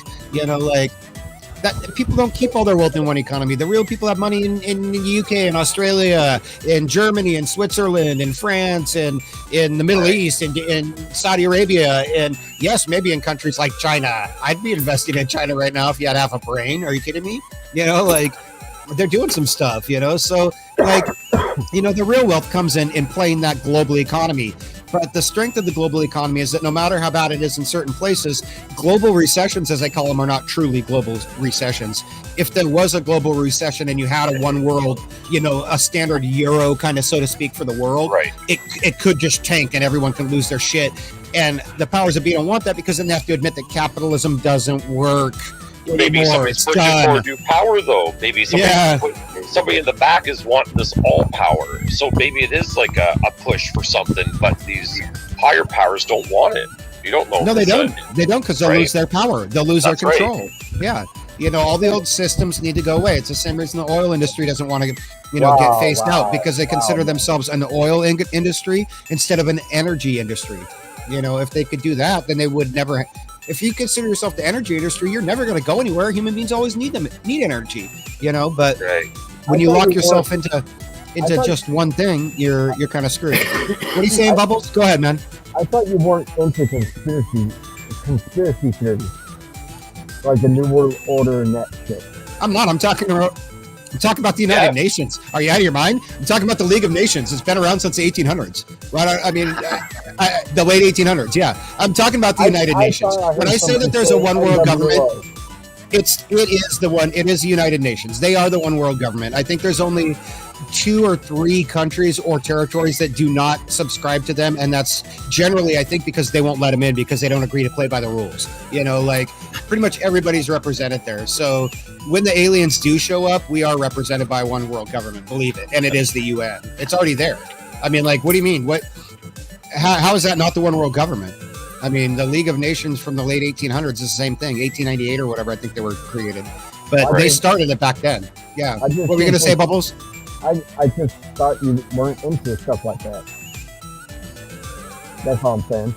that people don't keep all their wealth in one economy. The real people have money in the UK and Australia, in Germany and Switzerland and France and in the Middle East and in Saudi Arabia. And yes, maybe in countries like China. I'd be investing in China right now if you had half a brain. Are you kidding me? You know, like they're doing some stuff, you know? So like, you know, the real wealth comes in playing that global economy. But the strength of the global economy is that no matter how bad it is in certain places, global recessions, as I call them, are not truly global recessions. If there was a global recession and you had a one world, you know, a standard euro kind of, so to speak, for the world, it could just tank and everyone can lose their shit. And the powers that be don't want that, because then they have to admit that capitalism doesn't work.
Maybe somebody's pushing for a new power, though. Maybe somebody in the back is wanting this all power. So maybe it is like a push for something, but these higher powers don't want it. You don't know.
No, they don't. They don't, because they'll lose their power. They'll lose their control. Yeah. You know, all the old systems need to go away. It's the same reason the oil industry doesn't want to, you know, get phased out, because they consider themselves an oil industry instead of an energy industry. You know, if they could do that, then they would never. If you consider yourself the energy industry, you're never going to go anywhere. Human beings always need energy, you know. But when you lock yourself into just one thing, you're kind of screwed. What are you saying, Bubbles? Go ahead, man.
I thought you weren't into conspiracy theories, like the New World Order and that shit.
I'm not. I'm talking about the United Nations. Are you out of your mind? I'm talking about the League of Nations. It's been around since the 1800s, right? I mean, the late 1800s. Yeah, I'm talking about the United Nations. When I say that there's a one world government, it is the United Nations. They are the one world government. I think there's only 2 or 3 countries or territories that do not subscribe to them, and that's generally, I think, because they won't let them in because they don't agree to play by the rules. You know, like pretty much everybody's represented there. So when the aliens do show up, we are represented by one world government, believe it, and it is the UN. It's already there. I mean, like, what do you mean? How is that not the one world government? I mean, the League of Nations from the late 1800s is the same thing, 1898 or whatever. I think they were created, but they started it back then. Yeah. What were you going to say, Bubbles?
I just thought you weren't into stuff like that. That's all I'm saying.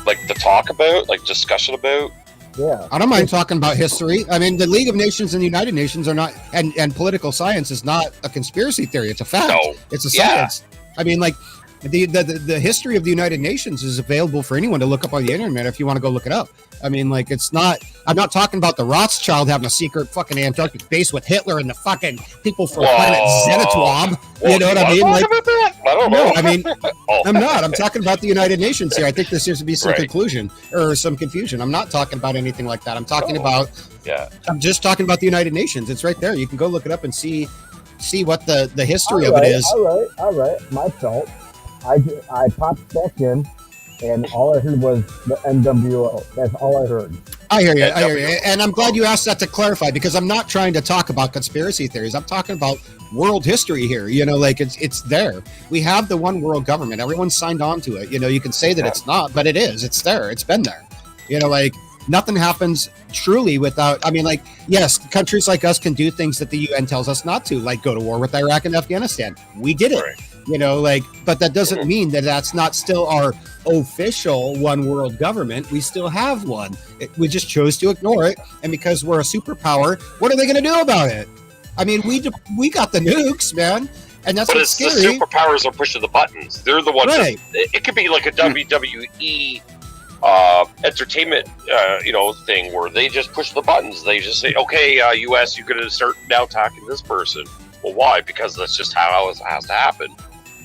Like the talk about, like discussion about.
Yeah.
I don't mind talking about history. I mean, the League of Nations and the United Nations are not, and political science is not a conspiracy theory. It's a fact. No. It's a science. I mean, like the history of the United Nations is available for anyone to look up on the internet if you want to go look it up. I mean, like, it's not, I'm not talking about the Rothschild having a secret fucking Antarctic base with Hitler and the fucking people from planet Zenitwab. You know what I mean? Like, no, I mean, I'm not. I'm talking about the United Nations here. I think there seems to be some conclusion or some confusion. I'm not talking about anything like that. I'm talking about, I'm just talking about the United Nations. It's right there. You can go look it up and see what the history of it is.
All right. My fault. I popped back in, and all I heard was the NWO. That's all I heard.
I hear you. And I'm glad you asked that to clarify, because I'm not trying to talk about conspiracy theories. I'm talking about world history here. You know, like it's there. We have the one world government. Everyone signed on to it. You know, you can say that it's not, but it is. It's there. It's been there. You know, like nothing happens truly without, I mean, like, yes, countries like us can do things that the UN tells us not to, like go to war with Iraq and Afghanistan. We did it. You know, like, but that doesn't mean that that's not still our official one world government. We still have one. We just chose to ignore it. And because we're a superpower, what are they going to do about it? I mean, we got the nukes, man. And that's what's scary.
The superpowers are pushing the buttons. They're the ones. Right. It could be like a WWE entertainment, thing where they just push the buttons. They just say, okay, US, you're going to start now attacking this person. Well, why? Because that's just how it has to happen.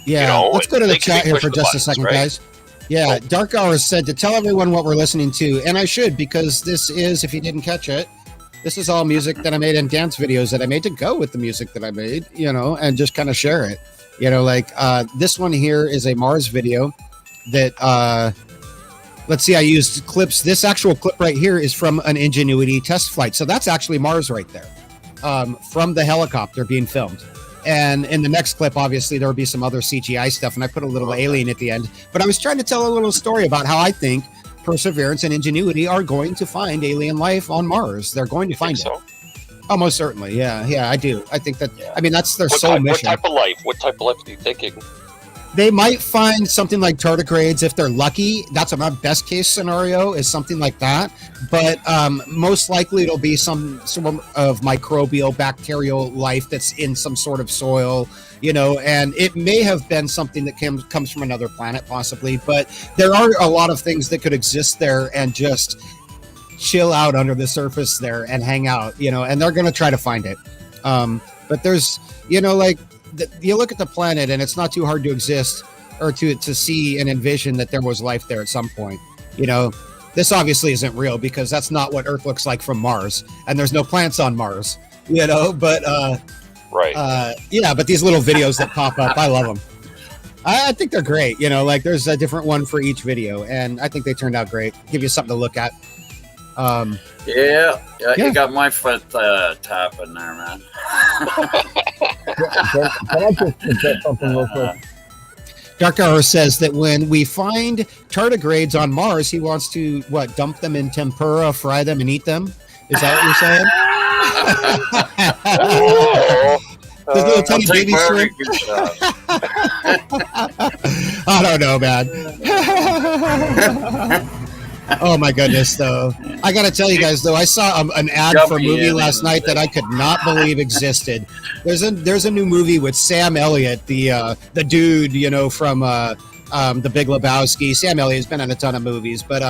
Yeah, let's go to the chat here for just a second, guys. Yeah, Dark Hours said to tell everyone what we're listening to, and I should, because this is, if you didn't catch it, this is all music that I made and dance videos that I made to go with the music that I made, you know, and just kind of share it. You know, like this one here is a Mars video that, let's see, I used clips. This actual clip right here is from an Ingenuity test flight. So that's actually Mars right there, from the helicopter being filmed. And in the next clip, obviously, there will be some other CGI stuff, and I put a little alien at the end. But I was trying to tell a little story about how I think Perseverance and Ingenuity are going to find alien life on Mars. They're going to find it. Oh, most certainly. Yeah, I do. I think that, I mean, that's their sole mission.
What type of life are you thinking?
They might find something like tardigrades if they're lucky. That's my best case scenario, is something like that. But most likely it'll be some sort of microbial, bacterial life that's in some sort of soil, and it may have been something that comes from another planet possibly. But there are a lot of things that could exist there and just chill out under the surface there and hang out, and they're going to try to find it. But there's, you look at the planet and it's not too hard to exist or to see and envision that there was life there at some point. This obviously isn't real because that's not what Earth looks like from Mars, and there's no plants on Mars, but
right.
But these little videos that pop up, I love them. I think they're great. There's a different one for each video, and I think they turned out great. Give you something to look at.
You got my foot tapping there, man.
Can I just suggest something real quick?
Dr. R says that when we find tardigrades on Mars, he wants to dump them in tempura, fry them, and eat them. Is that what you're saying? This little tiny baby shrimp. I don't know, man. Oh my goodness, though. I gotta tell you guys, though, I saw an ad for a movie last night that I could not believe existed. There's a new movie with Sam Elliott, the dude, from The Big Lebowski. Sam Elliott's been in a ton of movies, but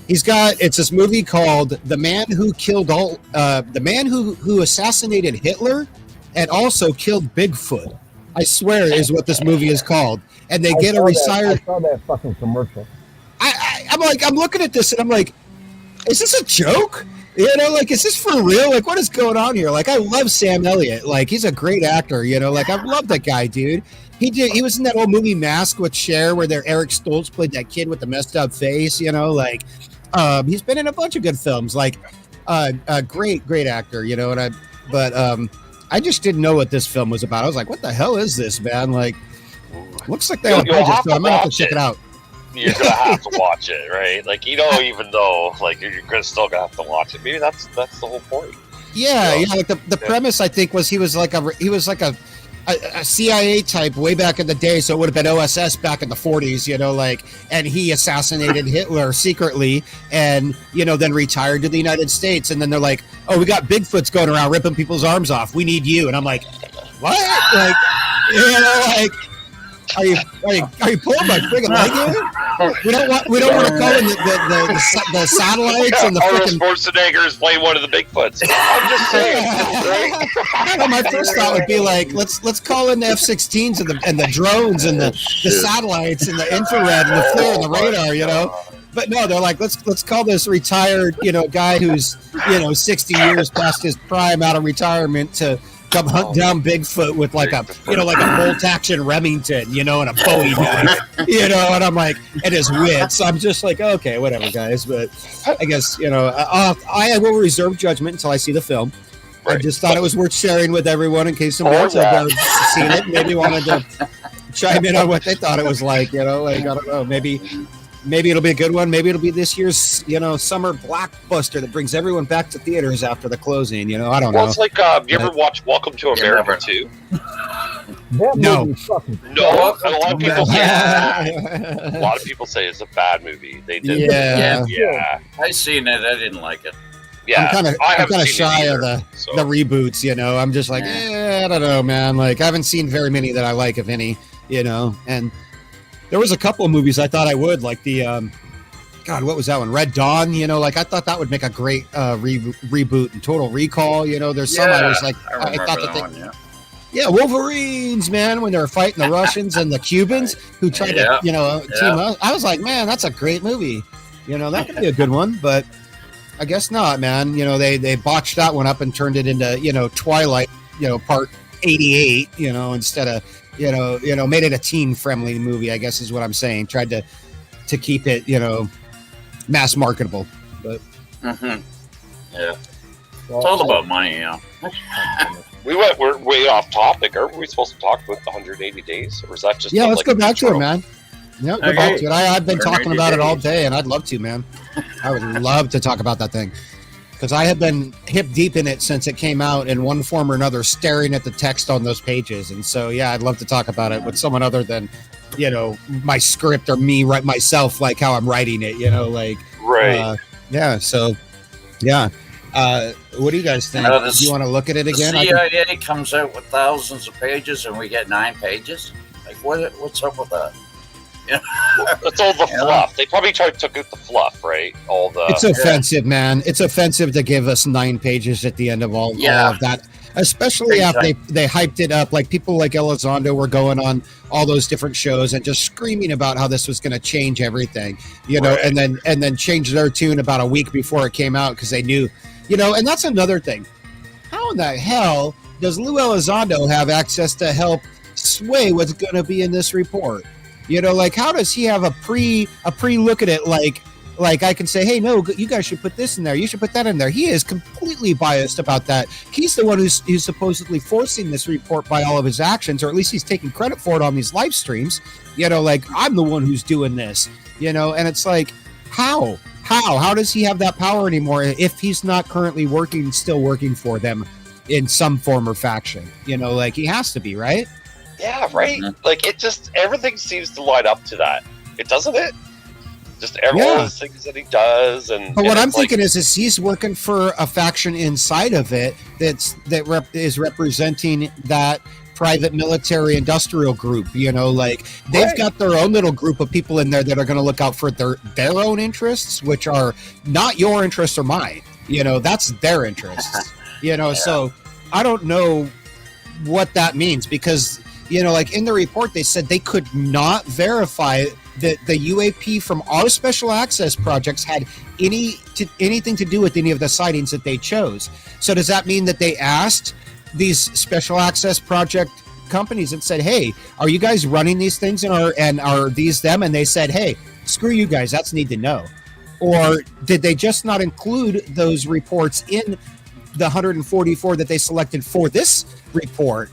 it's this movie called The Man Who Killed the Man who Assassinated Hitler and also killed Bigfoot. I swear is what this movie is called. And they get a retired.
I saw that fucking commercial.
I'm looking at this and I'm like, is this a joke? Is this for real? What is going on here? I love Sam Elliott. He's a great actor, I love that guy, dude. He was in that old movie Mask with Cher where Eric Stoltz played that kid with the messed up face, he's been in a bunch of good films, great actor, I just didn't know what this film was about. I was like, what the hell is this, man? Looks like they have budget, so I'm gonna have to check it out.
You're gonna have to watch it, right? Even though you're still gonna have to watch it. Maybe that's the whole point.
Yeah. The premise I think was he was like a CIA type way back in the day, so it would have been OSS back in the 40s, and he assassinated Hitler secretly, and then retired to the United States, and then they're like, oh, we got Bigfoots going around ripping people's arms off. We need you, and I'm like, what? Are you pulling my friggin' leg here? We don't want to call in the satellites and the
Arnold
freaking.
Schwarzenegger is playing one of the Bigfoots. I'm just saying, right?
My first thought would be let's call in the F-16s and the drones and the satellites and the infrared and the FLIR and the radar, But no, they're like, let's call this retired, guy who's 60 years past his prime out of retirement to come hunt down Bigfoot with a bolt action Remington, and a Bowie knife, and I'm like, and his wits. I'm just like, okay, whatever, guys. But I guess, I will reserve judgment until I see the film. Right. I just thought it was worth sharing with everyone in case someone else had seen it, maybe wanted to chime in on what they thought it was like, I don't know, maybe it'll be a good one. Maybe it'll be this year's, summer blockbuster that brings everyone back to theaters after the closing. I don't know.
Well, it's like, you ever watch Welcome to America 2?
No.
A lot of people say a lot of people say it's a bad movie. They did.
Yeah. I seen it. I didn't like it.
Yeah,
I'm kind of shy of the reboots. I'm just like, I don't know, man. I haven't seen very many that I like, if any. And there was a couple of movies I thought I would, like the God, what was that one? Red Dawn. I thought that would make a great reboot. And Total Recall. There's some I was like, I thought that one, yeah, Wolverines, man, when they were fighting the Russians and the Cubans who tried to, team up. I was like, man, that's a great movie. That could be a good one, but I guess not, man. They botched that one up and turned it into, Twilight, part 88, instead of, made it a teen-friendly movie, I guess is what I'm saying. Tried to keep it, mass marketable. But
yeah, it's all about money,
We're way off topic. Aren't we supposed to talk about the 180 days, or is that just?
Yeah, let's go back to it, man. Yeah, go back to it. I've been talking about it all day, and I'd love to, man. I would love to talk about that thing. because I have been hip deep in it since it came out in one form or another, staring at the text on those pages. And so, yeah, I'd love to talk about it with someone other than, my script or me write myself, like how I'm writing it,
Right.
yeah. So, yeah. What do you guys think? Do you want to look at it again?
The CIA comes out with thousands of pages and we get 9 pages. Like, what's up with that?
It's all the fluff. They probably took out the fluff, right?
It's offensive, man. It's offensive to give us 9 pages at the end of all of that. Especially after they hyped it up. Like people like Elizondo were going on all those different shows and just screaming about how this was going to change everything, and then change their tune about a week before it came out because they knew, and that's another thing. How in the hell does Lou Elizondo have access to help sway what's going to be in this report? How does he have a pre look at it? Like I can say, hey, no, you guys should put this in there. You should put that in there. He is completely biased about that. He's the one who's supposedly forcing this report by all of his actions, or at least he's taking credit for it on these live streams. I'm the one who's doing this, and it's like, how does he have that power anymore if he's not currently still working for them in some form or faction? He has to be, right?
Yeah, right. Like everything seems to line up to that. It doesn't it? Just all those things that he does,
but what I'm thinking is he's working for a faction inside of it that is representing that private military industrial group. They've got their own little group of people in there that are going to look out for their own interests, which are not your interests or mine. That's their interests. So I don't know what that means because in the report they said they could not verify that the UAP from our special access projects had anything to do with any of the sightings that they chose. So does that mean that they asked these special access project companies and said, hey, are you guys running these things and are these them? And they said, hey, screw you guys, that's need to know. Or did they just not include those reports in the 144 that they selected for this report?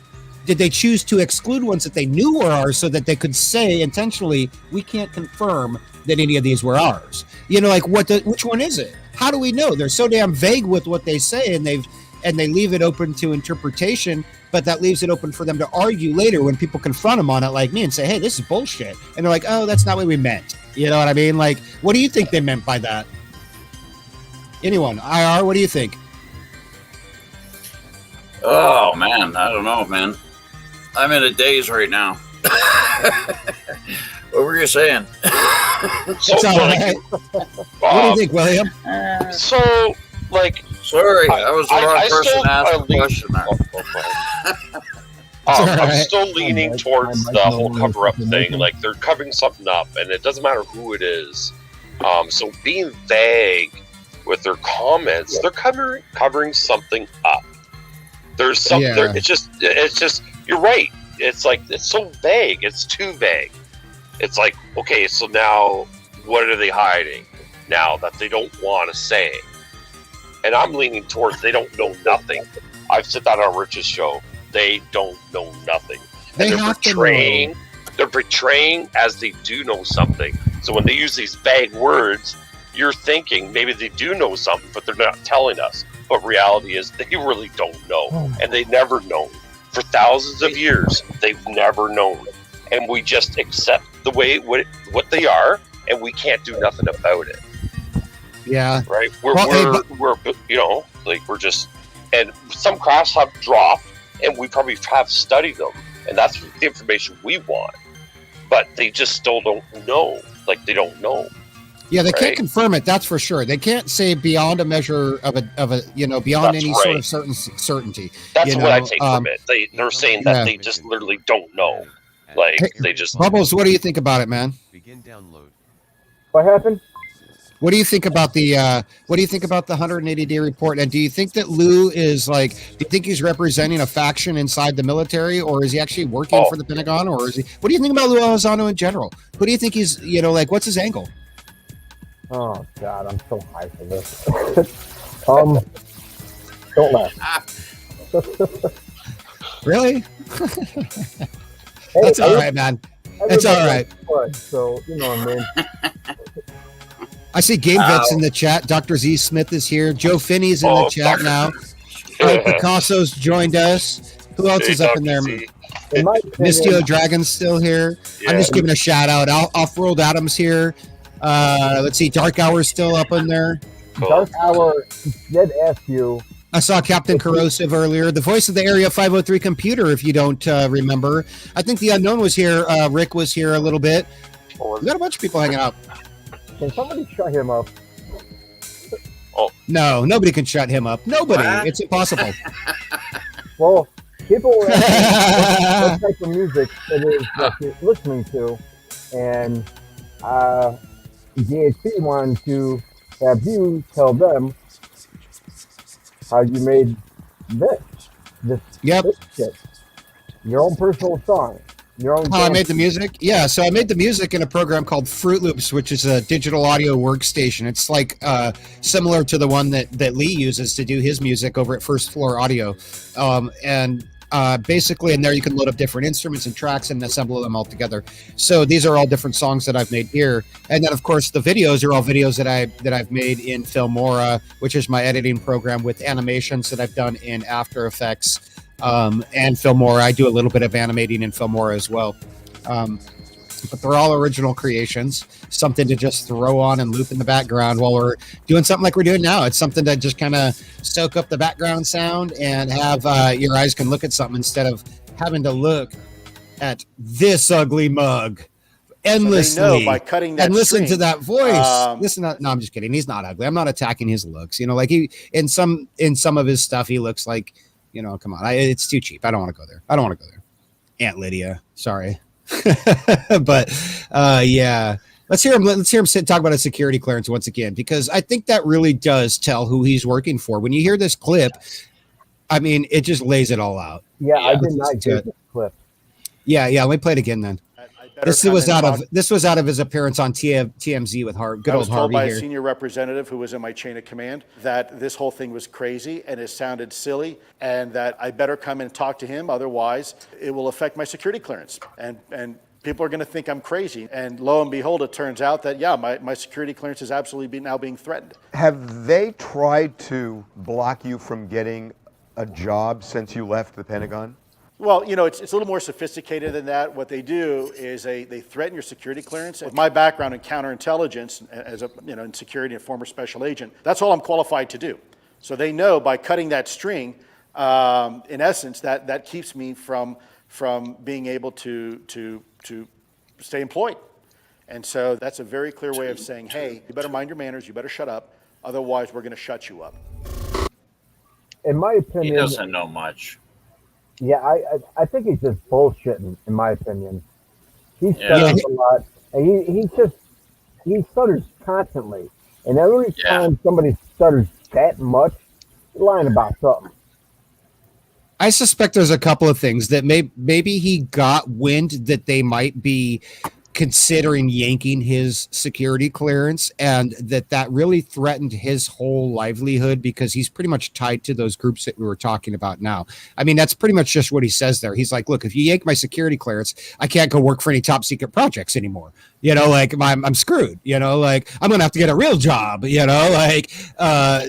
Did they choose to exclude ones that they knew were ours so that they could say intentionally, we can't confirm that any of these were ours? Which one is it? How do we know? They're so damn vague with what they say, and they leave it open to interpretation, but that leaves it open for them to argue later when people confront them on it, like me, and say, hey, this is bullshit. And they're like, oh, that's not what we meant. You know what I mean? Like, what do you think they meant by that? Anyone? IR, what do you think?
Oh, man. I don't know, man. I'm in a daze right now. What were you saying?
It's all right. What do you think, William?
So,
sorry, I was the wrong person to ask the question.
I'm still leaning towards the whole cover-up thing. Like, they're covering something up, and it doesn't matter who it is. So being vague with their comments, they're covering something up. There's something. It's just. You're right. It's like it's so vague. It's too vague. It's like, okay, so now what are they hiding now that they don't want to say? And I'm leaning towards they don't know nothing. I've said that on Rich's show. They don't know nothing. And they're portraying as they do know something. So when they use these vague words, you're thinking maybe they do know something, but they're not telling us. But reality is they really don't know, and they never known. For thousands of years, they've never known, and we just accept the way what they are, and we can't do nothing about it.
Yeah,
right. We're just, and some crafts have dropped, and we probably have studied them, and that's the information we want. But they just still don't know. Like they don't know.
Yeah, they can't confirm it. That's for sure. They can't say beyond a measure of a beyond any sort of certainty.
That's what I take from it. They're saying that they just literally don't know. Like they just.
Bubbles, what do you think about it, man?
Begin download.
What happened?
What do you think about the 180-day report? And do you think that Lou is do you think he's representing a faction inside the military, or is he actually working for the Pentagon, or is he? What do you think about Lou Elizondo in general? Who do you think he's? What's his angle?
Oh God, I'm so high for this. Don't laugh.
Really? That's all right, man. It's all right.
So what I mean.
I see Game Vets in the chat. Dr. Z Smith is here. Joe Finney's in the chat now. Mike Picasso's joined us. Who else is up in there? Mistio Dragon's still here. I'm just giving a shout out. Off-World Adams here. Let's see. Dark Hour's still up in there.
Dark Hour did ask you.
I saw Captain Corrosive earlier. The voice of the Area 503 computer, if you don't remember. I think the Unknown was here. Rick was here a little bit. We got a bunch of people hanging out.
Can somebody shut him up?
No, nobody can shut him up. Nobody. What? It's impossible.
Well, people were asking what type of music it is that you're listening to, and DHC wanted to have you tell them how you made this shit. Your own personal song. Your own
How I made the music? Yeah, so I made the music in a program called Fruit Loops, which is a digital audio workstation. It's like similar to the one that Lee uses to do his music over at First Floor Audio. Basically in there you can load up different instruments and tracks and assemble them all together. So these are all different songs that I've made here. And then of course the videos are all videos that I've made in Filmora, which is my editing program with animations that I've done in After Effects. And Filmora. I do a little bit of animating in Filmora as well. But they're all original creations, something to just throw on and loop in the background while we're doing something like we're doing now. It's something to just kind of soak up the background sound and have your eyes can look at something instead of having to look at this ugly mug endlessly.
So they know by cutting that
and listen
string,
to that voice. No, I'm just kidding. He's not ugly. I'm not attacking his looks. You know, like he in some of his stuff, he looks like, you know, come on, it's too cheap. I don't want to go there. Aunt Lydia, sorry. But yeah, let's hear him talk about a security clearance once again, because I think that really does tell who he's working for. When you hear this clip, I mean, it just lays it all out.
Yeah, I did not get this clip.
Yeah, let me play it again then. This was out of his appearance on TMZ with good old Harvey here. I was told by
a senior representative who was in my chain of command that this whole thing was crazy and it sounded silly, and that I better come and talk to him, otherwise it will affect my security clearance. And people are going to think I'm crazy. And lo and behold, it turns out that, yeah, my security clearance is absolutely now being threatened.
Have they tried to block you from getting a job since you left the Pentagon?
Well, you know, it's a little more sophisticated than that. What they do is they threaten your security clearance. With my background in counterintelligence, as in security and former special agent, that's all I'm qualified to do. So they know by cutting that string, in essence, that keeps me from being able to stay employed. And so that's a very clear way of saying, hey, you better mind your manners, you better shut up, otherwise we're going to shut you up.
In my opinion,
he doesn't know much.
Yeah, I think he's just bullshitting, in my opinion. He stutters a lot, and he stutters constantly. And every time somebody stutters that much, they're lying about something.
I suspect there's a couple of things that maybe he got wind that they might be considering yanking his security clearance, and that really threatened his whole livelihood, because he's pretty much tied to those groups that we were talking about now. I mean, that's pretty much just what he says there. He's like, look, if you yank my security clearance, I can't go work for any top secret projects anymore. You know, like I'm screwed, you know, like I'm going to have to get a real job, you know, like,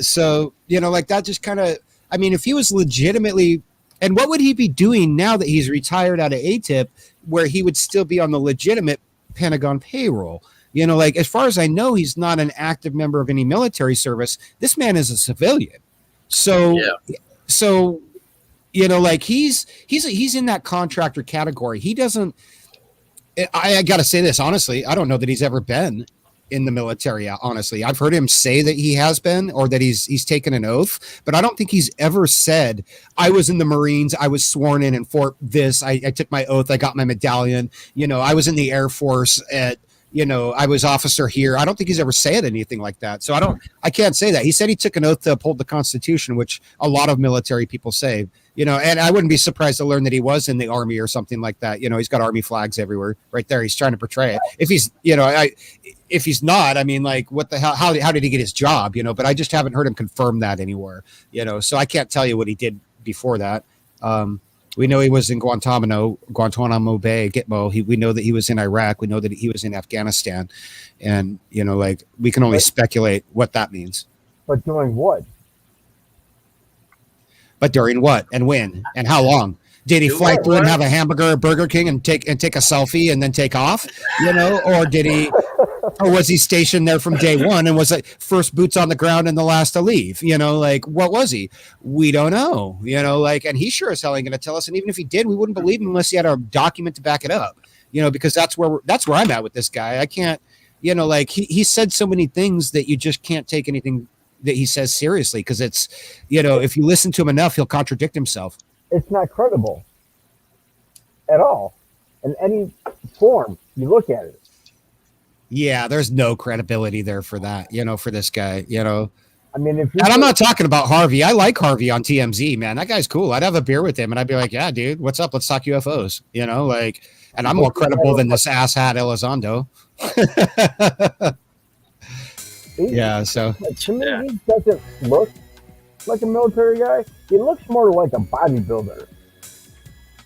so, you know, like that just kind of, I mean, if he was legitimately, and what would he be doing now that he's retired out of ATIP, where he would still be on the legitimate Pentagon payroll? You know, like as far as I know, he's not an active member of any military service. This man is a civilian. So you know, like he's in that contractor category. He doesn't, I got to say this honestly, I don't know that he's ever been in the military. Honestly, I've heard him say that he has been, or that he's taken an oath, but I don't think he's ever said, I was in the Marines, I was sworn in Fort this, I took my oath, I got my medallion, you know, I was in the Air Force at, you know, I was officer here. I don't think he's ever said anything like that. So I can't say that. He said he took an oath to uphold the Constitution, which a lot of military people say, you know, and I wouldn't be surprised to learn that he was in the Army or something like that. You know, he's got Army flags everywhere right there. He's trying to portray it. If he's, you know, if he's not, I mean, like, what the hell, how did he get his job? You know, but I just haven't heard him confirm that anywhere, you know, so I can't tell you what he did before that. We know he was in Guantanamo Bay, Gitmo. We know that he was in Iraq. We know that he was in Afghanistan. And, you know, like, we can only speculate what that means.
But doing what?
But during what and when and how long? Did he fly through and have a hamburger at Burger King and take a selfie and then take off? You know, or was he stationed there from day one and was like first boots on the ground and the last to leave? You know, like, what was he? We don't know. You know, like, and he sure as hell ain't going to tell us. And even if he did, we wouldn't believe him unless he had a document to back it up. You know, because that's where I'm at with this guy. I can't. You know, like he said so many things that you just can't take anything that he says seriously because it's, you know, if you listen to him enough, he'll contradict himself.
It's not credible at all in any form you look at it.
Yeah, there's no credibility there for that, you know, for this guy, you know.
I mean, and
I'm not talking about Harvey. I like Harvey on TMZ, man. That guy's cool. I'd have a beer with him and I'd be like, yeah, dude, what's up? Let's talk UFOs, you know, like, and I'm more credible than this asshat Elizondo. Yeah, so
to me, he doesn't look like a military guy. He looks more like a bodybuilder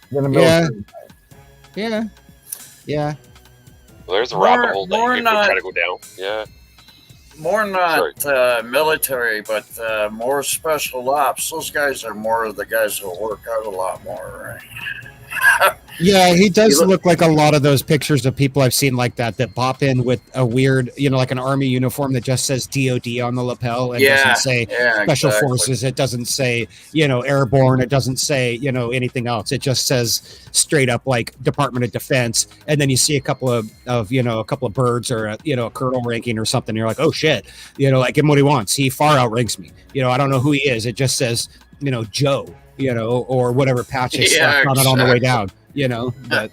than a military guy.
Yeah.
Well, there's a rabbit hole that you can try to go down. Yeah.
More not military, but more special ops. Those guys are more of the guys who work out a lot more, right?
Yeah, he does look like a lot of those pictures of people I've seen like that pop in with a weird, you know, like an army uniform that just says DOD on the lapel. It doesn't say Special Forces. It doesn't say, you know, Airborne. It doesn't say, you know, anything else. It just says straight up like Department of Defense. And then you see a couple of birds or, a colonel ranking or something. You're like, oh, shit. You know, like, give him what he wants. He far outranks me. You know, I don't know who he is. It just says, you know, Joe, you know, or whatever patch is on it on the way down. You know, but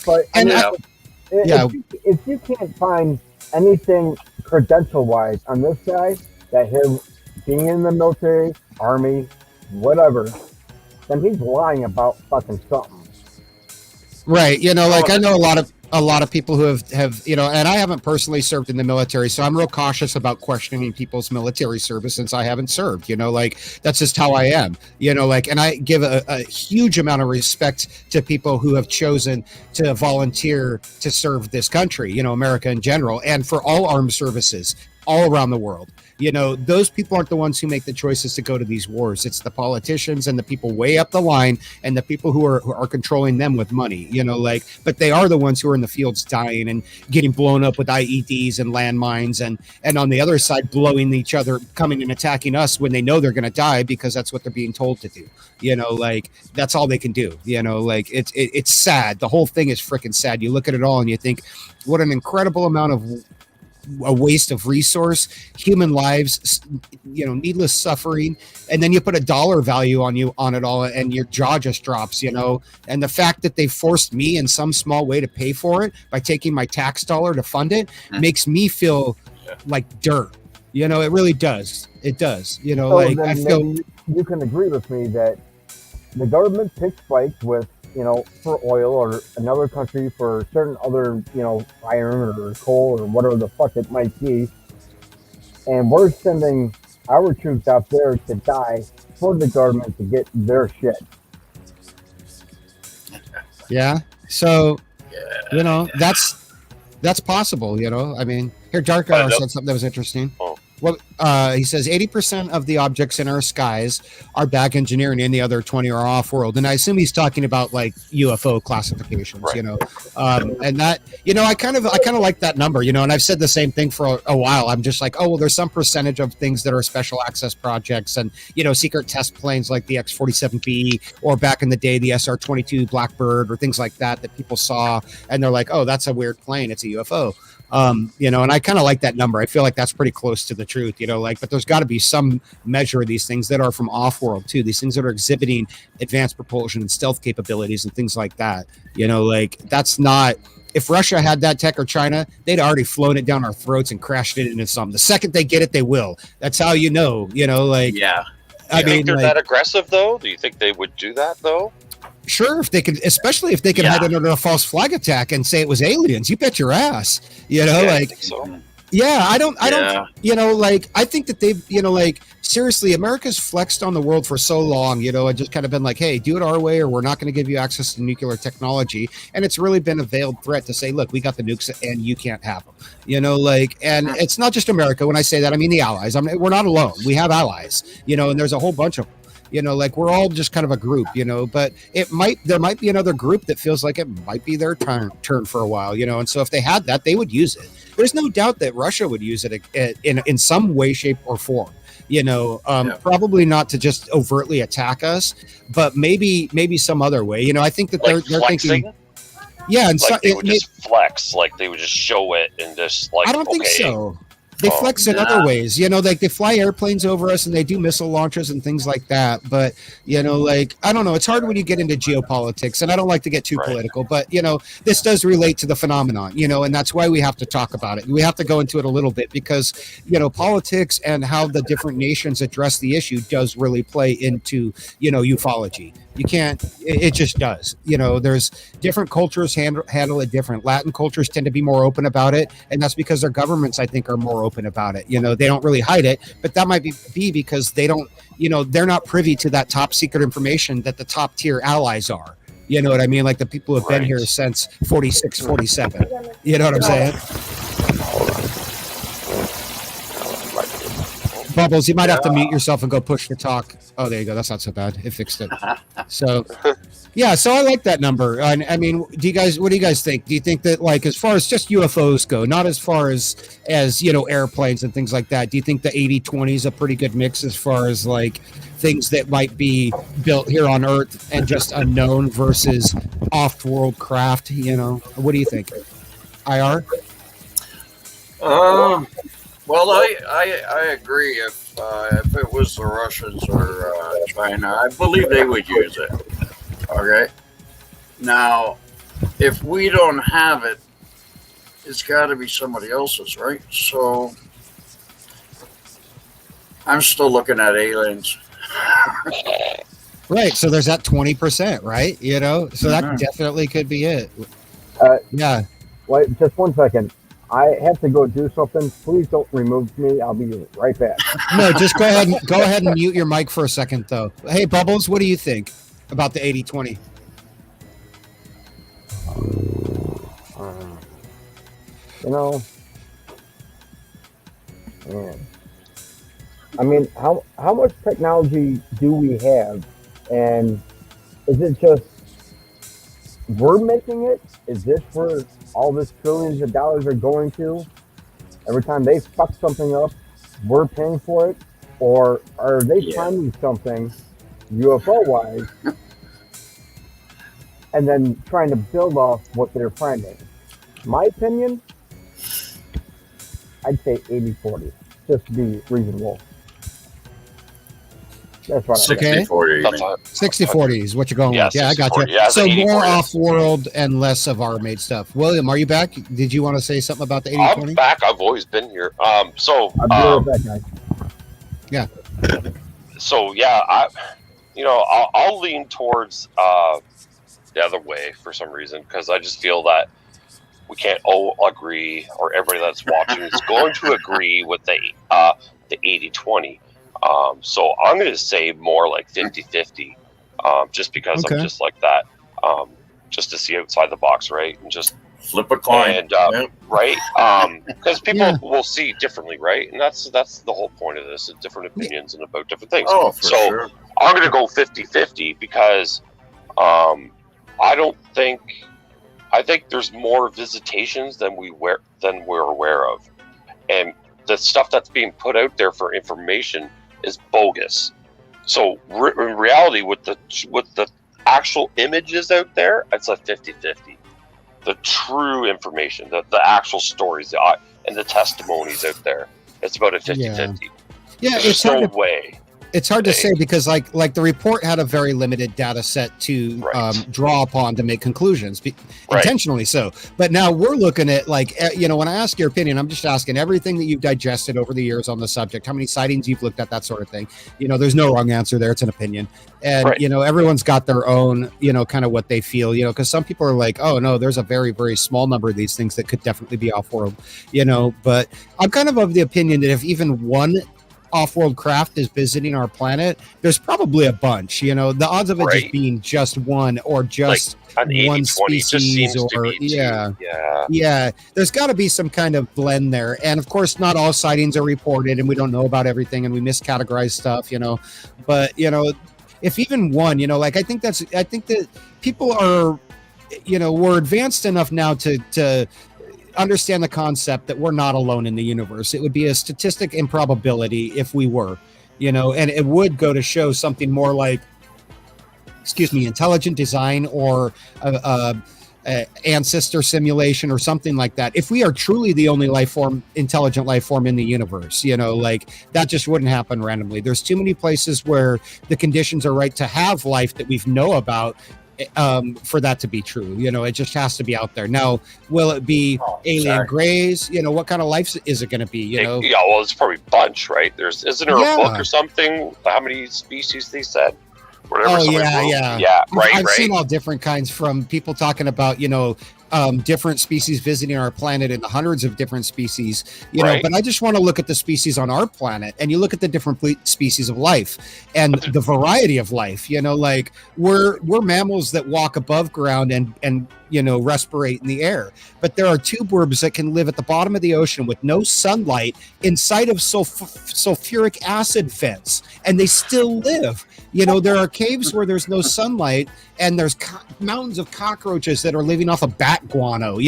if you can't find anything credential-wise on this guy, that him being in the military, army, whatever, then he's lying about fucking something.
Right. You know, like I know a lot of people who have, you know, and I haven't personally served in the military, so I'm real cautious about questioning people's military service since I haven't served, you know, like that's just how I am, you know, like, and I give a huge amount of respect to people who have chosen to volunteer to serve this country, you know, America in general, and for all armed services all around the world. You know, those people aren't the ones who make the choices to go to these wars. It's the politicians and the people way up the line and the people who are controlling them with money, you know, like, but they are the ones who are in the fields dying and getting blown up with IEDs and landmines and on the other side blowing each other, coming and attacking us when they know they're going to die because that's what they're being told to do. You know, like that's all they can do. You know, like it's sad. The whole thing is freaking sad. You look at it all and you think what an incredible amount of a waste of resource, human lives, you know, needless suffering, and then you put a dollar value on it all and your jaw just drops, you know. And the fact that they forced me in some small way to pay for it by taking my tax dollar to fund it makes me feel like dirt, you know. It really does. It does, you know. So like I feel
you can agree with me that the government picks fights with, you know, for oil or another country for certain other, you know, iron or coal or whatever the fuck it might be. And we're sending our troops out there to die for the government to get their shit.
Yeah. So, you know, that's possible, you know. I mean, here Dark Hour said something that was interesting. Well, he says 80% of the objects in our skies are back engineering and the other 20 are off world. And I assume he's talking about like UFO classifications, you know, and that, you know, I kind of like that number, you know, and I've said the same thing for a while. I'm just like, oh, well, there's some percentage of things that are special access projects and, you know, secret test planes like the X-47B or back in the day, the SR-22 Blackbird or things like that people saw. And they're like, oh, that's a weird plane. It's a UFO. You know, and I kind of like that number. I feel like that's pretty close to the truth, you know, like, but there's got to be some measure of these things that are from off world too. These things that are exhibiting advanced propulsion and stealth capabilities and things like that, you know, like that's not, if Russia had that tech or China, they'd already flown it down our throats and crashed it into something. The second they get it, they will. That's how you know, like,
yeah. I mean, they're that aggressive though? Do you think they would do that though?
Sure, if they could, especially if they could hide under a false flag attack and say it was aliens, you bet your ass. You know, like,
so.
Yeah, I don't, like, I think that they've, like, seriously, America's flexed on the world for so long, and just kind of been like, hey, do it our way, or we're not going to give you access to nuclear technology. And it's really been a veiled threat to say, look, we got the nukes and you can't have them, and it's not just America. When I say that, I mean the allies. We're not alone. We have allies, and there's a whole bunch of them. Like, we're all just kind of a group, but there might be another group that feels like it might be their turn for a while, and so if they had that, they would use it. There's no doubt that Russia would use it in some way, shape, or form, probably not to just overtly attack us, but maybe some other way. I think that
like
they're thinking, yeah, and
like they would just flex, like they would just show it and just like.
I don't think so. They flex in other ways, like they fly airplanes over us and they do missile launches and things like that. But, like, I don't know. It's hard when you get into geopolitics, and I don't like to get too political, but, this does relate to the phenomenon, and that's why we have to talk about it. We have to go into it a little bit because, politics and how the different nations address the issue does really play into, ufology. You can't, it just does. There's different cultures handle it different. Latin cultures tend to be more open about it, and that's because their governments, I think, are more open about it. They don't really hide it, but that might be because they don't, they're not privy to that top secret information that the top tier allies are. You know what I mean? Like the people who have been here since 46, 47. You know what I'm saying? Bubbles, you might have to mute yourself and go push to talk. Oh, there you go. That's not so bad. It fixed it. So, yeah. So I like that number. I mean, what do you guys think? Do you think that, like, as far as just UFOs go, not as far as airplanes and things like that, do you think the 80-20 is a pretty good mix as far as like things that might be built here on Earth and just unknown versus off-world craft? What do you think? IR?
Well, I agree. If it was the Russians or China, I believe they would use it. Okay. Now, if we don't have it, it's got to be somebody else's, right? So, I'm still looking at aliens.
Right. So there's that 20%, right? So that definitely could be it. Yeah.
Wait, just 1 second. I have to go do something. Please don't remove me. I'll be right back.
No, just go ahead and mute your mic for a second, though. Hey, Bubbles, what do you think about the 80-20?
I mean, how much technology do we have, and is it just we're making it? Is this where all this trillions of dollars are going to? Every time they fuck something up, we're paying for it? Or are they finding something UFO-wise and then trying to build off what they're finding? My opinion, I'd say 80-40, just to be reasonable. That's right.
60-40.
60-40 is what you're going with. Yeah, I got you.
Yeah,
so more off-world and less of our made stuff. William, are you back? Did you want to say something about the 80-20?
I'm back. I've always been here.
I'll be right back, guys.
Yeah.
So yeah, I'll lean towards the other way for some reason, because I just feel that we can't all agree, or everybody that's watching is going to agree with the 80-20. So I'm going to say more like 50-50, just because I'm just like that, just to see outside the box, right? And just
flip a coin,
and, right? Because people will see differently, right? And that's the whole point of this, different opinions and about different things.
Oh, for sure.
I'm going to go 50-50 because I think there's more visitations than we're aware of, and the stuff that's being put out there for information is bogus. So in reality, with the actual images out there, it's a 50-50. The true information, the actual stories, and the testimonies out there, it's about a 50-50.
Yeah,
There's no way.
It's hard to say because like the report had a very limited data set to draw upon to make conclusions, intentionally so. But now we're looking at when I ask your opinion, I'm just asking everything that you've digested over the years on the subject, how many sightings you've looked at, that sort of thing. There's no wrong answer there. It's an opinion. And, everyone's got their own, kind of what they feel, because some people are like, oh no, there's a very, very small number of these things that could definitely be off-world, but I'm kind of the opinion that if even one off-world craft is visiting our planet, there's probably a bunch. The odds of it just being just one or just one species, or there's got to be some kind of blend there. And of course, not all sightings are reported, and we don't know about everything, and we miscategorize stuff. But if even one, I think that people are, we're advanced enough now to understand the concept that we're not alone in the universe. It would be a statistic improbability if we were, and it would go to show something more like, intelligent design or ancestor simulation or something like that. If we are truly the only intelligent life form in the universe, that just wouldn't happen randomly. There's too many places where the conditions are right to have life that we know about, for that to be true. It just has to be out there. Now, will it be alien grays? What kind of life is it going to be?
Well, it's probably a bunch, right? Isn't there a book or something? How many species they said?
I've seen all different kinds, from people talking about different species visiting our planet in the hundreds of different species, but I just want to look at the species on our planet, and you look at the different species of life and the variety of life. We're mammals that walk above ground and respirate in the air, but there are tube worms that can live at the bottom of the ocean with no sunlight inside of sulfuric acid vents, and they still live. There are caves where there's no sunlight, and there's mountains of cockroaches that are living off of bat guano.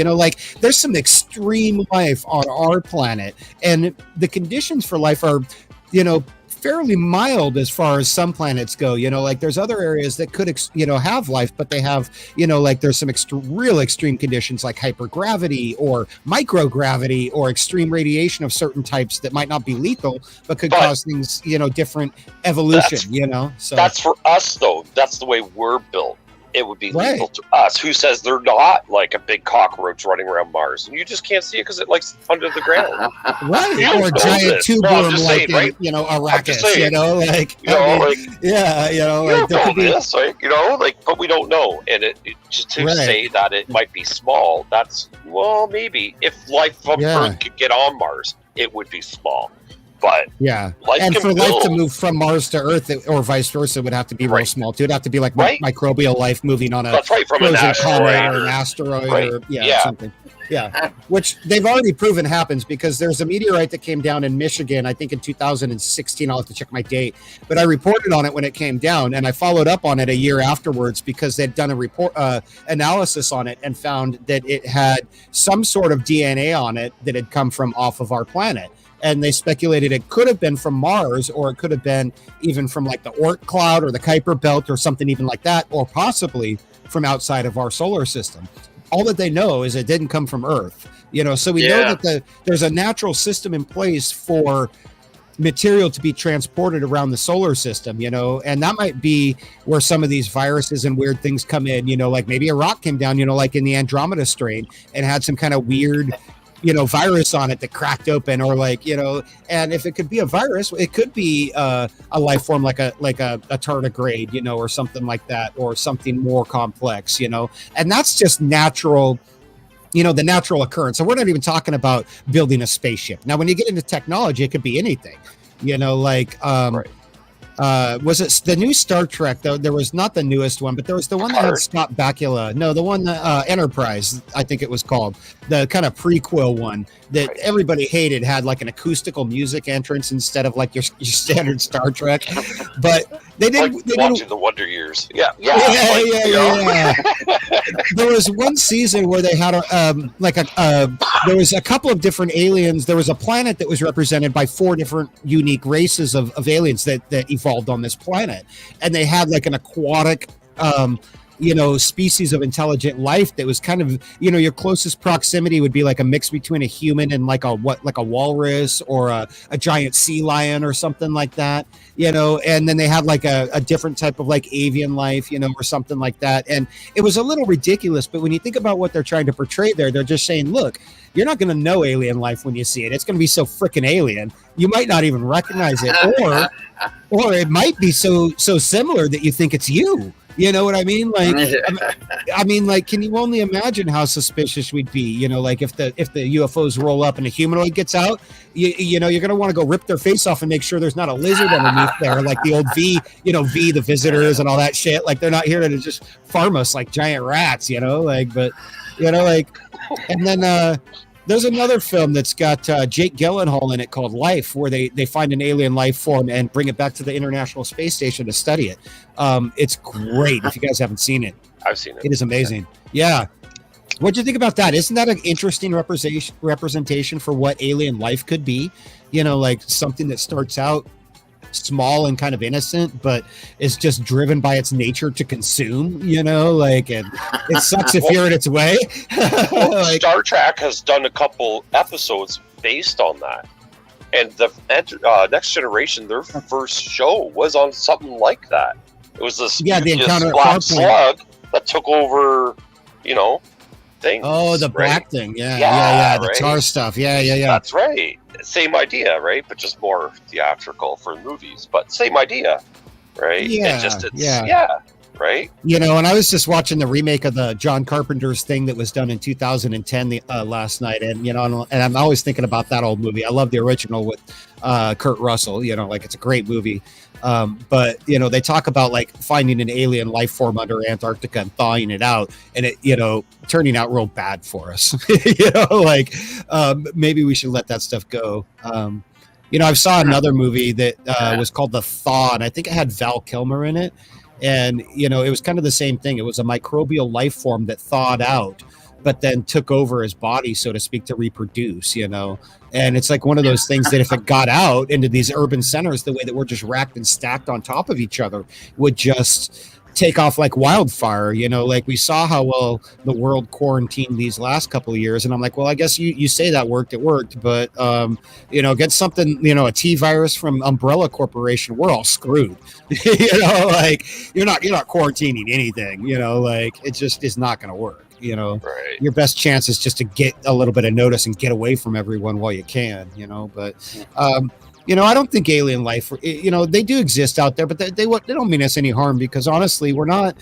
There's some extreme life on our planet, and the conditions for life are, fairly mild as far as some planets go. There's other areas that could have life, but they have there's some real extreme conditions like hypergravity or microgravity or extreme radiation of certain types that might not be lethal but could cause things, different evolution. So
that's for us, though. That's the way we're built. It would be lethal to us. Who says they're not like a big cockroach running around Mars? And you just can't see it because it likes under the ground.
Or a giant tube worm like Arrakis.
But we don't know. And it just to say that it might be small, that's, maybe. If life from Earth could get on Mars, it would be small. But
and for life to move from Mars to Earth or vice versa would have to be real small too. It'd have to be like microbial life moving on a
from an
asteroid or something. Which they've already proven happens, because there's a meteorite that came down in Michigan, I think in 2016. I'll have to check my date, but I reported on it when it came down, and I followed up on it a year afterwards because they'd done a report analysis on it and found that it had some sort of DNA on it that had come from off of our planet. And they speculated it could have been from Mars, or it could have been even from like the Oort cloud or the Kuiper belt or something even like that, or possibly from outside of our solar system. All that they know is it didn't come from Earth. So we know that there's a natural system in place for material to be transported around the solar system, and that might be where some of these viruses and weird things come in, like maybe a rock came down, like in the Andromeda strain, and had some kind of weird virus on it that cracked open, or and if it could be a virus, it could be a life form like a tardigrade, or something like that, or something more complex, and that's just natural, the natural occurrence. So we're not even talking about building a spaceship. Now, when you get into technology, it could be anything, was it the new Star Trek, though? There was not the newest one, but there was the one that had Scott Bakula. No, the one that Enterprise, I think it was called, the kind of prequel one that everybody hated, had like an acoustical music entrance instead of like your standard Star Trek. But they didn't.
Watching the Wonder Years. Yeah.
There was one season where they had there was a couple of different aliens. There was a planet that was represented by 4 different unique races of aliens that evolved on this planet, and they had like an aquatic species of intelligent life that was kind of, your closest proximity would be like a mix between a human and like a walrus or a giant sea lion or something like that, and then they had like a different type of like avian life, or something like that. And it was a little ridiculous, but when you think about what they're trying to portray there, they're just saying, look, you're not going to know alien life when you see it. It's going to be so freaking alien. You might not even recognize it, or it might be so similar that you think it's you. You know what I mean? Like, can you only imagine how suspicious we'd be? Like if the UFOs roll up and a humanoid gets out, you're going to want to go rip their face off and make sure there's not a lizard underneath there, like the old V, the visitors and all that shit. Like they're not here to just farm us like giant rats, and then there's another film that's got Jake Gyllenhaal in it called Life, where they find an alien life form and bring it back to the International Space Station to study it. It's great if you guys haven't seen it.
I've seen it.
It is amazing. Yeah. What do you think about that? Isn't that an interesting representation for what alien life could be? Like something that starts out small and kind of innocent, but is just driven by its nature to consume, and it sucks if you're in its way.
Star Trek has done a couple episodes based on that, and the Next Generation, their first show was on something like that. It was this
the encounter
black slug that took over, things.
Oh, the black thing. Yeah. The
right?
tar stuff. Yeah.
That's right. Same idea, right? But just more theatrical for movies. But same idea, right?
Yeah.
Right.
And I was just watching the remake of the John Carpenter's Thing that was done in 2010 last night, and I'm always thinking about that old movie. I love the original with Kurt Russell. It's a great movie. But they talk about like finding an alien life form under Antarctica and thawing it out, and it turning out real bad for us. Maybe we should let that stuff go. I saw another movie that was called The Thaw, and I think it had Val Kilmer in it. And, it was kind of the same thing. It was a microbial life form that thawed out, but then took over his body, so to speak, to reproduce, And it's like one of those things that if it got out into these urban centers, the way that we're just racked and stacked on top of each other, would just take off like wildfire. Like we saw how well the world quarantined these last couple of years, and I'm like, well, I guess you say that it worked, but get something, a T virus from Umbrella Corporation, we're all screwed. Like you're not quarantining anything, it just is not going to work.
Right.
Your best chance is just to get a little bit of notice and get away from everyone while you can, but I don't think alien life, they do exist out there, but they don't mean us any harm, because honestly, we're not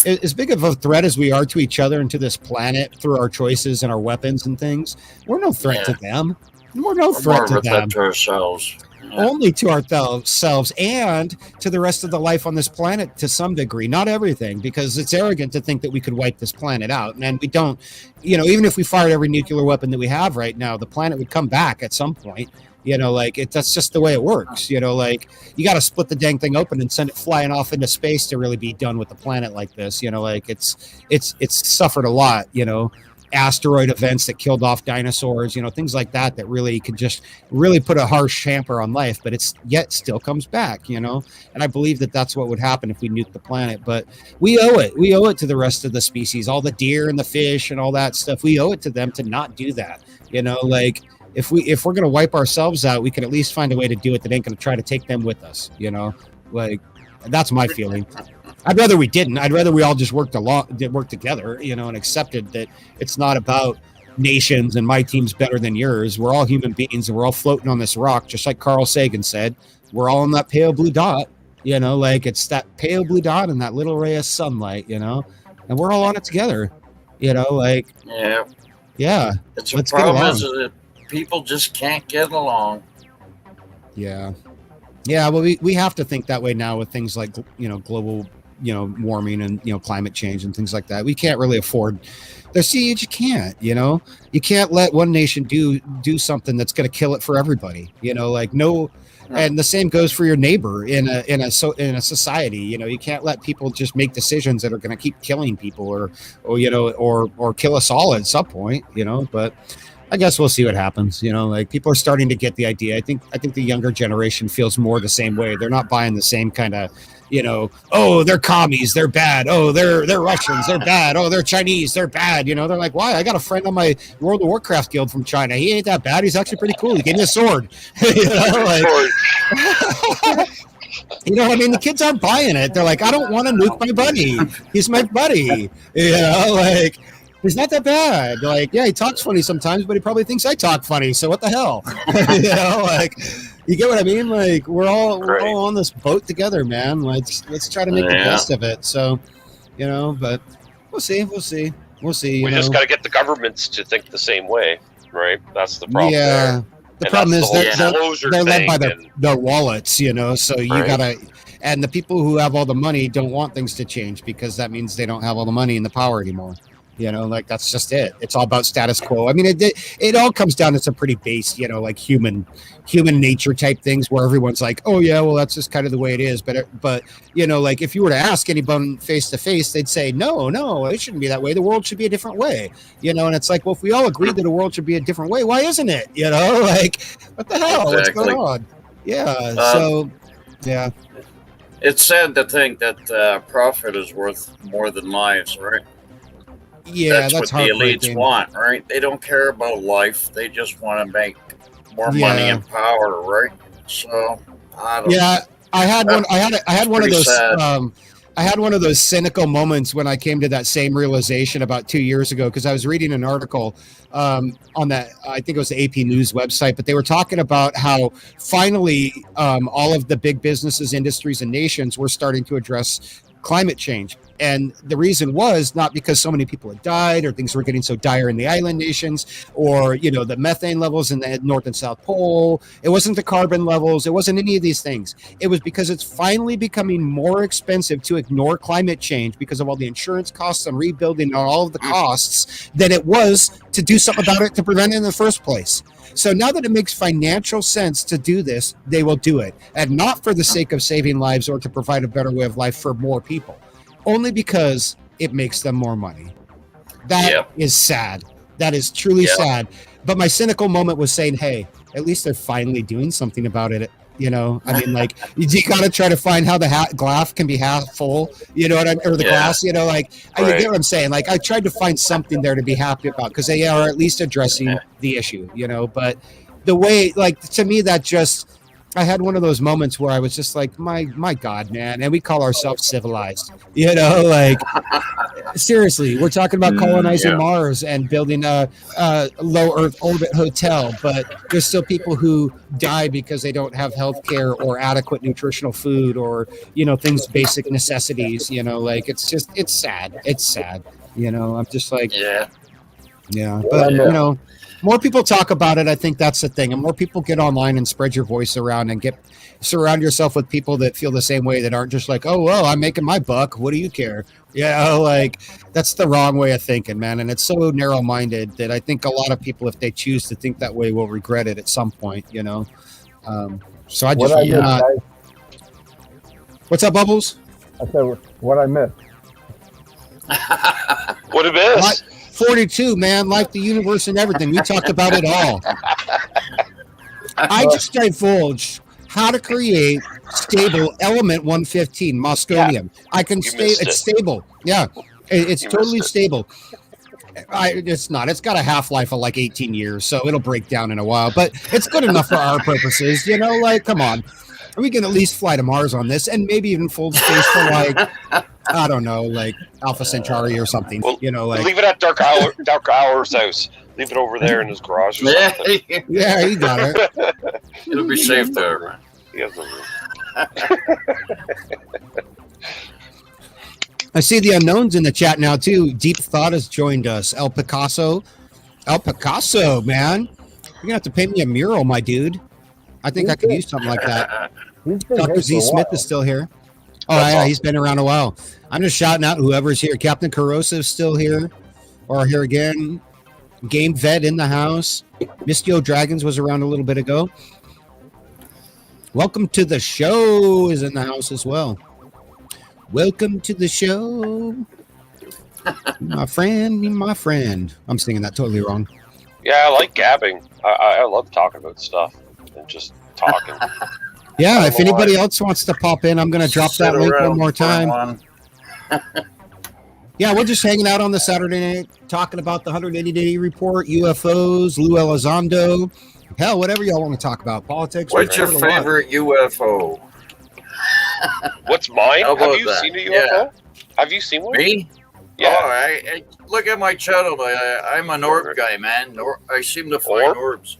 as big of a threat as we are to each other and to this planet through our choices and our weapons and things. We're no threat to them. We're no threat to them.
To ourselves. Yeah.
Only to ourselves and to the rest of the life on this planet to some degree. Not everything, because it's arrogant to think that we could wipe this planet out. And we don't, even if we fired every nuclear weapon that we have right now, the planet would come back at some point. That's just the way it works. You got to split the dang thing open and send it flying off into space to really be done with the planet like this. It's suffered a lot, asteroid events that killed off dinosaurs, things like that really could just really put a harsh hamper on life, but it's yet still comes back, and I believe that that's what would happen if we nuked the planet. But we owe it to the rest of the species, all the deer and the fish and all that stuff. We owe it to them to not do that. If we're going to wipe ourselves out, we can at least find a way to do it that ain't going to try to take them with us, that's my feeling. I'd rather we didn't. I'd rather we all just work together, and accepted that it's not about nations and my team's better than yours. We're all human beings and we're all floating on this rock, just like Carl Sagan said. We're all on that pale blue dot, it's that pale blue dot and that little ray of sunlight, and we're all on it together, Yeah.
It's a problem is that people just can't get along.
Yeah. Well, we have to think that way now with things like, global, warming and, climate change and things like that. We can't really afford the siege. You can't, you can't let one nation do something that's going to kill it for everybody, no. And the same goes for your neighbor in a society. You can't let people just make decisions that are going to keep killing people or kill us all at some point, but I guess we'll see what happens. You know, like people are starting to get the idea. I think the younger generation feels more the same way. They're not buying the same kind of, you know, oh, they're commies, they're bad. Oh, they're Russians, they're bad. Oh, they're Chinese, they're bad. You know, they're like, why? I got a friend on my World of Warcraft guild from China. He ain't that bad. He's actually pretty cool. He gave me a sword. You know, like, you know, I mean, the kids aren't buying it. They're like, I don't want to nuke my buddy. He's my buddy. You know, like, he's not that bad. Like, yeah, he talks funny sometimes, but he probably thinks I talk funny. So what the hell? You know, like, you get what I mean? Like, we're all on this boat together, man. Let's try to make the best of it. So, you know, but we'll see.
We just got to get the governments to think the same way, right? That's the problem.
Yeah.
There.
The problem is they're led by
and,
their wallets, you know, so you gotta, and the people who have all the money don't want things to change because that means they don't have all the money and the power anymore. You know, like that's just it. It's all about status quo. I mean, it all comes down to some pretty base, you know, like human nature type things where everyone's like, oh yeah, well that's just kind of the way it is. But you know, like if you were to ask anyone face to face, they'd say, no, it shouldn't be that way. The world should be a different way. You know, and it's like, well, if we all agree that the world should be a different way, why isn't it? You know, like what the hell? What's going on? Yeah. So, yeah.
It's sad to think that profit is worth more than lives, right?
Yeah,
that's what the elites want, right? They don't care about life; they just want to make more money and power, right? So, I don't.
Yeah, I had one. I had one of those. I had one of those cynical moments when I came to that same realization about 2 years ago because I was reading an article on that. I think it was the AP News website, but they were talking about how finally all of the big businesses, industries, and nations were starting to address climate change. And the reason was not because so many people had died or things were getting so dire in the island nations or, you know, the methane levels in the North and South Pole. It wasn't the carbon levels. It wasn't any of these things. It was because it's finally becoming more expensive to ignore climate change because of all the insurance costs and rebuilding and all of the costs than it was to do something about it to prevent it in the first place. So now that it makes financial sense to do this, they will do it. And not for the sake of saving lives or to provide a better way of life for more people. Only because it makes them more money. That is sad. That is truly sad. But my cynical moment was saying, hey, at least they're finally doing something about it. You know, I mean, like, you got to try to find how the glass can be half full, you know what I mean? Or the glass, you know, like, you get what I'm saying? Like, I tried to find something there to be happy about because they are at least addressing the issue, you know, but the way, like, to me, that just, I had one of those moments where I was just like, my God, man. And we call ourselves civilized, you know, like seriously, we're talking about colonizing Mars and building a low Earth orbit hotel, but there's still people who die because they don't have health care or adequate nutritional food or, you know, things, basic necessities, you know, like it's sad. It's sad. You know, I'm just like, but you know, more people talk about it. I think that's the thing. And more people get online and spread your voice around and surround yourself with people that feel the same way, that aren't just like, oh, well, I'm making my buck. What do you care? Yeah, like that's the wrong way of thinking, man. And it's so narrow minded that I think a lot of people, if they choose to think that way, will regret it at some point, you know? So I just, what's up, Bubbles?
I said, what I missed.
What a miss.
42, man, life, the universe, and everything. We talked about it all. I just divulged how to create stable element 115 Mosconium. I can it's stable. Yeah, it's totally stable. It's not. It's got a half-life of like 18 years, so it'll break down in a while. But it's good enough for our purposes, you know. Like, come on, we can at least fly to Mars on this, and maybe even full space for like, I don't know, like Alpha Centauri or something. Well, you know, like
leave it at Dark Hour's house. Leave it over there in his garage or something.
Yeah, he got it.
It'll be safe there, man.
I see the unknowns in the chat now too. Deep Thought has joined us. El Picasso, man, you're gonna have to paint me a mural, my dude. I think I could use something like that. Dr. Z Smith is still here. Oh, yeah, awesome. He's been around a while. I'm just shouting out whoever's here. Captain Corrosive still here, or here again. Game Vet in the house. Mistio Dragons was around a little bit ago. Welcome to the show is in the house as well. Welcome to the show. My friend. I'm singing that totally wrong.
Yeah, I like gabbing. I love talking about stuff and just talking.
Yeah, if anybody else wants to pop in, I'm going to drop that link one more time. Yeah, we're just hanging out on the Saturday night, talking about the 180-day report, UFOs, Lou Elizondo, hell, whatever y'all want to talk about. Politics.
What's your favorite UFO?
What's mine?
How about
Have you
that?
seen a UFO?
Yeah.
Have you seen one?
Me?
Yeah.
Oh, I look at my channel. I'm an orb guy, man. I seem to find orbs.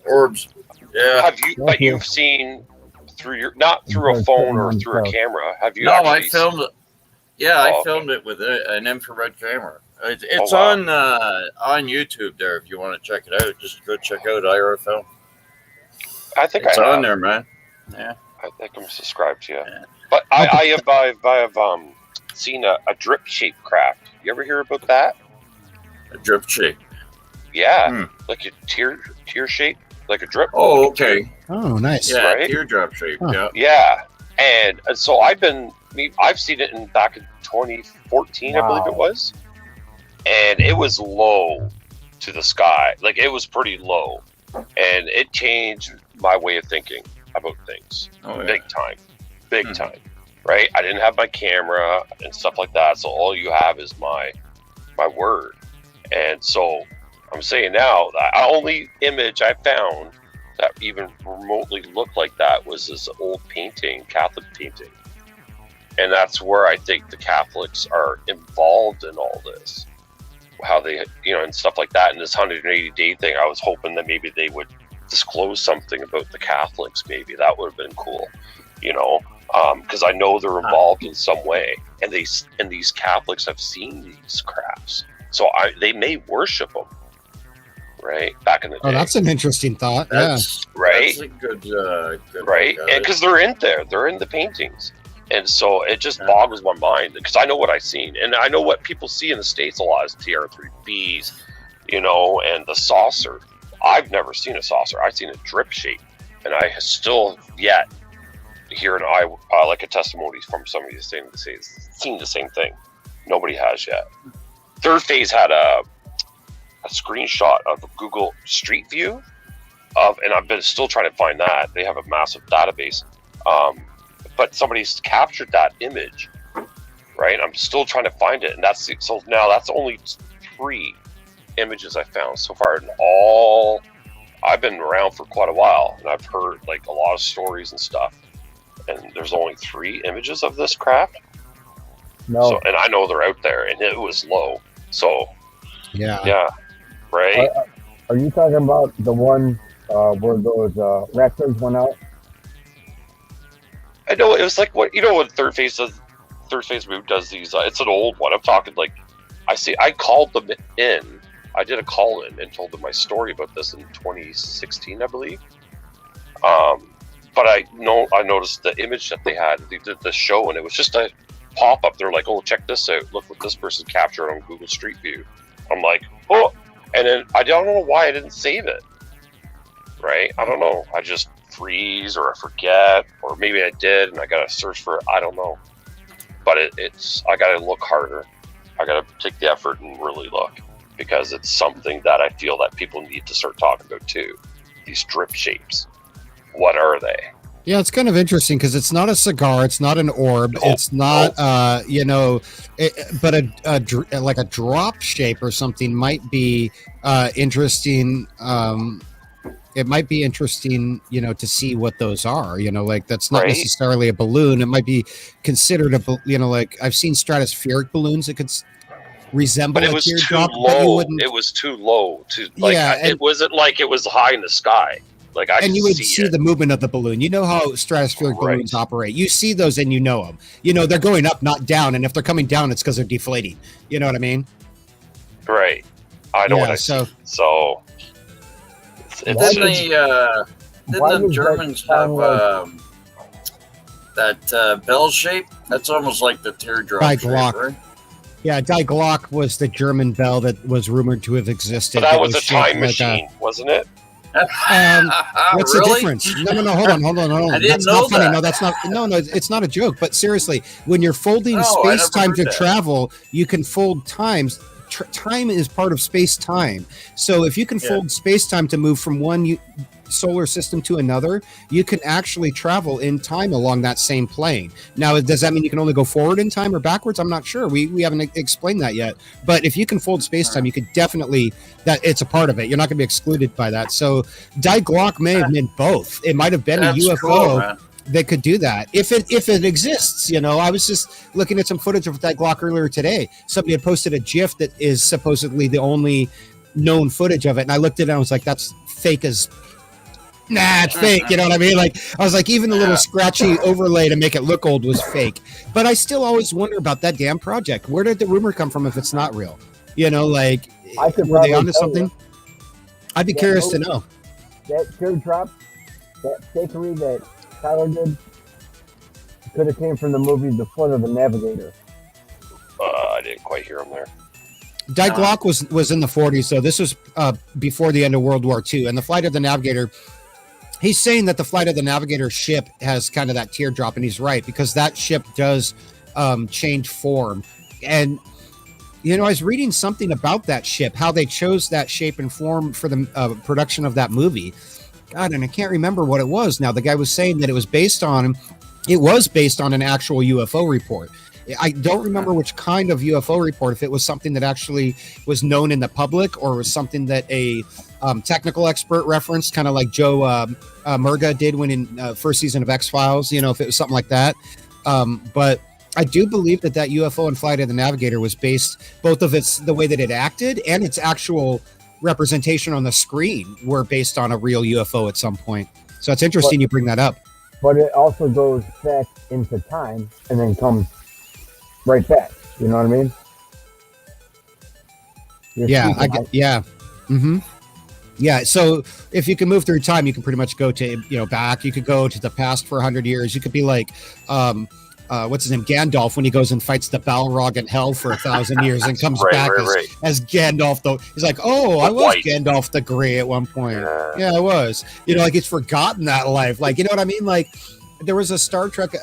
Orbs. Yeah.
Have you? But you've seen through your, not through a phone or through a camera. Have you?
No, I
actually
filmed it. Yeah, I filmed it with an infrared camera. It's on YouTube there. If you want to check it out, just go check out IRFL.
I think
it's
I
on
have.
there, man. Yeah.
I think I'm subscribed to you. Yeah. But I have seen a drip shaped craft. You ever hear about that?
A drip shape.
Yeah, like a tear shape, like a drip.
Oh, okay.
Oh, nice.
Yeah,
right?
teardrop shape.
Huh.
Yeah.
Yeah, and so I've seen it back in 2014, I believe it was, and it was low to the sky. Like it was pretty low, and it changed my way of thinking about things. Big time, right? I didn't have my camera and stuff like that, so all you have is my word. And so I'm saying now the only image I found that even remotely looked like that was this old painting, Catholic painting. And that's where I think the Catholics are involved in all this, how they, and stuff like that. And this 180-day thing, I was hoping that maybe they would disclose something about the Catholics. Maybe that would have been cool, because I know they're involved in some way. And these Catholics have seen these crafts, so they may worship them, right? Back in the day.
Oh, that's an interesting thought.
That's a good
right? And because they're in the paintings. And so it just boggles my mind because I know what I've seen, and I know what people see in the States a lot is TR3Bs, and the saucer. I've never seen a saucer. I've seen a drip shape, and I still yet hear like a testimony from somebody saying seen the same thing. Nobody has yet. Third Phase had a screenshot of Google Street View and I've been still trying to find that. They have a massive database. But somebody's captured that image, right? I'm still trying to find it, and that's only 3 images I found so far. And I've been around for quite a while, and I've heard like a lot of stories and stuff. And there's only 3 images of this craft.
No,
so, and I know they're out there, and it was low. So
yeah,
right.
Are you talking about the one where those raptors went out?
I know it was like what Third Phase does. Third Phase Move does these. It's an old one. I'm talking like I called them in. I did a call in and told them my story about this in 2016, I believe. But I noticed the image that they had. They did the show, and it was just a pop up. They're like, "Oh, check this out! Look what this person captured on Google Street View." I'm like, "Oh!" And then I don't know why I didn't save it. Right? I don't know. I just freeze or I forget, or maybe I did and I gotta search for it. I don't know, but I gotta look harder. I gotta take the effort and really look, because it's something that I feel that people need to start talking about too. These drip shapes, what are they?
Yeah, it's kind of interesting because it's not a cigar, it's not an orb, it's not but like a drop shape or something might be interesting. It might be interesting, to see what those are, like that's not necessarily a balloon. It might be considered like I've seen stratospheric balloons that could resemble
but it
a
was
teardrop,
too
but you
low.
wouldn't.
It was too low to like.
Yeah,
it wasn't like it was high in the sky. Like
and you would see the movement of the balloon. You know how stratospheric balloons operate. You see those and you know them. They're going up, not down. And if they're coming down, it's because they're deflating. You know what I mean?
Right. I know what I see. So.
Didn't the Germans have that bell shape? That's almost like the teardrop
Die
shape,
Glock.
right?
Yeah, Die Glock was the German bell that was rumored to have existed.
But that was a
shaped
time machine, wasn't it?
What's the difference? No, hold on.
I didn't
that's
know
not funny.
that.
No, that's not. No, it's not a joke. But seriously, when you're folding space time to travel, you can fold time is part of space-time. So if you can fold space-time to move from one solar system to another, you can actually travel in time along that same plane. Now, does that mean you can only go forward in time or backwards? I'm not sure. We haven't explained that yet. But if you can fold space-time, you could definitely, that it's a part of it. You're not going to be excluded by that. So Die Glock may have meant both. It might have been a UFO that could do that if it exists. You know, I was just looking at some footage of Die Glock earlier today. Somebody had posted a GIF that is supposedly the only known footage of it, and I looked at it and I was like, that's fake as it's fake. You know what I mean? Like, I was like, even the little scratchy overlay to make it look old was fake. But I still always wonder about that damn project. Where did the rumor come from if it's not real? You know, like, were they onto something? I'd be curious to know.
That teardrop, that fakery that Tyler did, could have came from the movie The Flight of the Navigator.
I didn't quite hear him there.
Die Glock was in the 40s, so this was before the end of World War II. And the Flight of the Navigator, he's saying that the Flight of the Navigator ship has kind of that teardrop, and he's right, because that ship does change form. And, you know, I was reading something about that ship, how they chose that shape and form for the production of that movie. God, and I can't remember what it was now. The guy was saying that it was based on an actual UFO report. I don't remember which kind of UFO report, if it was something that actually was known in the public or was something that a technical expert referenced, kind of like Joe Murga did when in first season of X-Files, you know, if it was something like that. But I do believe that UFO and Flight of the Navigator was based, both of the way that it acted and its actual representation on the screen were based on a real UFO at some point. So it's interesting you bring that up.
But it also goes back into time and then comes right back. You know what I mean?
Yeah. So if you can move through time, you can pretty much go to, you know, back. You could go to the past for 100 years. You could be like, what's his name? Gandalf, when he goes and fights the Balrog in hell for 1,000 years and comes back as Gandalf. Though he's like, oh, I was Gandalf the Grey at one point. Yeah, I was. You know, like he's forgotten that life. Like, you know what I mean? Like, there was a Star Trek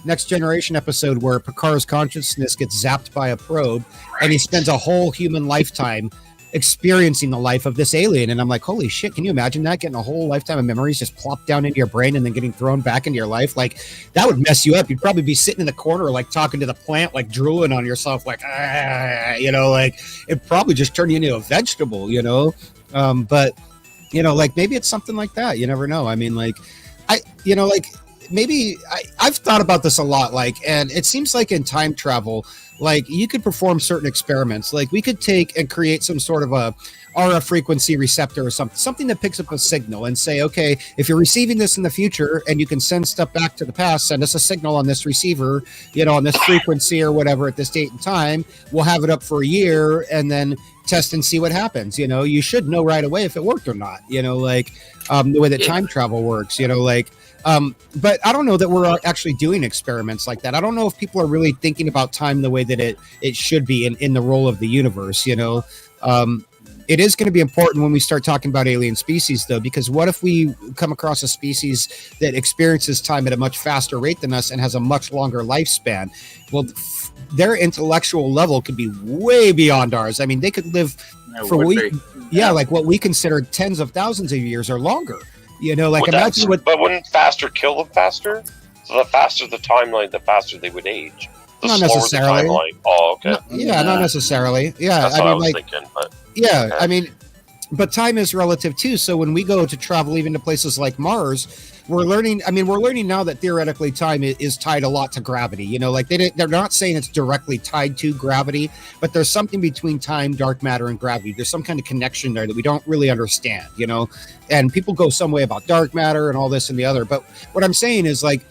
Next Generation episode where Picard's consciousness gets zapped by a probe, and he spends a whole human lifetime experiencing the life of this alien. And I'm like, holy shit, can you imagine that? Getting a whole lifetime of memories just plopped down into your brain and then getting thrown back into your life. Like, that would mess you up. You'd probably be sitting in the corner, like talking to the plant, like drooling on yourself, like, you know, like it'd probably just turn you into a vegetable, you know? But, you know, like maybe it's something like that. You never know. I mean, like, maybe I've thought about this a lot, like, and it seems like in time travel, like you could perform certain experiments. Like we could take and create some sort of a RF frequency receptor or something that picks up a signal and say, okay, if you're receiving this in the future and you can send stuff back to the past, send us a signal on this receiver, you know, on this frequency or whatever at this date and time. We'll have it up for a year and then test and see what happens. You know, you should know right away if it worked or not, you know, like the way that time travel works, you know, like, but I don't know that we're actually doing experiments like that. I don't know if people are really thinking about time the way that it should be in the role of the universe, you know. It is going to be important when we start talking about alien species, though, because what if we come across a species that experiences time at a much faster rate than us and has a much longer lifespan? Well, their intellectual level could be way beyond ours. I mean, they could live like what we consider tens of thousands of years or longer. You know, like imagine
but wouldn't faster kill them faster? So the faster the timeline, the faster they would age.
Not necessarily.
The timeline. Oh, okay.
Not necessily. Yeah,
that's what I was thinking. But
I mean, but time is relative too. So when we go to travel even to places like Mars, we're learning now that theoretically time is tied a lot to gravity. You know, like they're not saying it's directly tied to gravity, but there's something between time, dark matter, and gravity. There's some kind of connection there that we don't really understand, you know, and people go some way about dark matter and all this and the other. But what I'm saying is, like,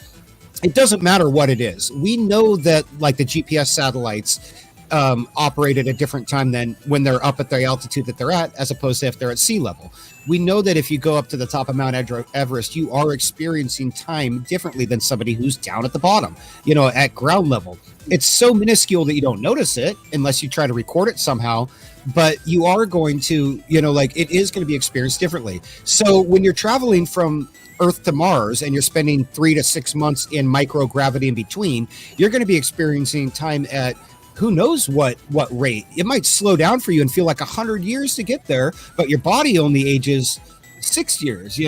it doesn't matter what it is. We know that, like, the GPS satellites operate at a different time than when they're up at the altitude that they're at, as opposed to if they're at sea level. We know that if you go up to the top of Mount Everest, you are experiencing time differently than somebody who's down at the bottom, you know, at ground level. It's so minuscule that you don't notice it unless you try to record it somehow, but you are going to, you know, like, it is going to be experienced differently. So when you're traveling from Earth to Mars and you're spending 3 to 6 months in microgravity in between, you're going to be experiencing time at who knows what rate. It might slow down for you and feel like 100 years to get there, but your body only ages 6 years,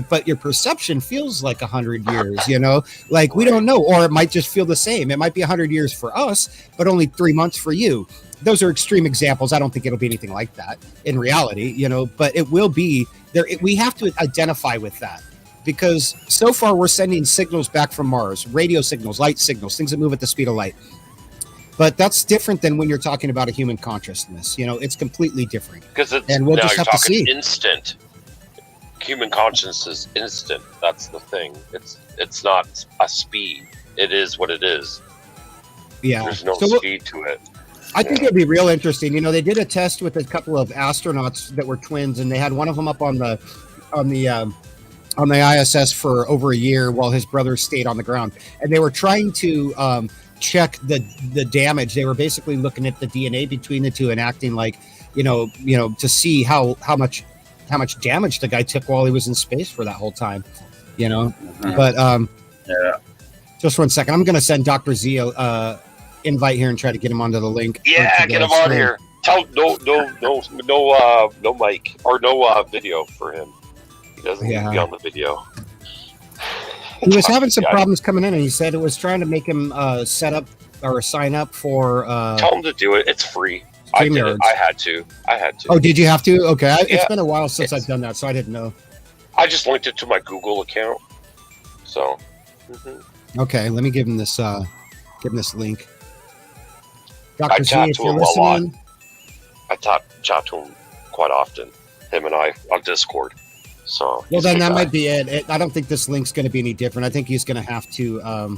but your perception feels like 100 years, we don't know. Or it might just feel the same. It might be 100 years for us, but only 3 months for you. Those are extreme examples. I don't think it'll be anything like that in reality, but it will be there. We have to identify with that, because so far we're sending signals back from Mars, radio signals, light signals, things that move at the speed of light. But that's different than when you're talking about a human consciousness. It's completely different.
Because
we'll just have to see.
Instant. Human consciousness is instant. That's the thing. It's not a speed. It is what it is.
Yeah.
There's no speed to it.
I think it'd be real interesting. They did a test with a couple of astronauts that were twins, and they had one of them up on the ISS for over a year while his brother stayed on the ground, and they were trying to check the damage. They were basically looking at the DNA between the two and acting like, to see how much damage the guy took while he was in space for that whole time, But just 1 second, I'm going to send Dr. Z invite here and try to get him onto the link.
Yeah, get him on here. Tell no mic or no video for him. He doesn't need to be on the video.
He was having some problems coming in, and he said it was trying to make him set up or sign up for.
Tell him to do it. It's free. I did it. I had to.
Oh, did you have to? Okay, it's been a while since I've done that, so I didn't know.
I just linked it to my Google account. So.
Okay, let me give him this. Give him this link. Dr. Z, if you're
listening. A lot. I chat to him quite often. Him and I on Discord. So.
Well, then that might be it. I don't think this link's going to be any different. I think he's going to have to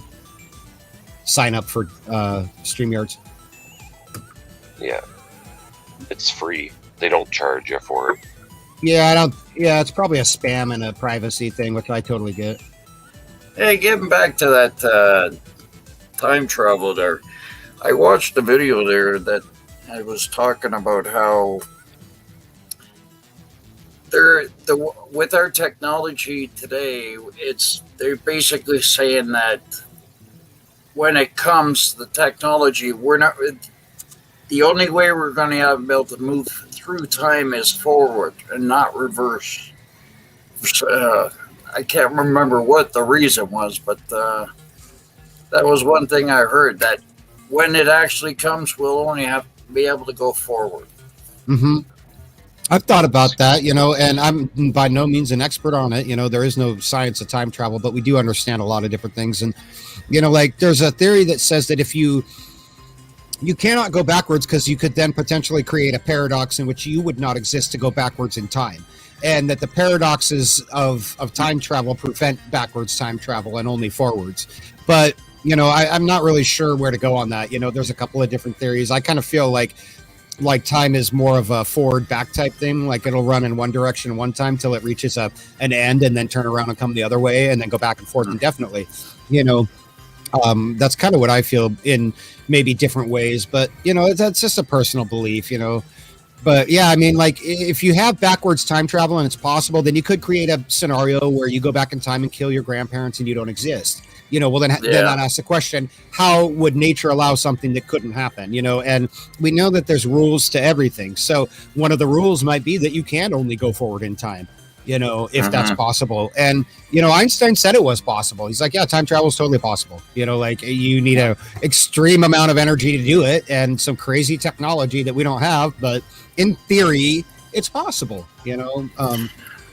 sign up for StreamYards.
Yeah, it's free. They don't charge you for it.
Yeah, it's probably a spam and a privacy thing, which I totally get.
Hey, getting back to that time travel there, I watched a video there that I was talking about how with our technology today, they're basically saying that when it comes to the technology, the only way we're going to be able to move through time is forward and not reverse. I can't remember what the reason was, but that was one thing I heard, that when it actually comes, we'll only have to be able to go forward.
Mm-hmm. I've thought about that, and I'm by no means an expert on it. There is no science of time travel, but we do understand a lot of different things. And, there's a theory that says that if you cannot go backwards, because you could then potentially create a paradox in which you would not exist to go backwards in time. And that the paradoxes of time travel prevent backwards time travel and only forwards. But, I'm not really sure where to go on that. There's a couple of different theories. I kind of feel like time is more of a forward back type thing. Like it'll run in one direction one time till it reaches an end and then turn around and come the other way and then go back and forth indefinitely. That's kind of what I feel in maybe different ways, but that's just a personal belief, But yeah, if you have backwards time travel and it's possible, then you could create a scenario where you go back in time and kill your grandparents and you don't exist. Well, then that asks the question, how would nature allow something that couldn't happen? And we know that there's rules to everything. So one of the rules might be that you can only go forward in time, if that's possible. And, Einstein said it was possible. He's like, yeah, time travel is totally possible. You need an extreme amount of energy to do it and some crazy technology that we don't have. But in theory, it's possible,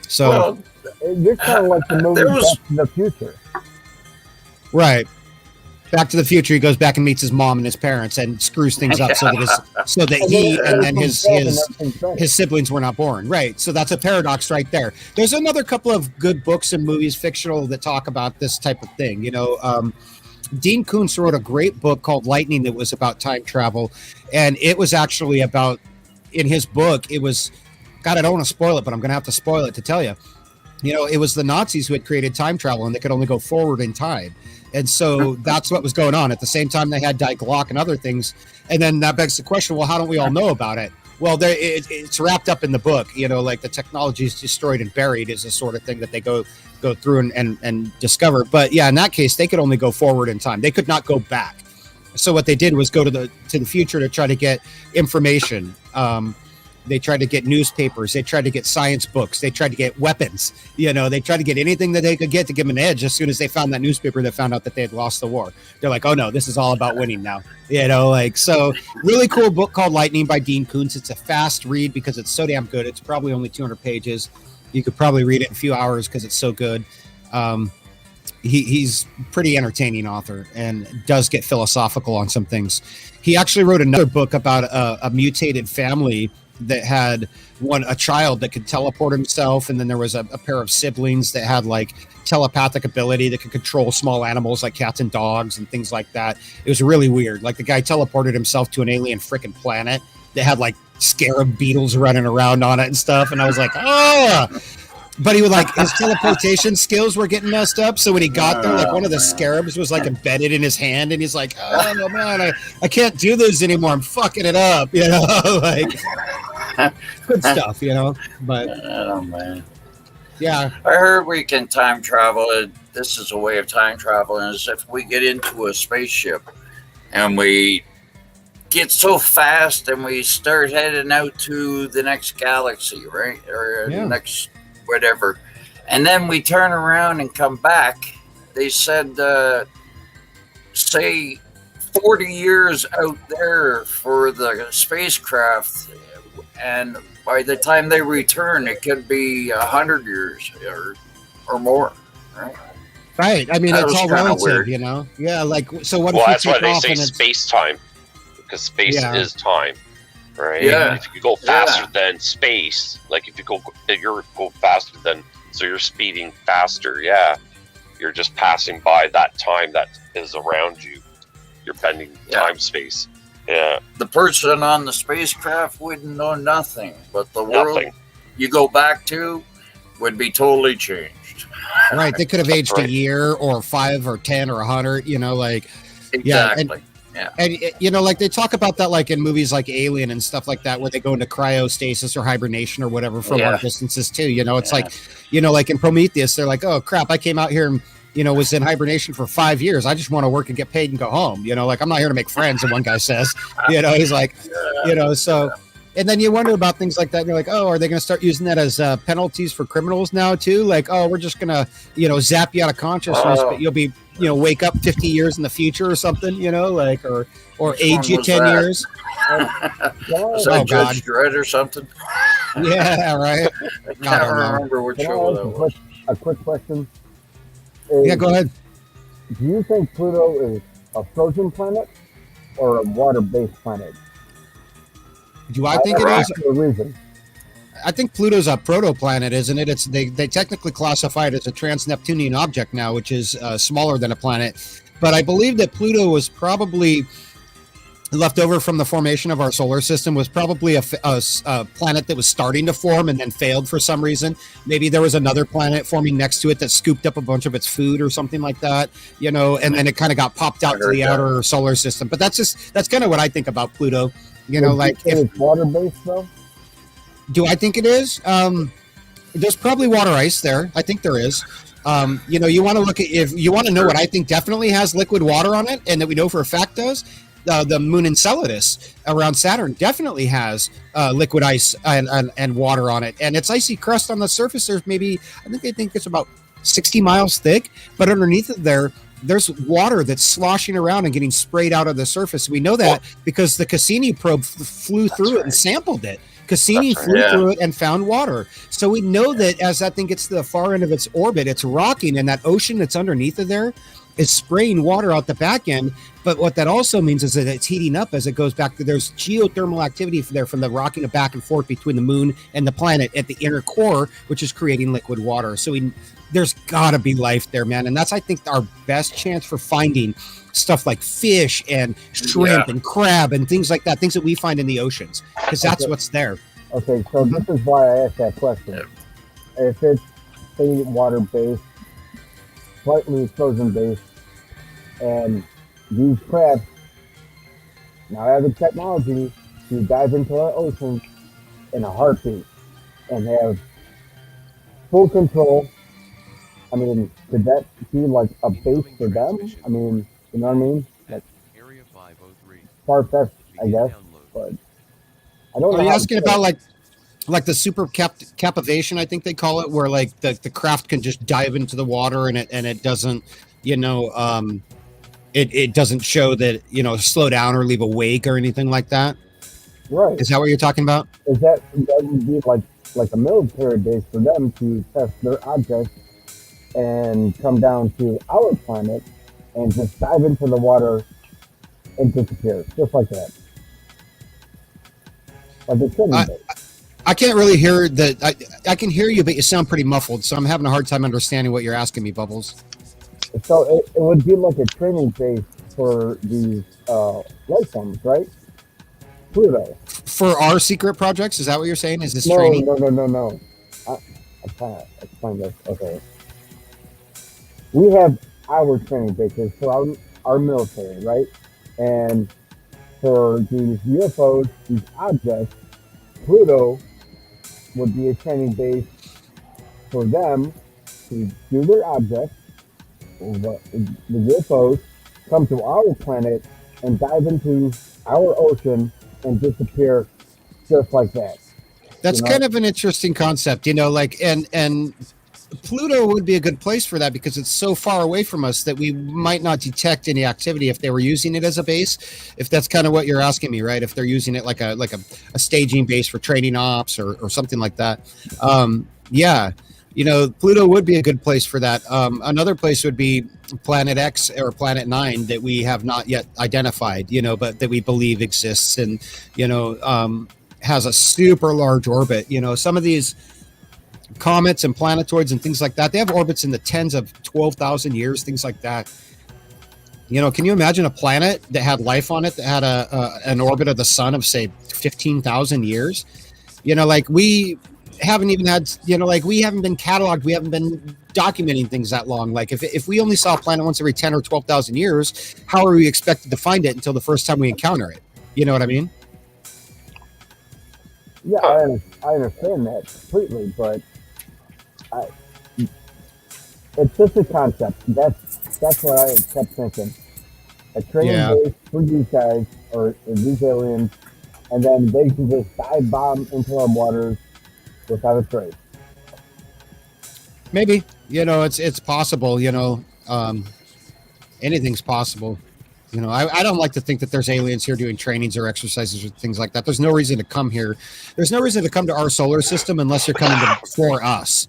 So
well, you're kind of like the movie Back to the Future.
Right. Back to the Future, he goes back and meets his mom and his parents and screws things up so that he and then his siblings were not born. Right. So that's a paradox right there. There's another couple of good books and movies, fictional, that talk about this type of thing. Dean Koontz wrote a great book called Lightning that was about time travel. And it was actually about, in his book, it was, God, I don't want to spoil it, but I'm going to have to spoil it to tell you. It was the Nazis who had created time travel and they could only go forward in time. And so that's what was going on. At the same time, they had Die Glock and other things. And then that begs the question, well, how don't we all know about it? Well, it's wrapped up in the book, like the technology is destroyed and buried is the sort of thing that they go through and discover. But yeah, in that case, they could only go forward in time. They could not go back. So what they did was go to the future to try to get information. They tried to get newspapers. They tried to get science books. They tried to get weapons. They tried to get anything that they could get to give them an edge. As soon as they found that newspaper that found out that they had lost the war, they're like, oh no, this is all about winning now. So really cool book called Lightning by Dean Koontz. It's a fast read because it's so damn good. It's probably only 200 pages. You could probably read it in a few hours because it's so good. He's pretty entertaining author and does get philosophical on some things. He actually wrote another book about a mutated family that had a child that could teleport himself, and then there was a pair of siblings that had like telepathic ability that could control small animals like cats and dogs and things like that. It was really weird. Like the guy teleported himself to an alien freaking planet that had like scarab beetles running around on it and stuff, and I was like, oh. But he would like his teleportation skills were getting messed up. So when he got there, like one of the scarabs was like embedded in his hand, and he's like, "Oh no, man, I can't do this anymore. I'm fucking it up." Like good stuff, But
oh man,
yeah,
I heard we can time travel. This is a way of time traveling. Is if we get into a spaceship and we get so fast and we start heading out to the next galaxy, right, or the next whatever, and then we turn around and come back. They said say 40 years out there for the spacecraft, and by the time they return it could be 100 years or more, right?
I mean,
that
it's all relative,
weird.
like, so what
well,
if
that's why they say space time, because space is time, right?
Yeah.
If you go faster than space, like if you go bigger, go faster than, so you're speeding faster. Yeah, you're just passing by that time that is around you. You're bending time space. Yeah.
The person on the spacecraft wouldn't know nothing, but the world you go back to would be totally changed.
Right? They could have aged a year or 5 or 10 or 100. Like
exactly.
And like they talk about that like in movies like Alien and stuff like that, where they go into cryostasis or hibernation or whatever from long distances too. It's like, like in Prometheus, they're like, oh crap, I came out here and was in hibernation for 5 years. I just want to work and get paid and go home. Like I'm not here to make friends. And one guy says, he's like, so. And then you wonder about things like that. And you're like, oh, are they going to start using that as penalties for criminals now too? Like, oh, we're just going to, zap you out of consciousness, but you'll be, wake up 50 years in the future or something, like, or age you 10 years.
Was that Judge Dredd or something?
Yeah, right.
I can't remember which show that was.
A quick question.
Yeah, go ahead.
Do you think Pluto is a frozen planet or a water-based planet?
Do I think it is?
For a reason.
I think Pluto's a protoplanet, isn't it? They technically classify it as a trans-Neptunian object now, which is smaller than a planet. But I believe that Pluto was probably left over from the formation of our solar system, was probably a planet that was starting to form and then failed for some reason. Maybe there was another planet forming next to it that scooped up a bunch of its food or something like that, and then it kind of got popped out to the outer solar system. But that's kind of what I think about Pluto. Like if
it's water-based though.
Do I think it is? There's probably water ice there. I think there is. You want to look at, if you want to know what I think definitely has liquid water on it, and that we know for a fact does, the moon Enceladus around Saturn definitely has liquid ice and water on it, and its icy crust on the surface. There's maybe, they think it's about 60 miles thick, but underneath it there's water that's sloshing around and getting sprayed out of the surface. We know that because the Cassini probe flew through it and sampled it. Cassini flew through it and found water. So we know that as that thing gets to the far end of its orbit, it's rocking, and that ocean that's underneath it there is spraying water out the back end. But what that also means is that it's heating up as it goes back. There's geothermal activity there from the rocking back and forth between the moon and the planet at the inner core, which is creating liquid water. So there's got to be life there, man. And that's, I think, our best chance for finding stuff like fish and shrimp and crab and things like that, things that we find in the oceans, because that's what's there.
Okay, so this is why I asked that question. If it's, say, water-based, slightly frozen-based, and these crabs now have the technology to dive into our oceans in a heartbeat and have full control. I mean, could that be like a base for them? I mean, you know what I mean? Like, far-fetched, I guess, but I don't know.
Are you
how
asking about like the super captivation, I think they call it, where like the craft can just dive into the water and it doesn't, it doesn't show that, slow down or leave a wake or anything like that?
Right.
Is that what you're talking about?
That would be like a military base for them to test their objects and come down to our planet and just dive into the water and disappear, just like that. Like a training base.
I can't really hear that. I can hear you, but you sound pretty muffled, so I'm having a hard time understanding what you're asking me, Bubbles.
So it would be like a training base for these life forms, right? Pluto.
For our secret projects, is that what you're saying? Is this
No,
training?
No. I can't explain this. Okay. We have our training bases for our military, right? And for these UFOs, these objects, Pluto would be a training base for them to do their objects. The UFOs come to our planet and dive into our ocean and disappear just like that.
That's kind of an interesting concept, and Pluto would be a good place for that because it's so far away from us that we might not detect any activity if they were using it as a base. If that's kind of what you're asking me, right? If they're using it like a staging base for training ops or something like that. Yeah, Pluto would be a good place for that. Another place would be Planet X or Planet 9 that we have not yet identified, but that we believe exists and, has a super large orbit. Some of these comets and planetoids and things like that, they have orbits in the tens of 12,000 years, things like that. Can you imagine a planet that had life on it that had an orbit of the sun of, say, 15,000 years? We haven't even had, we haven't been cataloged, we haven't been documenting things that long. Like if we only saw a planet once every 10 or 12,000 years, how are we expected to find it until the first time we encounter it? You know what I mean?
Yeah, I understand that completely, but it's just a concept. That's what I kept thinking. A training base for these guys or these aliens, and then they can just dive bomb into our waters without a trace.
Maybe, it's possible, anything's possible. I don't like to think that there's aliens here doing trainings or exercises or things like that. There's no reason to come here. There's no reason to come to our solar system unless you're coming for us,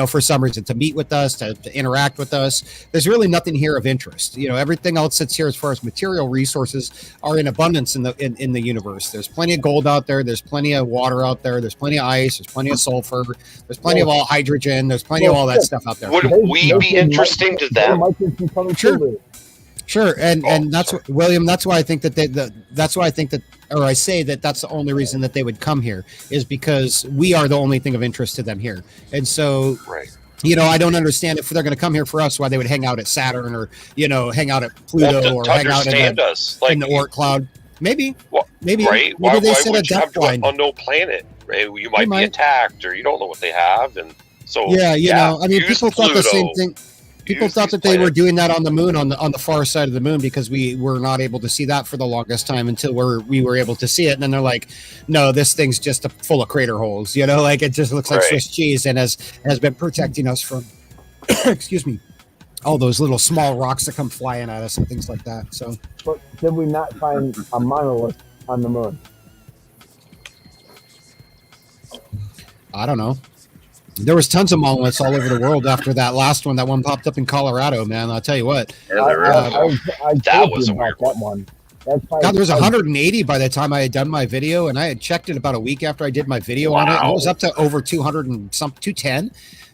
for some reason, to meet with us, to interact with us. There's really nothing here of interest. Everything else that's here as far as material resources are in abundance in the universe. There's plenty of gold out there. There's plenty of water out there. There's plenty of ice. There's plenty of sulfur. There's plenty of all hydrogen. There's plenty of all that stuff out there.
Would we be interesting to them?
Sure, and that's what, William. That's why I think that I say that that's the only reason that they would come here is because we are the only thing of interest to them here, and so
right.
I don't understand if they're going to come here for us, why they would hang out at Saturn or hang out at Pluto or hang out in the Oort cloud. Maybe,
right?
Maybe
why
they set a
would you
depth
come to
line.
an unknown planet? Right? You might be attacked, or you don't know what they have, and so
people thought the same thing. People thought that they were doing that on the moon, on the far side of the moon, because we were not able to see that for the longest time until we were able to see it. And then they're like, no, this thing's just full of crater holes, like it just looks like Swiss cheese and has been protecting us from, excuse me, all those little small rocks that come flying at us and things like that. So,
but did we not find a monolith on the moon?
I don't know. There was tons of monoliths all over the world after that last one. That one popped up in Colorado, man. I'll tell you what.
That was a weird
one.
God, there was 180 by the time I had done my video, and I had checked it about a week after I did my video on it. And it was up to over 200 and 210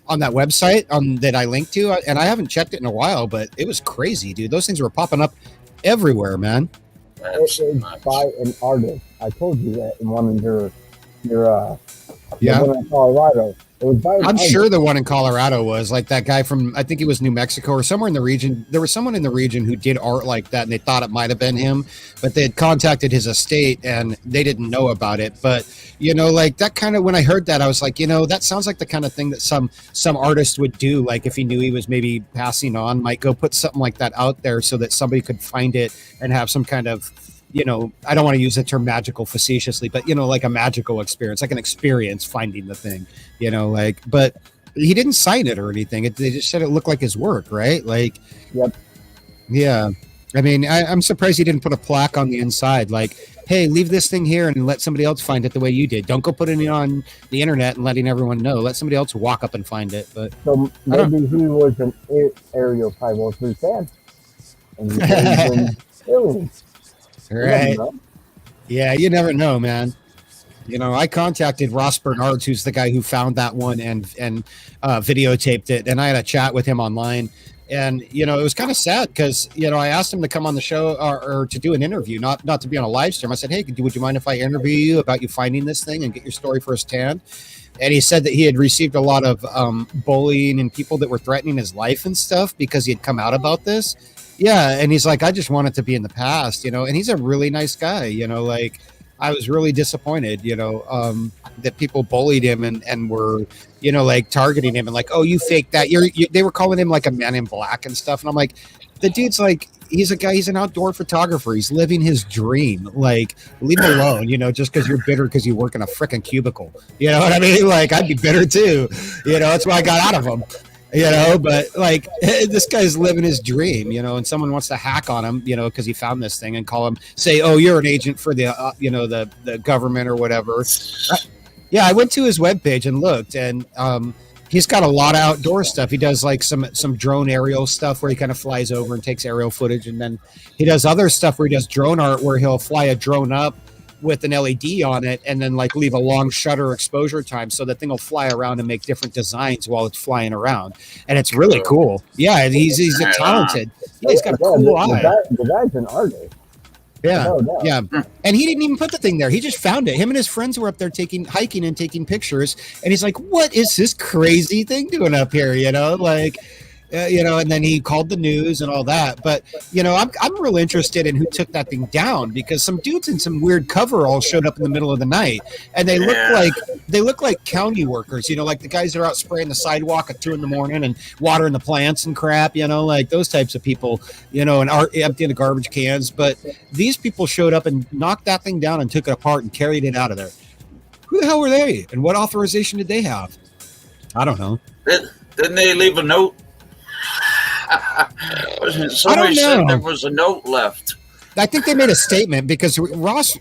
on that website that I linked to, and I haven't checked it in a while, but it was crazy, dude. Those things were popping up everywhere, man.
It is by an artist. I told you that in one of your one in Colorado.
I'm sure the one in Colorado was like that guy from, I think he was New Mexico or somewhere in the region. There was someone in the region who did art like that, and they thought it might have been him, but they had contacted his estate and they didn't know about it. But, like that kind of, when I heard that, I was like, that sounds like the kind of thing that some artist would do. Like if he knew he was maybe passing on, might go put something like that out there so that somebody could find it and have some kind of, you know, I don't want to use the term magical facetiously, but, you know, like a magical experience, like an experience finding the thing, you know, like, but he didn't sign it or anything. They just said it looked like his work, right? Like,
Yep.
Yeah. I mean, I'm surprised he didn't put a plaque on the inside, like, hey, leave this thing here and let somebody else find it the way you did. Don't go putting it on the internet and letting everyone know. Let somebody else walk up and find it. But
So maybe he was an Area 503 fan. And he believes in aliens.
Right. Yeah, you never know, man. You know, I contacted Ross Bernards, who's the guy who found that one and videotaped it, and I had a chat with him online. And you know, it was kind of sad because you know I asked him to come on the show or to do an interview, not to be on a live stream. I said, "Hey, would you mind if I interview you about you finding this thing and get your story firsthand?" And he said that he had received a lot of bullying and people that were threatening his life and stuff because he had come out about this. Yeah, and he's like, "I just want it to be in the past," you know. And he's a really nice guy, you know. Like, I was really disappointed, you know, that people bullied him and were, you know, like targeting him and like, oh, you faked that. They were calling him like a man in black and stuff. And I'm like, the dude's like, he's a guy, he's an outdoor photographer. He's living his dream. Like, leave him alone, you know, just because you're bitter because you work in a freaking cubicle. You know what I mean? Like, I'd be bitter too. You know, that's why I got out of him. You know, but like this guy's living his dream, you know, and someone wants to hack on him, you know, because he found this thing and call him, say, oh, you're an agent for the, you know, the government or whatever. Yeah, I went to his webpage and looked, and he's got a lot of outdoor stuff. He does like some drone aerial stuff where he kind of flies over and takes aerial footage, and then he does other stuff where he does drone art where he'll fly a drone up with an LED on it and then like leave a long shutter exposure time so that thing will fly around and make different designs while it's flying around, and it's really cool. Yeah, he's a talented. Yeah, he's got a cool eye.
The guy's an artist.
Yeah, yeah, and he didn't even put the thing there. He just found it. Him and his friends were up there hiking and taking pictures, and he's like, "What is this crazy thing doing up here?" You know, like. You know, and then he called the news and all that. But, you know, I'm real interested in who took that thing down because some dudes in some weird coverall showed up in the middle of the night and they look like county workers, you know, like the guys that are out spraying the sidewalk at 2 a.m. and watering the plants and crap, you know, like those types of people, you know, and emptying the garbage cans. But these people showed up and knocked that thing down and took it apart and carried it out of there. Who the hell were they? And what authorization did they have? I don't know.
Didn't they leave a note? Somebody said there was a note left.
I think they made a statement because Ross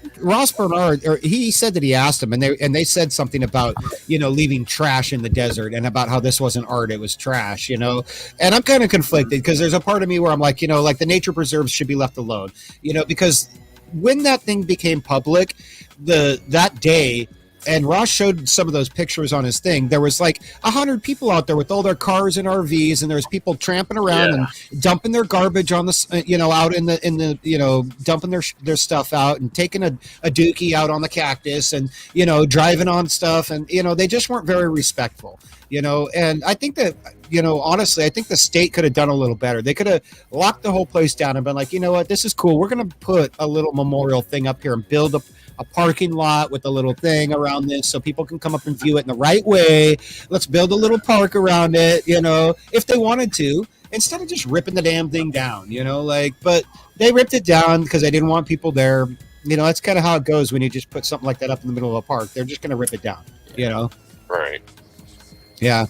Bernard, or he said that he asked them, and they said something about, you know, leaving trash in the desert and about how this wasn't art, it was trash, you know. And I'm kind of conflicted because there's a part of me where I'm like, you know, like the nature preserves should be left alone, you know, because when that thing became public, that day. And Ross showed some of those pictures on his thing. There was like 100 people out there with all their cars and RVs, and there was people tramping around and dumping their garbage on the, you know, out in the, you know, dumping their stuff out and taking a dookie out on the cactus and, you know, driving on stuff. And, you know, they just weren't very respectful, you know. And I think that, you know, honestly, I think the state could have done a little better. They could have locked the whole place down and been like, you know what, this is cool. We're going to put a little memorial thing up here and build a parking lot with a little thing around this so people can come up and view it in the right way. Let's build a little park around it, you know, if they wanted to, instead of just ripping the damn thing down, you know, like, but they ripped it down because they didn't want people there. You know, that's kind of how it goes when you just put something like that up in the middle of a park. They're just going to rip it down, you know?
Right.
Yeah.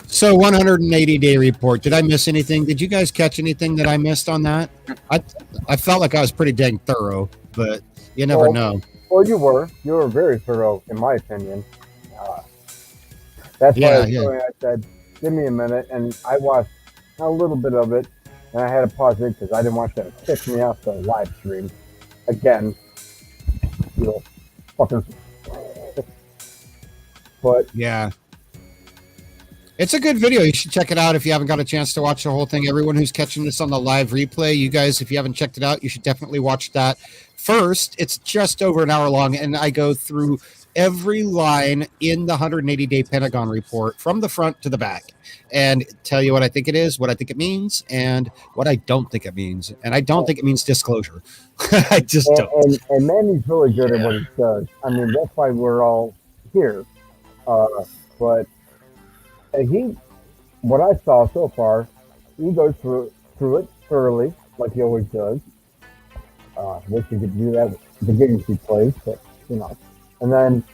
So 180-day report. Did I miss anything? Did you guys catch anything that I missed on that? I felt like I was pretty dang thorough, but you never know.
Well, you were very thorough, in my opinion. That's why I said, give me a minute, and I watched a little bit of it, and I had to pause it because I didn't want them to kick me off the live stream. Again, you know, fucking. But
yeah. It's a good video. You should check it out if you haven't got a chance to watch the whole thing. Everyone who's catching this on the live replay, you guys, if you haven't checked it out, you should definitely watch that first. It's just over an hour long, and I go through every line in the 180-day Pentagon report from the front to the back and tell you what I think it is, what I think it means, and what I don't think it means. And I don't think it means disclosure. I just don't.
And Manny's really good at what he does. I mean, that's why we're all here. But what I saw so far, he goes through it early, like he always does. Wish he could do that with the games he plays, but you know. And then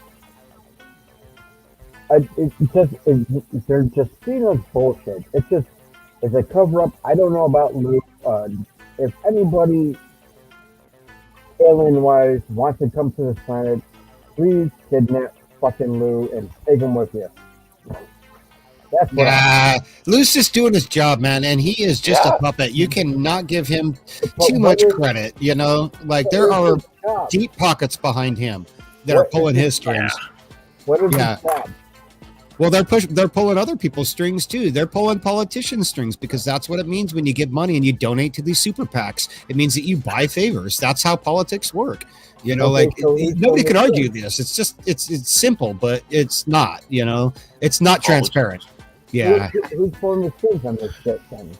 they're just seen as bullshit. It's a cover up. I don't know about Lou. If anybody alien wise wants to come to this planet, please kidnap fucking Lou and take him with you. That's what
Lou's just doing his job, man, and he is just a puppet. You cannot give him too much credit, you know? Like, there are deep pockets behind him that are pulling his strings.
What is his job?
Well, they're pulling other people's strings too. They're pulling politicians' strings because that's what it means when you give money and you donate to these super PACs. It means that you buy favors. That's how politics work. You know, nobody could argue this. It's just it's simple, but it's not. You know, it's not transparent. Yeah.
Who's pulling the strings on this shit then?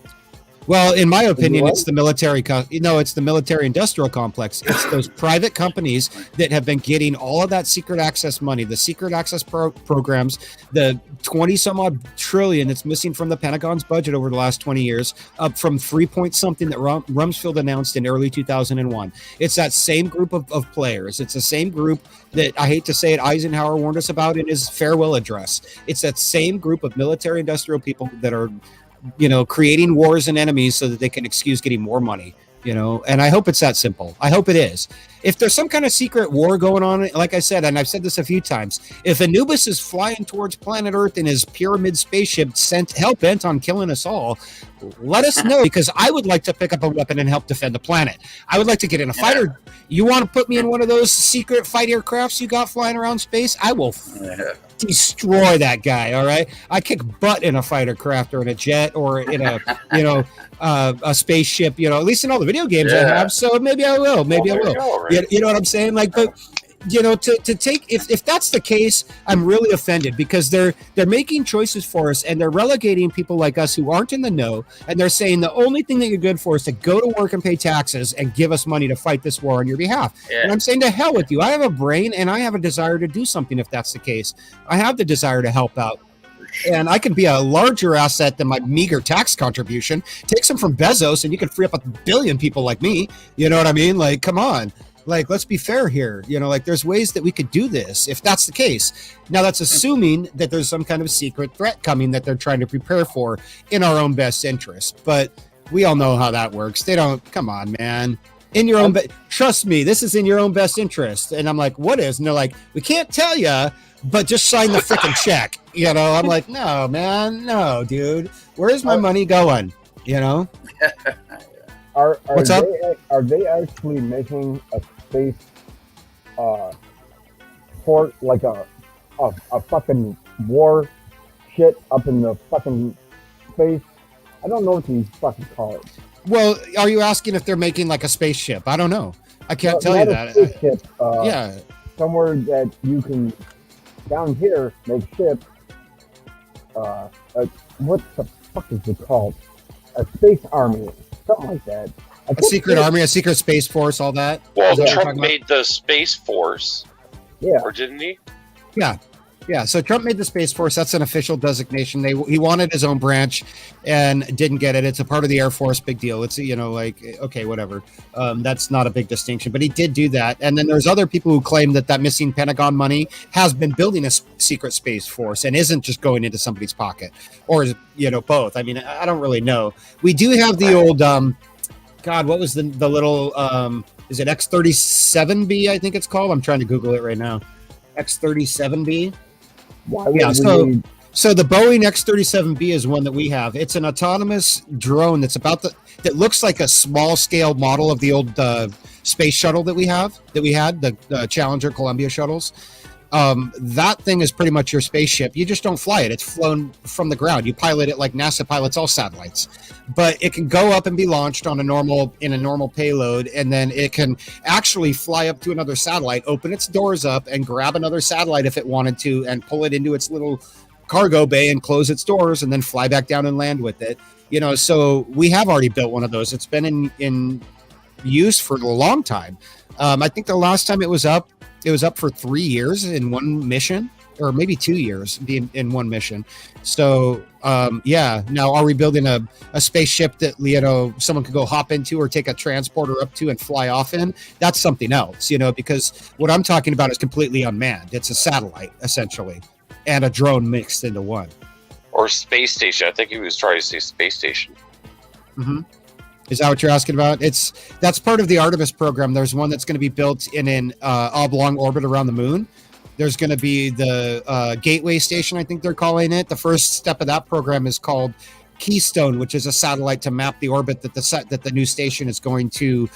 Well, in my opinion, it's the military. It's the military-industrial complex. It's those private companies that have been getting all of that secret access money, the secret access programs, the 20-some-odd trillion that's missing from the Pentagon's budget over the last 20 years, up from 3-point-something that Rumsfeld announced in early 2001. It's that same group of players. It's the same group that, I hate to say it, Eisenhower warned us about in his farewell address. It's that same group of military-industrial people that are, you know, creating wars and enemies so that they can excuse getting more money, you know, and I hope it's that simple. I hope it is. If there's some kind of secret war going on, like I said, and I've said this a few times, if Anubis is flying towards planet Earth in his pyramid spaceship sent hell-bent on killing us all, let us know, because I would like to pick up a weapon and help defend the planet. I would like to get in a fighter. You want to put me in one of those secret fight aircrafts you got flying around space? I will destroy that guy. All right, I kick butt in a fighter craft or in a jet or in a a spaceship. You know, at least in all the video games I have. So maybe I will. Maybe I will. You know what I'm saying? Like, but you know, to take if that's the case, I'm really offended, because they're making choices for us and they're relegating people like us who aren't in the know, and they're saying the only thing that you're good for is to go to work and pay taxes and give us money to fight this war on your behalf. And I'm saying, to hell with you. I have a brain and I have a desire to do something. If that's the case, I have the desire to help out. And I can be a larger asset than my meager tax contribution. Take some from Bezos and you can free up 1 billion people like me. You know what I mean? Like, come on. Like, let's be fair here. You know, like, there's ways that we could do this if that's the case. Now, that's assuming that there's some kind of secret threat coming that they're trying to prepare for in our own best interest. But we all know how that works. They don't. Come on, man. In your own trust me, this is in your own best interest. And I'm like, what is? And they're like, we can't tell you, but just sign the freaking check. You know, I'm like, no, man, no, dude. Where's my money going? You know?
What's up? Are they actually making a space port, like a fucking war shit up in the fucking space? I don't know what these fucking call it.
Well, are you asking if they're making like a spaceship? I don't know. I can't tell you that.
Spaceship, somewhere that you can down here make ships. What the fuck is it called? A space army, something like that.
A secret army, a secret space force, all that.
Well, Trump made the Space Force.
Yeah.
Or didn't he?
Yeah. Yeah. So Trump made the Space Force. That's an official designation. He wanted his own branch and didn't get it. It's a part of the Air Force. Big deal. It's, you know, like, okay, whatever. That's not a big distinction, but he did do that. And then there's other people who claim that missing Pentagon money has been building a secret Space Force and isn't just going into somebody's pocket, or, you know, both. I mean, I don't really know. We do have the old, God, what was the little, is it X-37B, I think it's called? I'm trying to Google it right now. X-37B? Yeah, so the Boeing X-37B is one that we have. It's an autonomous drone that looks like a small-scale model of the old space shuttle that we had, the Challenger Columbia shuttles. That thing is pretty much your spaceship. You just don't fly it. It's flown from the ground. You pilot it like NASA pilots all satellites. But it can go up and be launched in a normal payload, and then it can actually fly up to another satellite, open its doors up, and grab another satellite if it wanted to, and pull it into its little cargo bay and close its doors, and then fly back down and land with it. You know, so we have already built one of those. It's been in use for a long time. I think the last time it was up for 3 years in one mission. or maybe 2 years in one mission. So now are we building a spaceship that, you know, someone could go hop into or take a transporter up to and fly off in? That's something else, you know, because what I'm talking about is completely unmanned. It's a satellite essentially and a drone mixed into one.
Or space station. I think he was trying to say space station.
Mm-hmm. Is that what you're asking about? That's part of the Artemis program. There's one that's going to be built in an oblong orbit around the moon. There's going to be the Gateway Station, I think they're calling it. The first step of that program is called Keystone, which is a satellite to map the orbit that the new station is going to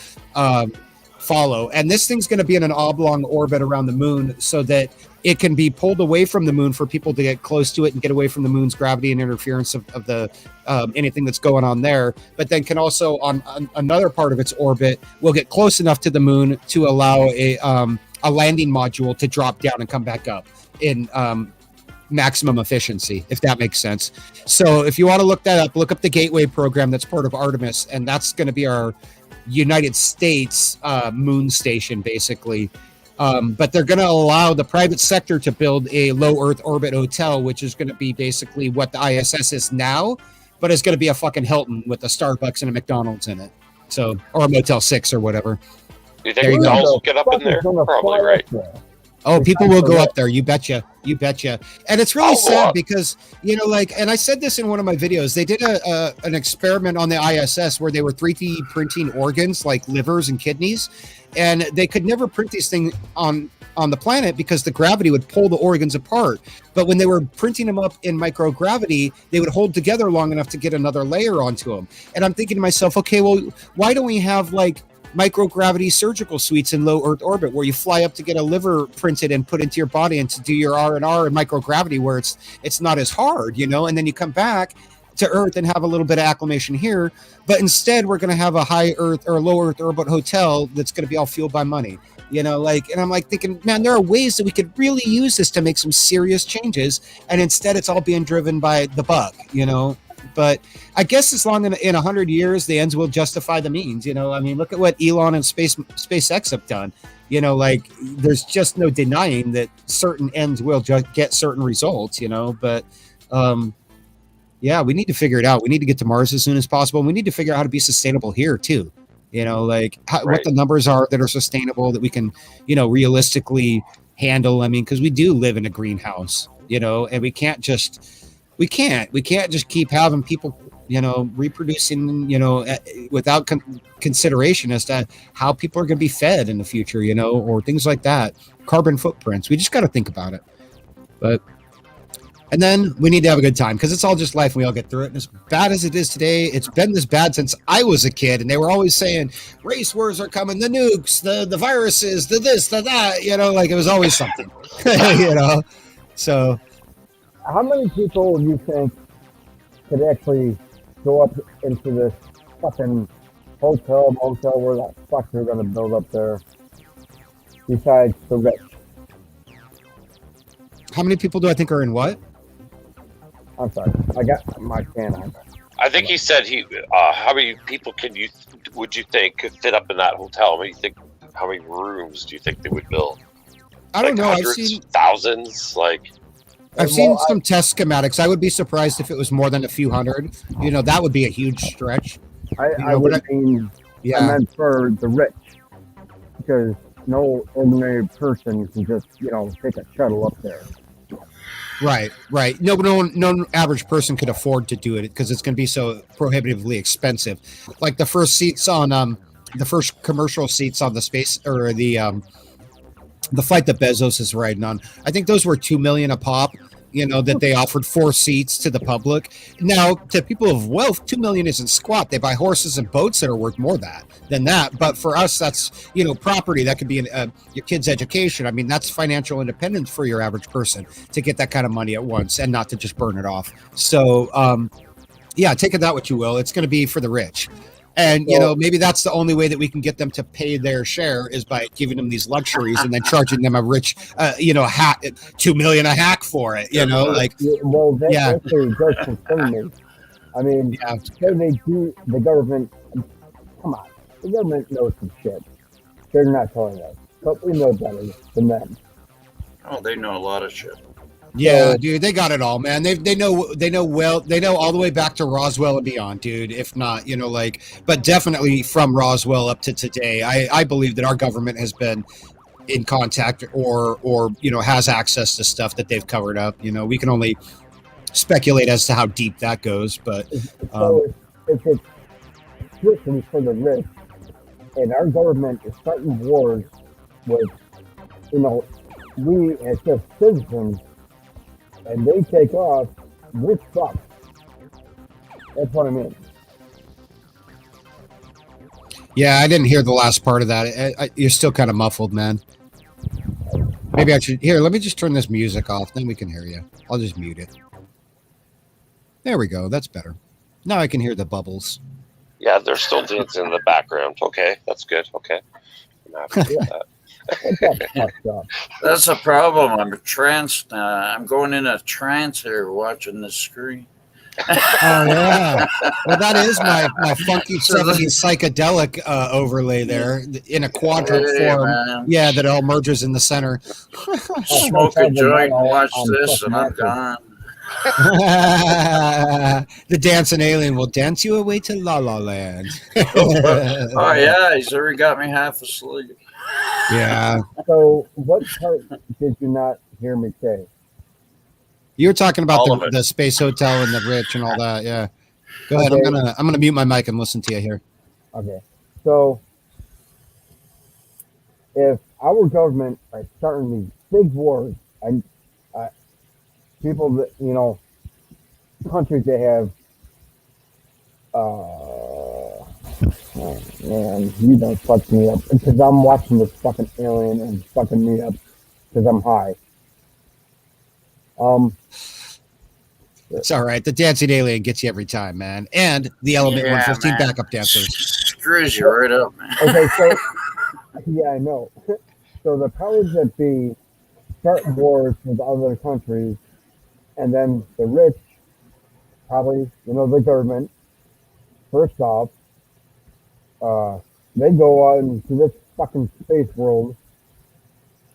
follow. And this thing's going to be in an oblong orbit around the moon so that it can be pulled away from the moon for people to get close to it and get away from the moon's gravity and interference of the anything that's going on there. But then can also on another part of its orbit will get close enough to the moon to allow a landing module to drop down and come back up in maximum efficiency, if that makes sense. So if you want to look that up, look up the Gateway program that's part of Artemis, and that's going to be our United States moon station, basically. But they're going to allow the private sector to build a low Earth orbit hotel, which is going to be basically what the ISS is now, but it's going to be a fucking Hilton with a Starbucks and a McDonald's in it. So, or a Motel 6 or whatever.
Do you think dolls will get up in there? Probably, right?
Oh, people will go up there. You betcha. You betcha. And it's really sad because, you know, like, and I said this in one of my videos, they did an experiment on the ISS where they were 3D printing organs like livers and kidneys. And they could never print these things on the planet because the gravity would pull the organs apart. But when they were printing them up in microgravity, they would hold together long enough to get another layer onto them. And I'm thinking to myself, okay, well, why don't we have like microgravity surgical suites in low Earth orbit where you fly up to get a liver printed and put into your body and to do your R&R in microgravity where it's not as hard, you know, and then you come back to Earth and have a little bit of acclimation here. But instead, we're going to have a high Earth or low Earth orbit hotel that's going to be all fueled by money, you know, like, and I'm like thinking, man, there are ways that we could really use this to make some serious changes. And instead, it's all being driven by the buck, you know. But I guess as long in 100 years, the ends will justify the means. You know, I mean, look at what Elon and SpaceX have done. You know, like there's just no denying that certain ends will just get certain results. You know, but yeah, we need to figure it out. We need to get to Mars as soon as possible. And we need to figure out how to be sustainable here too. You know, like what the numbers are that are sustainable that we can, you know, realistically handle. I mean, because we do live in a greenhouse, you know, and we can't just keep having people, you know, reproducing, you know, without consideration as to how people are going to be fed in the future, you know, or things like that. Carbon footprints. We just got to think about it. And then we need to have a good time because it's all just life. And we all get through it. And as bad as it is today, it's been this bad since I was a kid. And they were always saying race wars are coming, the nukes, the viruses, the this, the that, you know, like it was always something, you know, so.
How many people do you think could actually go up into this fucking hotel, motel, where the fuck they're going to build up there, besides the rich?
How many people do I think are in what?
I'm sorry, I got my can on.
I think he said how many people would you think could fit up in that hotel? How many rooms do you think they would build?
I don't know.
Hundreds,
I've seen
thousands,
I've seen some test schematics. I would be surprised if it was more than a few hundred. You know, that would be a huge stretch.
I meant for the rich, because no ordinary person can just, you know, take a shuttle up there.
Right. No average person could afford to do it because it's going to be so prohibitively expensive. Like the first seats on the first commercial seats on the space or the flight that Bezos is riding on. I think those were $2 million a pop. You know, that they offered 4 seats to the public. Now, to people of wealth, $2 million isn't squat. They buy horses and boats that are worth more than that. But for us, that's, you know, property. That could be your kid's education. I mean, that's financial independence for your average person to get that kind of money at once and not to just burn it off. So, yeah, take it that what you will. It's going to be for the rich. And, you know, maybe that's the only way that we can get them to pay their share is by giving them these luxuries and then charging them a rich, you know, $2 million a hack for it, you know, like.
Well, that actually does concern me. I mean, say they do, the government, come on, the government knows some shit. They're not telling us, but we know better than them.
Oh, they know a lot of shit.
Yeah, dude, they got it all, man. They know all the way back to Roswell and beyond, dude. If not, but definitely from Roswell up to today, I believe that our government has been in contact or has access to stuff that they've covered up. We can only speculate as to how deep that goes, but
So if it's strictly for the rich, and our government is starting wars with, we as just citizens, and they take off, we're fucked. That's what I mean.
yeah, I didn't hear the last part of that. You're still kind of muffled, man. Maybe I should let me just turn this music off, then we can hear you. I'll just mute it. There we go. That's better. Now I can hear the bubbles.
Yeah, they're still dancing in the background. Okay, that's good. Okay, I'm happy with that.
That's a problem. I'm a trance. I'm going in a trance here watching the screen.
Oh yeah, well that is my funky 70s psychedelic overlay there in a quadrant form.
Man.
Yeah, that all merges in the center.
Smoke a joint and watch this, and I'm gone.
The dancing alien will dance you away to La La Land.
Oh yeah, he's already got me half asleep.
Yeah.
So what part did you not hear me say?
You were talking about the space hotel and the rich and all that. Yeah. Go ahead.
Okay.
I'm gonna mute my mic and listen to you here.
Okay. So if our government are starting these big wars and people that countries that have oh man, you don't fuck me up because I'm watching this fucking alien and fucking me up because I'm high.
It's all right. The dancing alien gets you every time, man. And the Element 115 backup dancers.
Screws you right up, man.
Okay, so yeah, I know. So the powers that be start wars with other countries, and then the rich, probably, the government, first off, they go out into this fucking space world,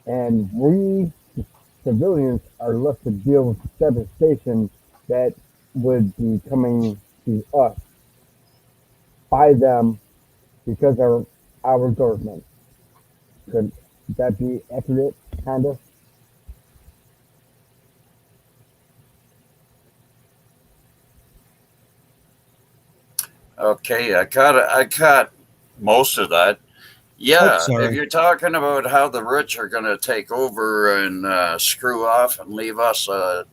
and we civilians are left to deal with the devastation that would be coming to us by them because of our government. Could that be accurate, kind of?
Okay, I caught most of that. Yeah, if you're talking about how the rich are going to take over and screw off and leave us a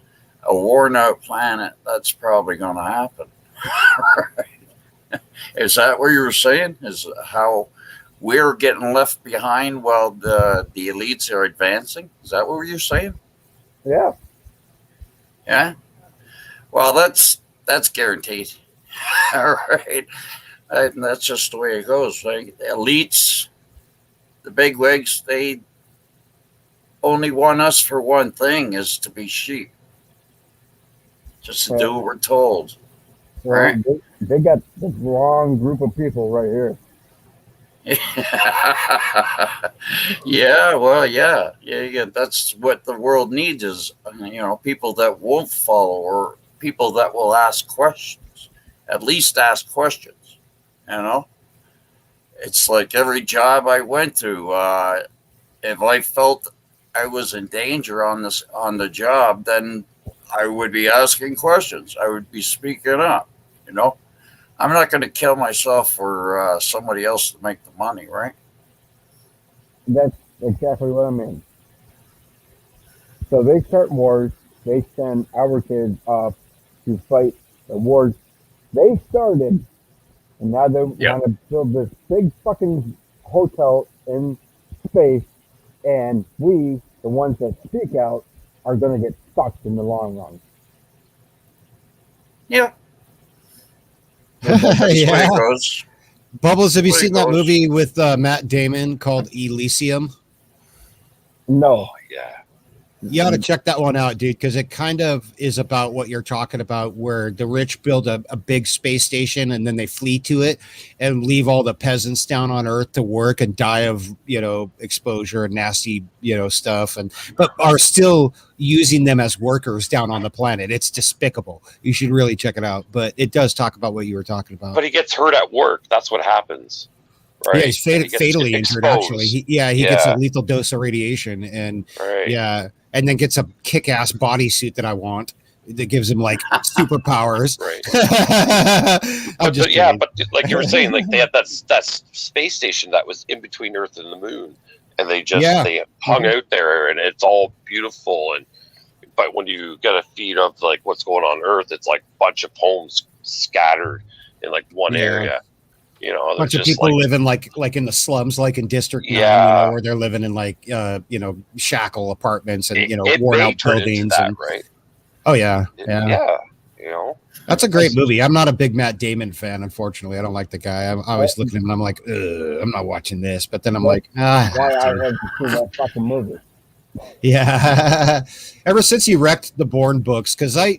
worn out planet, that's probably going to happen. Right? Is that what you were saying? Is how we're getting left behind while the elites are advancing? Is that what you're saying?
Yeah.
Yeah. Well, that's guaranteed. All right. And that's just the way it goes. Like the elites, the bigwigs, they only want us for one thing, is to be sheep. Just to do what we're told.
Well,
right?
They got the wrong group of people right here.
Yeah, well, yeah. That's what the world needs is, people that won't follow or people that will ask questions. At least ask questions, It's like every job I went to, if I felt I was in danger on the job, then I would be asking questions. I would be speaking up, I'm not going to kill myself for somebody else to make the money, right?
That's exactly what I mean. So they start wars. They send our kids off to fight the wars they started, and now they want to build this big fucking hotel in space, and we, the ones that speak out, are going to get stuck in the long run.
Yeah.
Yeah. Bubbles, have you seen that movie with Matt Damon called Elysium?
No.
Yeah.
You ought to check that one out, dude, because it kind of is about what you're talking about, where the rich build a big space station and then they flee to it and leave all the peasants down on Earth to work and die of, exposure and nasty, stuff, but are still using them as workers down on the planet. It's despicable. You should really check it out. But it does talk about what you were talking about.
But he gets hurt at work. That's what happens. Right?
Yeah, he's fatally injured, actually. He gets a lethal dose of radiation and and then gets a kick-ass bodysuit that I want that gives him like superpowers.
Right. but like you were saying, like they had that space station that was in between Earth and the Moon, and they hung out there, and it's all beautiful. But when you get a feed of like what's going on Earth, it's like a bunch of homes scattered in like one area.
A bunch of people living like in the slums, like in District 9, where they're living in like shackle apartments and worn out buildings.
Right?
Oh yeah.
That's
a great movie. I'm not a big Matt Damon fan, unfortunately. I don't like the guy. I'm always looking at him and I'm like, I'm not watching this. But then I'm like,
why I had to see that fucking movie.
Yeah. Ever since he wrecked the Bourne books, because I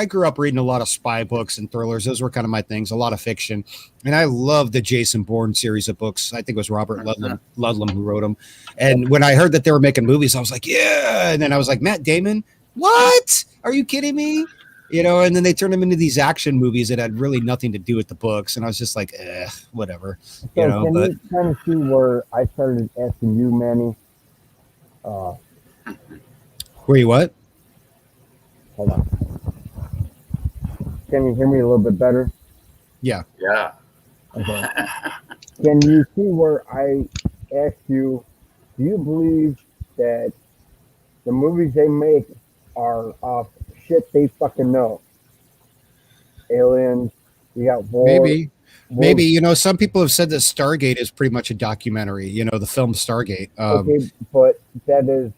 grew up reading a lot of spy books and thrillers. Those were kind of my things, a lot of fiction. And I love the Jason Bourne series of books. I think it was Robert Ludlum who wrote them. And when I heard that they were making movies, I was like, yeah. And then I was like, Matt Damon? What? Are you kidding me? And then they turned him into these action movies that had really nothing to do with the books. And I was just like, whatever.
So can you kind of see where I started asking you, Manny?
Were you what?
Hold on. Can you hear me a little bit better?
Yeah.
Yeah.
Okay. Can you see where I asked you, do you believe that the movies they make are off shit they fucking know? Aliens, you got war.
Maybe, some people have said that Stargate is pretty much a documentary, the film Stargate.
Okay, but that is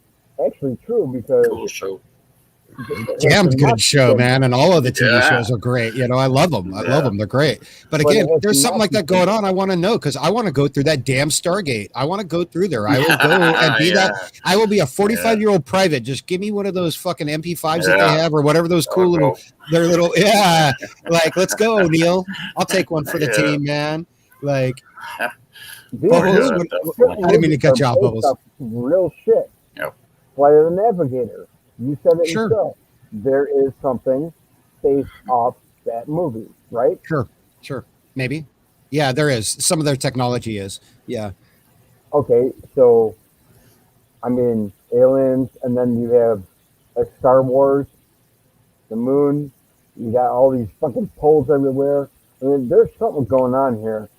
actually true because
cool show.
Damn good show, man, and all of the TV shows are great. I love them. I love them. They're great. But again, there's something like that going on. I want to know because I want to go through that damn Stargate. I want to go through there. I will go and be that. I will be a 45-year-old private. Just give me one of those fucking MP5s that they have or whatever those cool little. They're little. Yeah, like let's go, Neil. I'll take one for the team, man. Like, Bubbles. I didn't mean to cut you off, Bubbles.
Real shit.
Yep.
Flight of the Navigator. You said it yourself. There is something based off that movie, right?
Sure. Maybe. Yeah, there is. Some of their technology is. Yeah.
Okay, so, aliens, and then you have Star Wars, the moon. You got all these fucking poles everywhere. There's something going on here.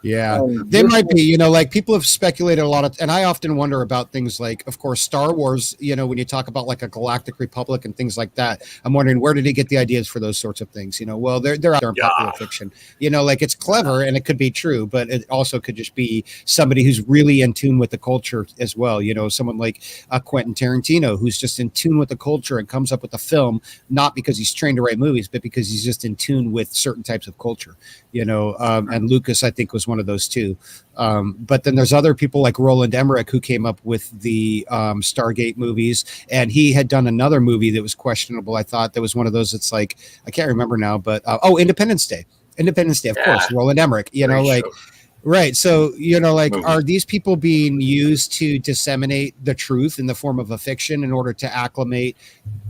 Yeah, they might be, like people have speculated a lot of, and I often wonder about things like, of course, Star Wars, when you talk about like a galactic republic and things like that, I'm wondering where did he get the ideas for those sorts of things? Well, they're out there in popular fiction, like it's clever and it could be true, but it also could just be somebody who's really in tune with the culture as well. Someone like Quentin Tarantino, who's just in tune with the culture and comes up with a film, not because he's trained to write movies, but because he's just in tune with certain types of culture, and Lucas, I think, was one of those too. But then there's other people like Roland Emmerich who came up with the Stargate movies, and he had done another movie that was questionable. I thought that was one of those. It's like I can't remember now, but Independence Day, of course, Roland Emmerich. Right. So, are these people being used to disseminate the truth in the form of a fiction in order to acclimate,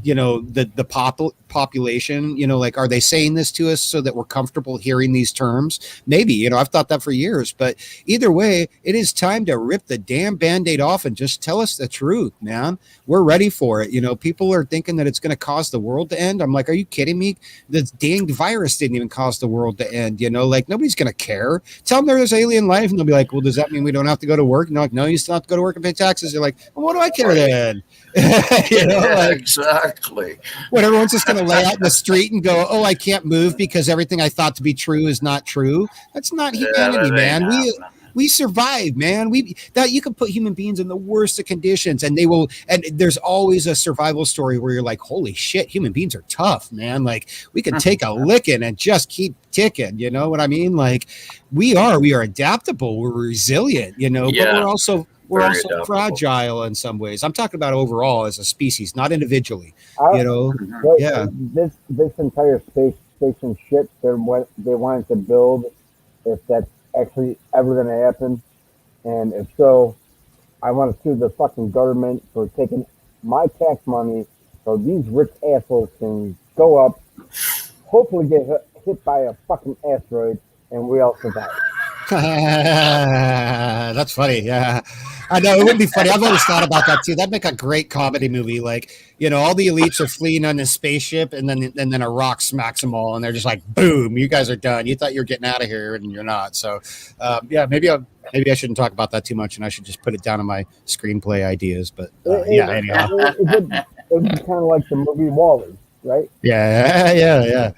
the population? Are they saying this to us so that we're comfortable hearing these terms? Maybe, I've thought that for years. But either way, it is time to rip the damn Band-Aid off and just tell us the truth, man. We're ready for it. People are thinking that it's going to cause the world to end. I'm like, are you kidding me? The dang virus didn't even cause the world to end. Nobody's going to care. Tell them there's alien life, and they'll be like, well, does that mean we don't have to go to work? And they're like, no, you still have to go to work and pay taxes. They're like, well, what do I care then?
Exactly.
What, everyone's just going to lay out in the street and go, oh, I can't move because everything I thought to be true is not true. That's not humanity, man. We survive, man. You can put human beings in the worst of conditions and they will. And there's always a survival story where you're like, holy shit, human beings are tough, man. Like we can take a licking and just keep ticking. You know what I mean? Like we are adaptable. We're resilient, but we're also we're
Very
also
adaptable.
fragile in some ways. I'm talking about overall as a species, not individually.
This entire space station shit they wanted to build, if that's actually ever going to happen, and if so, I want to sue the fucking government for taking my tax money so these rich assholes can go up, hopefully get hit by a fucking asteroid, and we all survive.
That's funny. Yeah, I know it would be funny. I've always thought about that too. That'd make a great comedy movie. Like, all the elites are fleeing on this spaceship, and then a rock smacks them all, and they're just like, "Boom! You guys are done. You thought you were getting out of here, and you're not." So, maybe I shouldn't talk about that too much, and I should just put it down in my screenplay ideas. But anyhow,
it would be kind of like the movie Wall-E, right?
Yeah.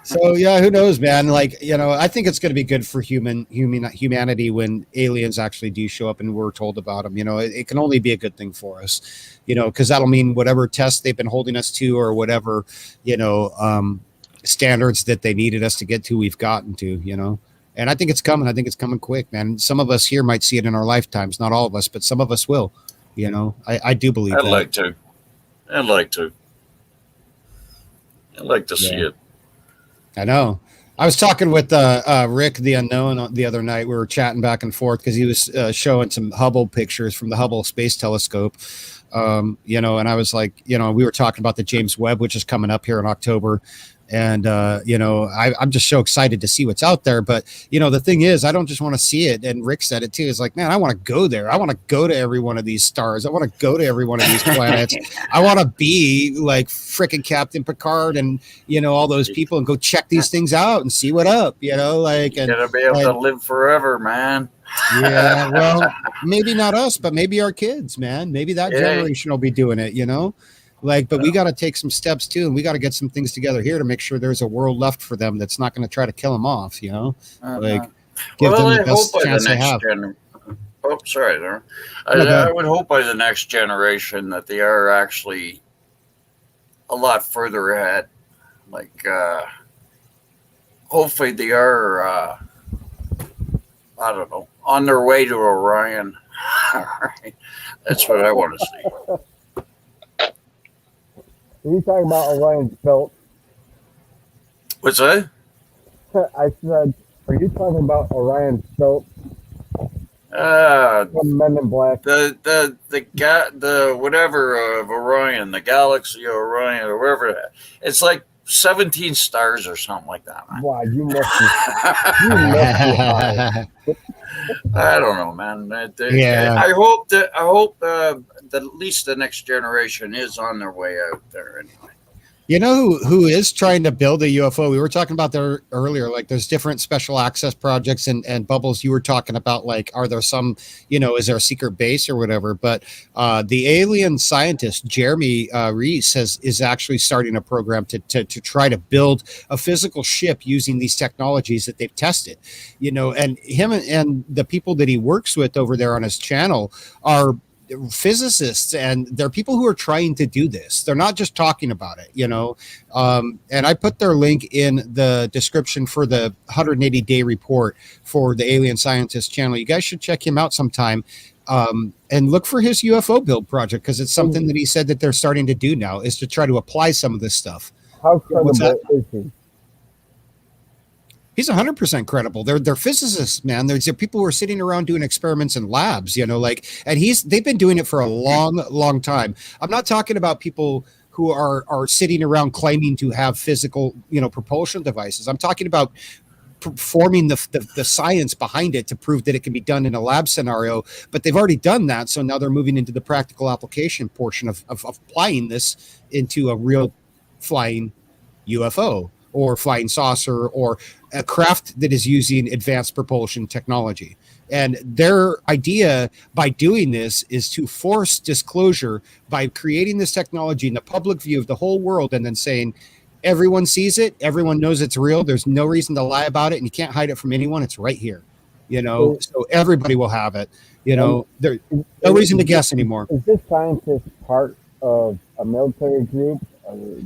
So who knows, man? Like, I think it's going to be good for humanity when aliens actually do show up and we're told about them. It can only be a good thing for us, because that'll mean whatever tests they've been holding us to, or whatever, standards that they needed us to get to, we've gotten to, and I think it's coming. I think it's coming quick, man. Some of us here might see it in our lifetimes, not all of us, but some of us will. I do believe
I'd
that.
like to. I'd like to see it.
I know. I was talking with Rick the Unknown the other night. We were chatting back and forth because he was showing some Hubble pictures from the Hubble Space Telescope. And I was like, we were talking about the James Webb, which is coming up here in October. And, I'm just so excited to see what's out there. But, the thing is, I don't just want to see it. And Rick said it too. It's like, man, I want to go there. I want to go to every one of these stars. I want to go to every one of these planets. I want to be like freaking Captain Picard and, all those people and go check these things out and see what up, and
you gotta be able to live forever, man.
Yeah. Well, maybe not us, but maybe our kids, man. Maybe that generation will be doing it, but we got to take some steps too, and we got to get some things together here to make sure there's a world left for them that's not going to try to kill them off. Give them the best chance they have.
Sorry, there. I would hope by the next generation that they are actually a lot further ahead. Like, hopefully they are. I don't know, on their way to Orion. All right, that's what I want to see.
Are you talking about Orion's belt?
What's that?
I said, are you talking about Orion's belt?
From
Men in Black.
The whatever of Orion, the galaxy of Orion, or whatever. It's like 17 stars or something like that, man.
Wow, you must be high.
I don't know, man. I hope that at least the next generation is on their way out there anyway.
Who is trying to build a UFO? We were talking about there earlier, like there's different special access projects and Bubbles, you were talking about, like, are there some, is there a secret base or whatever? But the alien scientist, Jeremy Reese, is actually starting a program to try to build a physical ship using these technologies that they've tested, and him and the people that he works with over there on his channel are physicists, and they're people who are trying to do this. They're not just talking about it, and I put their link in the description for the 180-day report for the Alien Scientist channel. You guys should check him out sometime, and look for his UFO build project, because it's something that he said that they're starting to do now, is to try to apply some of this stuff.
How credible is he?
He's 100% credible. They're physicists, man. They're people who are sitting around doing experiments in labs, and they've been doing it for a long time. I'm not talking about people who are sitting around claiming to have physical, propulsion devices. I'm talking about performing the science behind it to prove that it can be done in a lab scenario, but they've already done that. So now they're moving into the practical application portion of applying this into a real flying UFO or flying saucer or a craft that is using advanced propulsion technology. And their idea by doing this is to force disclosure by creating this technology in the public view of the whole world, and then saying, everyone sees it, everyone knows it's real, there's no reason to lie about it, and you can't hide it from anyone, it's right here. So everybody will have it. There's no reason to guess anymore.
Is this scientist part of a military group,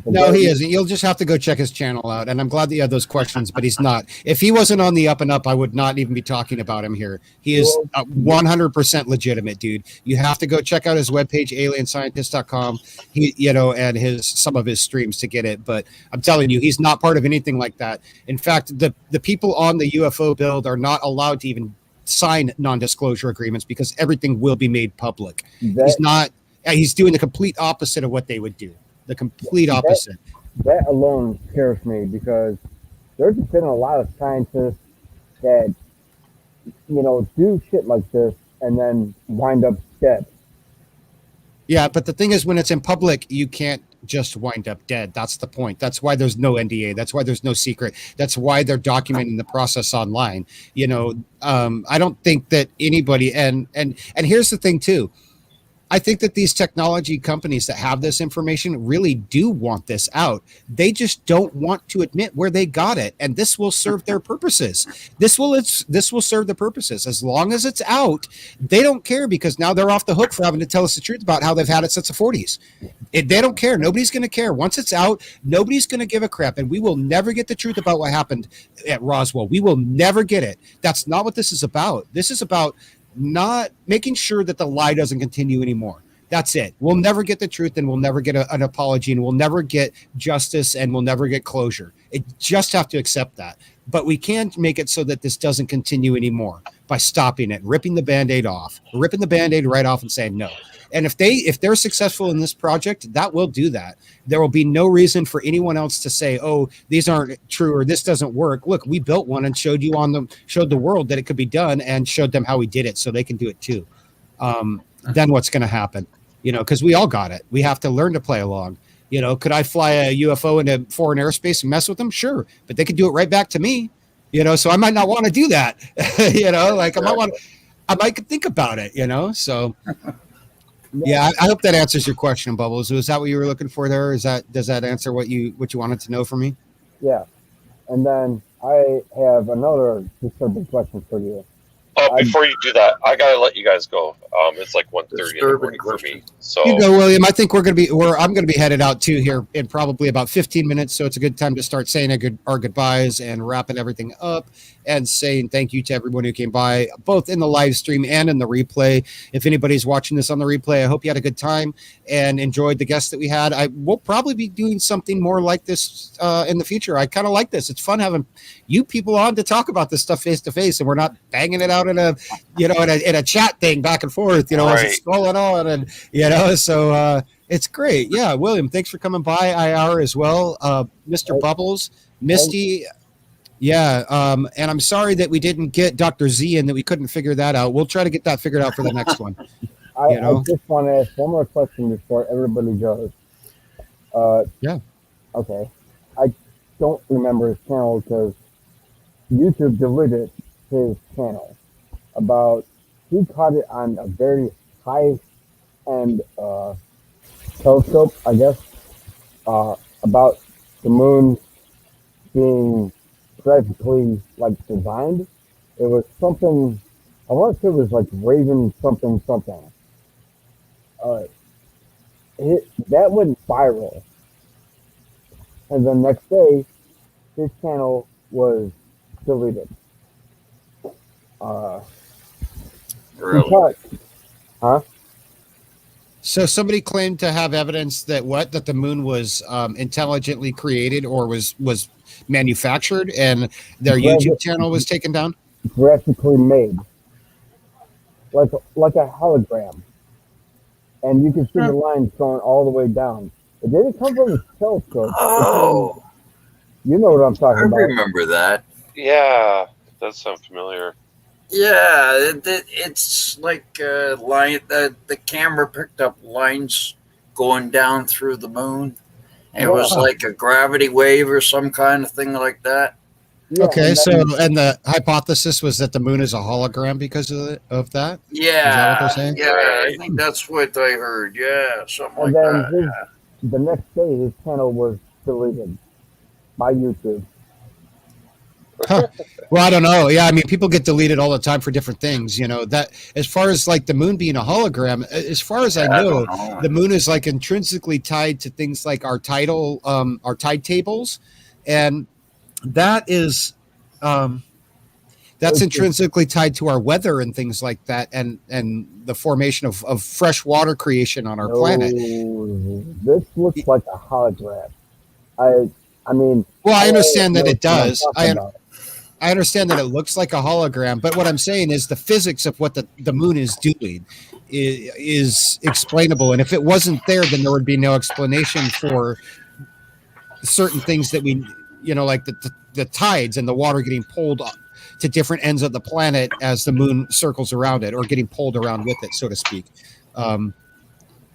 No, he isn't. You'll just have to go check his channel out. And I'm glad that you had those questions, but he's not. If he wasn't on the up and up, I would not even be talking about him here. He is 100% legitimate, dude. You have to go check out his webpage, alienscientist.com. And some of his streams to get it. But I'm telling you, he's not part of anything like that. In fact, the people on the UFO build are not allowed to even sign non-disclosure agreements because everything will be made public. He's doing the complete opposite of what they would do. The complete opposite.
That alone scares me because there's been a lot of scientists that, do shit like this and then wind up dead.
Yeah, but the thing is, when it's in public, you can't just wind up dead. That's the point. That's why there's no NDA. That's why there's no secret. That's why they're documenting the process online. I don't think that anybody and here's the thing too. I think that these technology companies that have this information really do want this out. They just don't want to admit where they got it, and this will serve their purposes. This will serve the purposes. As long as it's out, they don't care because now they're off the hook for having to tell us the truth about how they've had it since the 40s. They don't care. Nobody's going to care. Once it's out, nobody's going to give a crap, and we will never get the truth about what happened at Roswell. We will never get it. That's not what this is about. This is about not making sure that the lie doesn't continue anymore. That's it. We'll never get the truth, and we'll never get an apology, and we'll never get justice, and we'll never get closure. It just have to accept that. But we can't make it so that this doesn't continue anymore by stopping it, ripping the Band-Aid off, ripping the Band-Aid right off and saying no. And if they're successful in this project, that will do that. There will be no reason for anyone else to say, "Oh, these aren't true," or "This doesn't work." Look, we built one and showed the world that it could be done, and showed them how we did it, so they can do it too. Then what's going to happen? Because we all got it. We have to learn to play along. Could I fly a UFO into foreign airspace and mess with them? Sure, but they could do it right back to me. So I might not want to do that. I might think about it. So. Yeah, I hope that answers your question, Bubbles. Was that what you were looking for there? Does that answer what you wanted to know from me?
Yeah. And then I have another disturbing question for you.
Oh, before you do that, I gotta let you guys go. It's like 1:30 in the morning for me. So
you go, William. I think I'm gonna be headed out too here in probably about 15 minutes. So it's a good time to start saying our goodbyes and wrapping everything up and saying thank you to everyone who came by, both in the live stream and in the replay. If anybody's watching this on the replay, I hope you had a good time and enjoyed the guests that we had. I will probably be doing something more like this in the future. I kind of like this. It's fun having you people on to talk about this stuff face to face, and we're not banging it out in a chat thing back and forth, as it's scrolling on, and so it's great. Yeah, William, thanks for coming by. IR as well, Mr. Bubbles, Misty. Yeah, and I'm sorry that we didn't get Dr. Z in, that we couldn't figure that out. We'll try to get that figured out for the next one.
I just want to ask one more question before everybody goes.
Yeah.
Okay. I don't remember his channel because YouTube deleted his channel. He caught it on a very high-end telescope, I guess, about the moon being tragically designed. It was something, I want to say it was like Raven something. That went viral. And the next day, his channel was deleted.
Really?
Huh?
So somebody claimed to have evidence that the moon was intelligently created or was manufactured, and their YouTube channel was taken down.
Graphically made, like a hologram, and you can see the lines going all the way down. It didn't come from a telescope.
Oh,
you know what I'm talking about.
I remember that.
Yeah, that does sound familiar.
Yeah, it's like line. The camera picked up lines going down through the moon. It was like a gravity wave or some kind of thing like that.
Yeah,
okay, and the hypothesis was that the moon is a hologram because of that?
Yeah.
Is that what they're saying?
Yeah, I think that's what I heard. Yeah, something like that.
The next day, his channel was deleted by YouTube.
Huh. Well, I don't know. Yeah, I mean, people get deleted all the time for different things. That as far as like the moon being a hologram, as far as I know, the moon is like intrinsically tied to things like our tide tables, and that is, that's intrinsically tied to our weather and things like that, and the formation of fresh water creation on our planet.
This looks like a hologram. I mean,
well, I understand that it does.
I
understand that it looks like a hologram, but what I'm saying is the physics of what the moon is doing is explainable. And if it wasn't there, then there would be no explanation for certain things that we, like the tides and the water getting pulled to different ends of the planet as the moon circles around it, or getting pulled around with it, so to speak.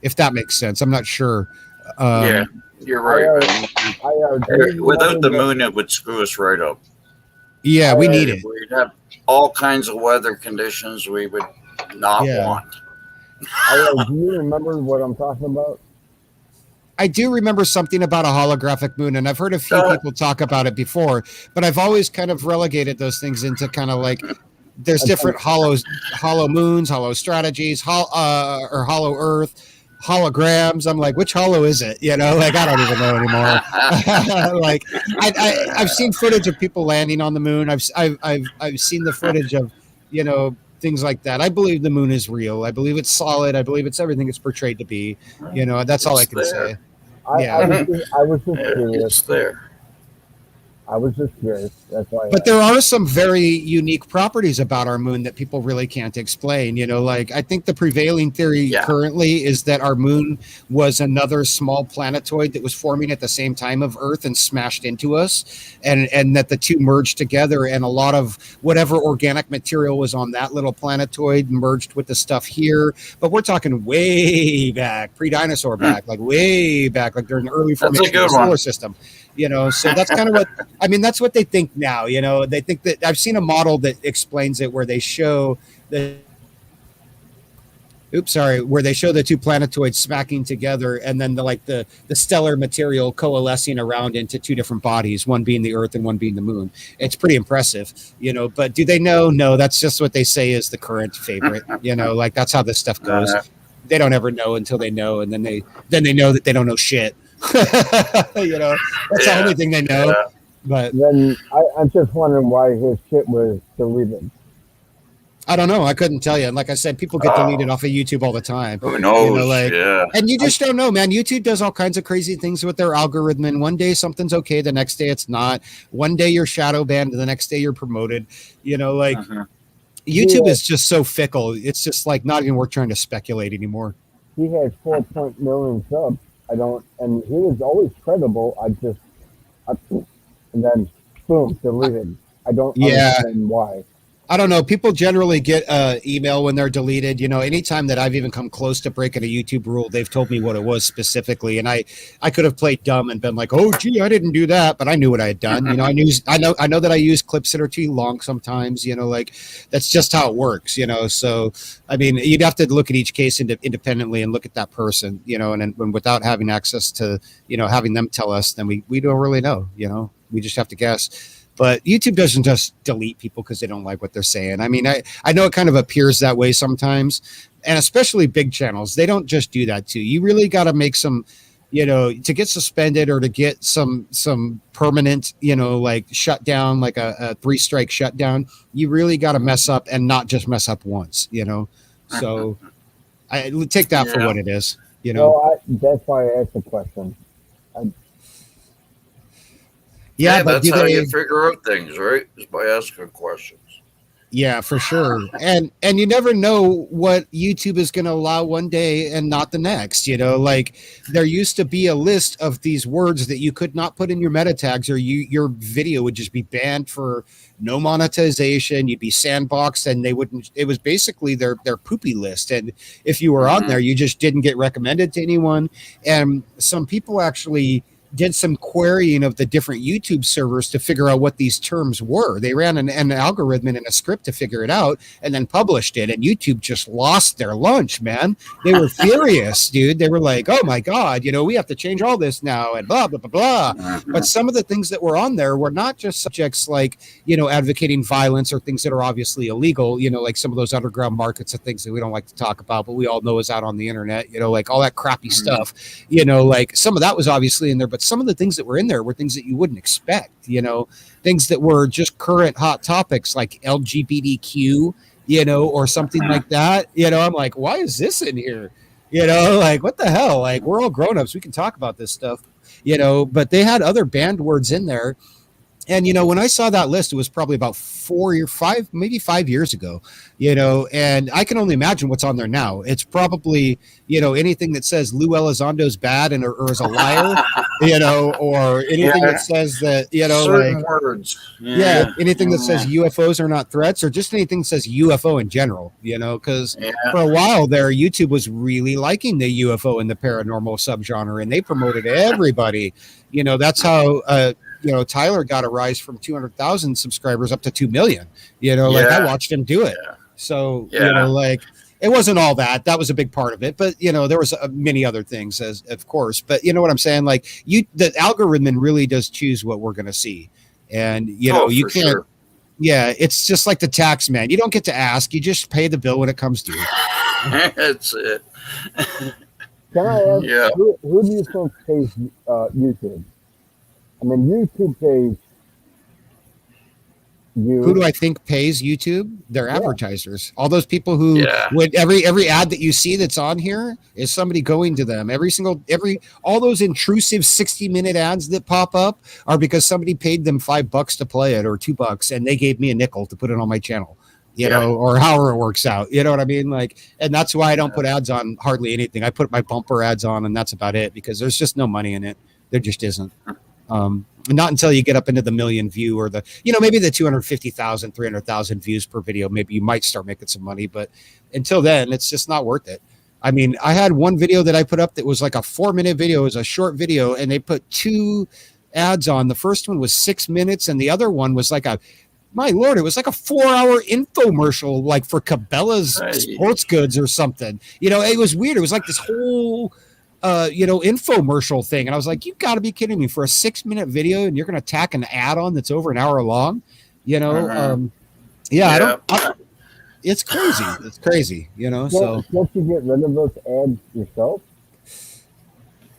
If that makes sense. I'm not sure.
Yeah, you're right. Without the moon, it would screw us right up.
Yeah, we need it.
We'd have all kinds of weather conditions we would not want.
Do you remember what I'm talking about?
I do remember something about a holographic moon, and I've heard a few people talk about it before, but I've always kind of relegated those things into kind of like there's different hollow moons, hollow strategies, or hollow Earth, holograms. I'm like, which hollow is it? Like I don't even know anymore. Like I've seen footage of people landing on the moon. I've seen the footage of things like that. I believe the moon is real. I believe it's solid. I believe it's everything it's portrayed to be. That's all I can say.
I was just curious.
It's there.
I was just curious. That's why.
But there are some very unique properties about our moon that people really can't explain. Like I think the prevailing theory currently is that our moon was another small planetoid that was forming at the same time of Earth and smashed into us, and that the two merged together, and a lot of whatever organic material was on that little planetoid merged with the stuff here. But we're talking way back, pre-dinosaur back, like way back, like during the early formation of the solar system. So that's kind of what that's what they think now. They think that I've seen a model that explains it where they show where they show the two planetoids smacking together, and then the stellar material coalescing around into two different bodies, one being the Earth and one being the moon. It's pretty impressive, but do they know? No, that's just what they say is the current favorite. Like that's how this stuff goes. They don't ever know until they know, and then they know that they don't know shit. That's the only thing they know. But
then I'm just wondering why his shit was deleted.
I don't know. I couldn't tell you. And like I said, people get deleted off of YouTube all the time.
Who knows?
And you just don't know, man. YouTube does all kinds of crazy things with their algorithm. And one day something's okay, the next day it's not. One day you're shadow banned, the next day you're promoted. YouTube is just so fickle. It's just like not even worth trying to speculate anymore.
He has 4 million subs. And he was always credible. And then boom, deleted. I don't understand why.
I don't know. People generally get email when they're deleted. Anytime that I've even come close to breaking a YouTube rule, they've told me what it was specifically, and I could have played dumb and been like, "Oh, gee, I didn't do that," but I knew what I had done. I know that I use clips that are too long sometimes. Like that's just how it works. So you'd have to look at each case independently and look at that person. And without having access to having them tell us, then we don't really know. We just have to guess. But YouTube doesn't just delete people because they don't like what they're saying. I know it kind of appears that way sometimes, and especially big channels. They don't just do that too. You really got to make some, to get suspended or to get some permanent, like shutdown, like a 3-strike shutdown. You really got to mess up and not just mess up once, So I take that for what it is,
that's why I asked the question.
Yeah, but
that's how you figure out things, right? Is by asking questions.
Yeah, for sure. And you never know what YouTube is going to allow one day and not the next. Like there used to be a list of these words that you could not put in your meta tags, or your video would just be banned for no monetization. You'd be sandboxed, and they wouldn't. It was basically their poopy list. And if you were on there, you just didn't get recommended to anyone. And some people actually did some querying of the different YouTube servers to figure out what these terms were. They ran an algorithm and a script to figure it out and then published it. And YouTube just lost their lunch, man. They were furious, dude. They were like, oh my God, we have to change all this now and blah, blah, blah, blah. But some of the things that were on there were not just subjects like, advocating violence or things that are obviously illegal, like some of those underground markets of things that we don't like to talk about, but we all know is out on the internet, like all that crappy stuff, like some of that was obviously in there, but some of the things that were in there were things that you wouldn't expect, things that were just current hot topics like LGBTQ, or something like that. I'm like, why is this in here? Like, what the hell? Like, we're all grown-ups. We can talk about this stuff, but they had other banned words in there. And, when I saw that list, it was probably about 4 or 5, maybe 5 years ago, and I can only imagine what's on there now. It's probably, anything that says Lou Elizondo's bad or is a liar, or anything that says that,
certain words.
Anything that says UFOs are not threats, or just anything that says UFO in general, because for a while there, YouTube was really liking the UFO and the paranormal subgenre, and they promoted everybody. That's how, Tyler got a rise from 200,000 subscribers up to 2 million, like I watched him do it. So, like it wasn't all that. That was a big part of it. But, there was many other things, as of course. But you know what I'm saying? Like the algorithm really does choose what we're going to see. And, you can't. Sure. Yeah, it's just like the tax man. You don't get to ask. You just pay the bill when it comes due.
That's it.
Can I ask, who do you think pays YouTube? I mean, YouTube pays you.
Who do I think pays YouTube? They're advertisers. All those people who would every ad that you see that's on here is somebody going to them. All those intrusive 60-minute ads that pop up are because somebody paid them $5 to play it or $2, and they gave me a nickel to put it on my channel. Or however it works out. You know what I mean? Like, and that's why I don't put ads on hardly anything. I put my bumper ads on, and that's about it, because there's just no money in it. There just isn't. Not until you get up into the million view or the, maybe the 250,000, 300,000 views per video, maybe you might start making some money. But until then, it's just not worth it. I mean, I had one video that I put up that was like a 4-minute video. It was a short video, and they put 2 ads on. The first one was 6 minutes, and the other one was like my Lord, it was like a 4-hour infomercial, like for Cabela's sports goods or something. It was weird. It was like this whole infomercial thing. And I was like, you got to be kidding me, for a 6-minute video and you're going to tack an ad on that's over an hour long, I don't, it's crazy. It's crazy, so.
Can't you get rid of those ads yourself?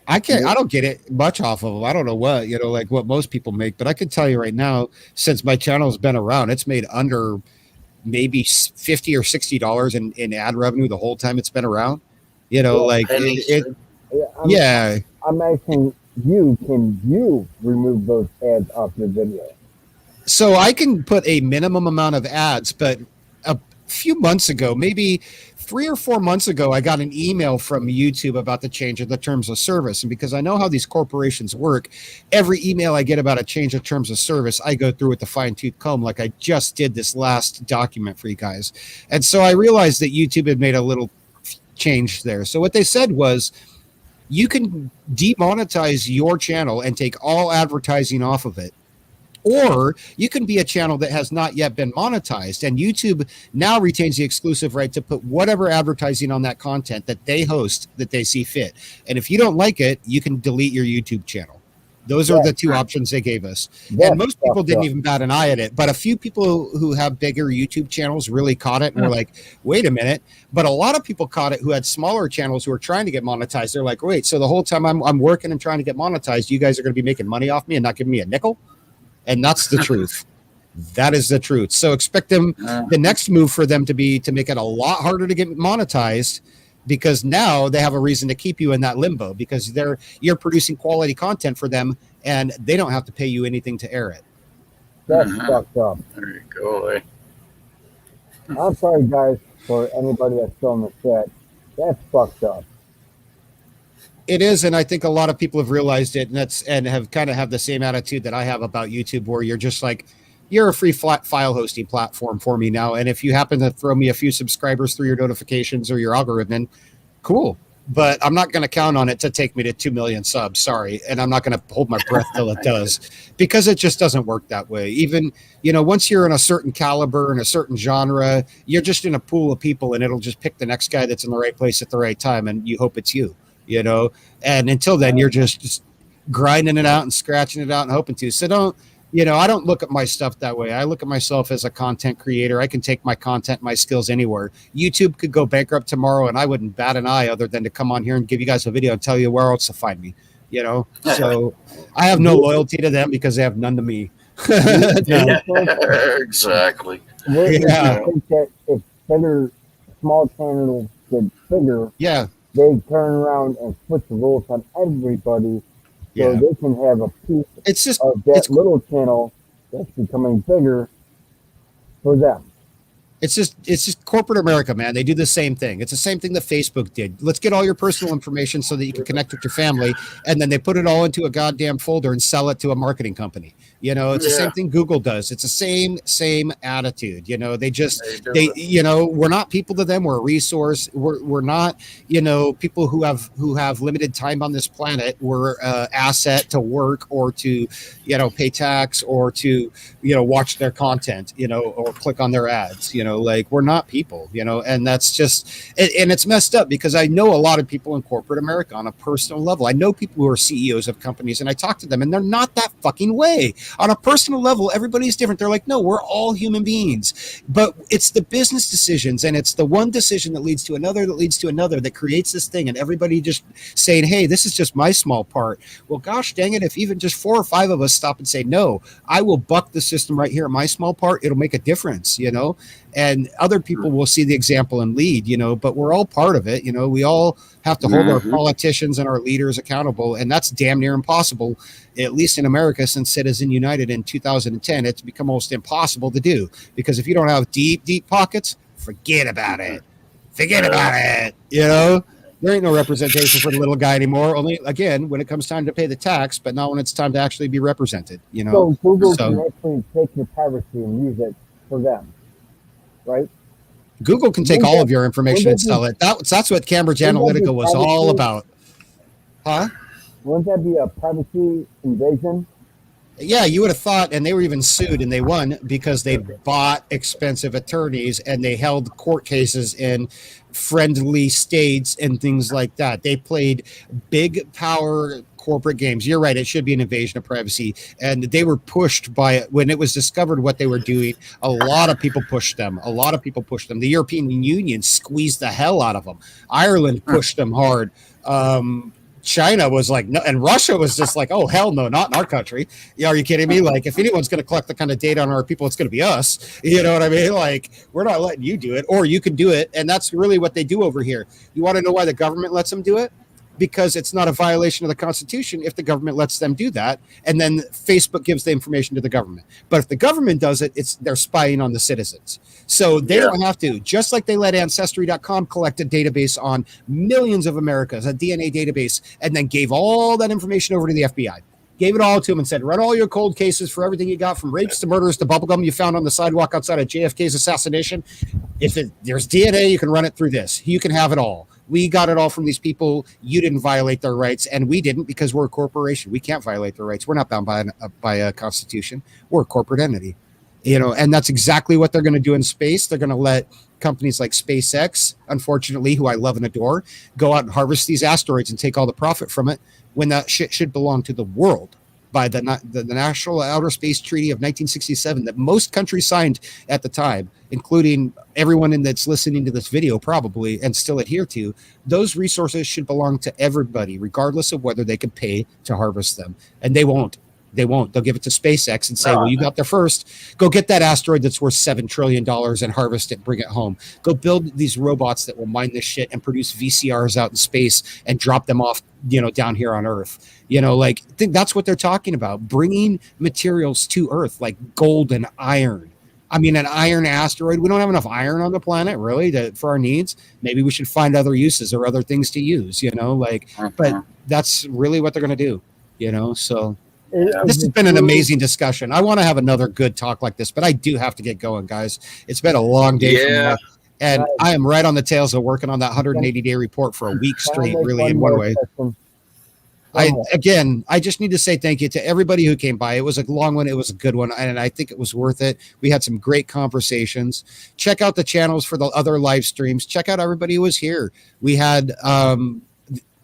I don't get it much off of them. I don't know what, like what most people make, but I can tell you right now, since my channel's been around, it's made under maybe $50 or $60 in ad revenue the whole time it's been around,
I'm asking you, can you remove those ads off your video?
So I can put a minimum amount of ads, but a few months ago, maybe 3 or 4 months ago, I got an email from YouTube about the change of the terms of service. And because I know how these corporations work, every email I get about a change of terms of service, I go through with the fine-tooth comb, like I just did this last document for you guys. And so I realized that YouTube had made a little change there. So what they said was, you can demonetize your channel and take all advertising off of it. Or you can be a channel that has not yet been monetized, and YouTube now retains the exclusive right to put whatever advertising on that content that they host that they see fit. And if you don't like it, you can delete your YouTube channel. Those are the 2 options they gave us. And most people didn't even bat an eye at it. But a few people who have bigger YouTube channels really caught it and were like, wait a minute. But a lot of people caught it who had smaller channels who were trying to get monetized. They're like, wait, so the whole time I'm working and trying to get monetized, you guys are going to be making money off me and not giving me a nickel? And that's the truth. That is the truth. So expect them, the next move for them to be to make it a lot harder to get monetized, because now they have a reason to keep you in that limbo, because you're producing quality content for them and they don't have to pay you anything to air it.
That's fucked up.
There you go.
I'm sorry, guys, for anybody that's still in the chat. That's fucked up.
It is, and I think a lot of people have realized it, and have kind of have the same attitude that I have about YouTube, where you're just like, you're a free file hosting platform for me now, and if you happen to throw me a few subscribers through your notifications or your algorithm, cool. but I'm not going to count on it to take me to 2 million subs. Sorry. And I'm not going to hold my breath till it does, because it just doesn't work that way. Even, once you're in a certain caliber and a certain genre, you're just in a pool of people, and it'll just pick the next guy that's in the right place at the right time. And you hope it's you, and until then you're just grinding it out and scratching it out and hoping to. So don't, I don't look at my stuff that way. I look at myself as a content creator. I can take my content, my skills anywhere. YouTube could go bankrupt tomorrow, and I wouldn't bat an eye other than to come on here and give you guys a video and tell you where else to find me, So I have no loyalty to them because they have none to me.
Exactly.
I think that if bigger, small channels get bigger, they turn around and switch the rules on everybody. So they can have a piece of that little channel that's becoming bigger for them.
It's just corporate America, man. They do the same thing. It's the same thing that Facebook did. Let's get all your personal information so that you can connect with your family, and then they put it all into a goddamn folder and sell it to a marketing company. It's the same thing Google does. It's the same attitude. We're not people to them. We're a resource. We're not, people who have limited time on this planet. We're an asset to work or to, pay tax or to, watch their content, or click on their ads, we're not people, and that's just, and it's messed up because I know a lot of people in corporate America on a personal level. I know people who are CEOs of companies, and I talk to them, and they're not that fucking way. On a personal level, everybody's different. They're like, no, we're all human beings, but it's the business decisions, and it's the one decision that leads to another, that creates this thing, and everybody just saying, hey, this is just my small part. Well, gosh dang it, if even just 4 or 5 of us stop and say, no, I will buck the system right here at my small part, it'll make a difference, and other people will see the example and lead, but we're all part of it. We all have to hold our politicians and our leaders accountable. And that's damn near impossible, at least in America, since Citizen United in 2010, it's become almost impossible to do, because if you don't have deep, deep pockets, forget about it. There ain't no representation for the little guy anymore. Only, again, when it comes time to pay the tax, but not when it's time to actually be represented,
So Google can actually take your privacy and use it for them, right?
Google can take all of your information and sell it. That's what Cambridge Analytica was all about. Huh?
Wouldn't that be a privacy invasion?
Yeah, you would have thought, and they were even sued, and they won because they bought expensive attorneys and they held court cases in friendly states and things like that. They played big power corporate games. You're right. It should be an invasion of privacy. And they were pushed by it. When it was discovered what they were doing, a lot of people pushed them. The European Union squeezed the hell out of them. Ireland pushed them hard. China was like, no, and Russia was just like, oh, hell no, not in our country. Are you kidding me? Like, if anyone's going to collect the kind of data on our people, it's going to be us. You know what I mean? Like, we're not letting you do it, or you can do it. And that's really what they do over here. You want to know why the government lets them do it? Because it's not a violation of the Constitution if the government lets them do that, and then Facebook gives the information to the government. But if the government does it, they're spying on the citizens. So they don't have to. Just like they let Ancestry.com collect a database on millions of Americans, a DNA database, and then gave all that information over to the FBI. Gave it all to them and said, run all your cold cases for everything you got, from rapes to murders to bubblegum you found on the sidewalk outside of JFK's assassination. If there's DNA, you can run it through this. You can have it all. We got it all from these people. You didn't violate their rights, and we didn't, because we're a corporation. We can't violate their rights. We're not bound by a constitution. We're a corporate entity, and that's exactly what they're going to do in space. They're going to let companies like SpaceX, unfortunately, who I love and adore, go out and harvest these asteroids and take all the profit from it, when that shit should belong to the world by the National Outer Space Treaty of 1967 that most countries signed at the time, including everyone that's listening to this video probably and still adhere to. Those resources should belong to everybody, regardless of whether they can pay to harvest them. And they won't. They'll give it to SpaceX and say, well, you got there first. Go get that asteroid that's worth $7 trillion and harvest it, bring it home. Go build these robots that will mine this shit and produce VCRs out in space and drop them off, down here on Earth. I think that's what they're talking about, bringing materials to Earth, like gold and iron. I mean, an iron asteroid, we don't have enough iron on the planet, really, for our needs. Maybe we should find other uses or other things to use, but that's really what they're going to do, so... This has been an amazing discussion. I want to have another good talk like this, but I do have to get going, guys. It's been a long day for me. And I am right on the tails of working on that 180-day report for a week straight, really, in one way. I just need to say thank you to everybody who came by. It was a long one. It was a good one. And I think it was worth it. We had some great conversations. Check out the channels for the other live streams. Check out everybody who was here. We had,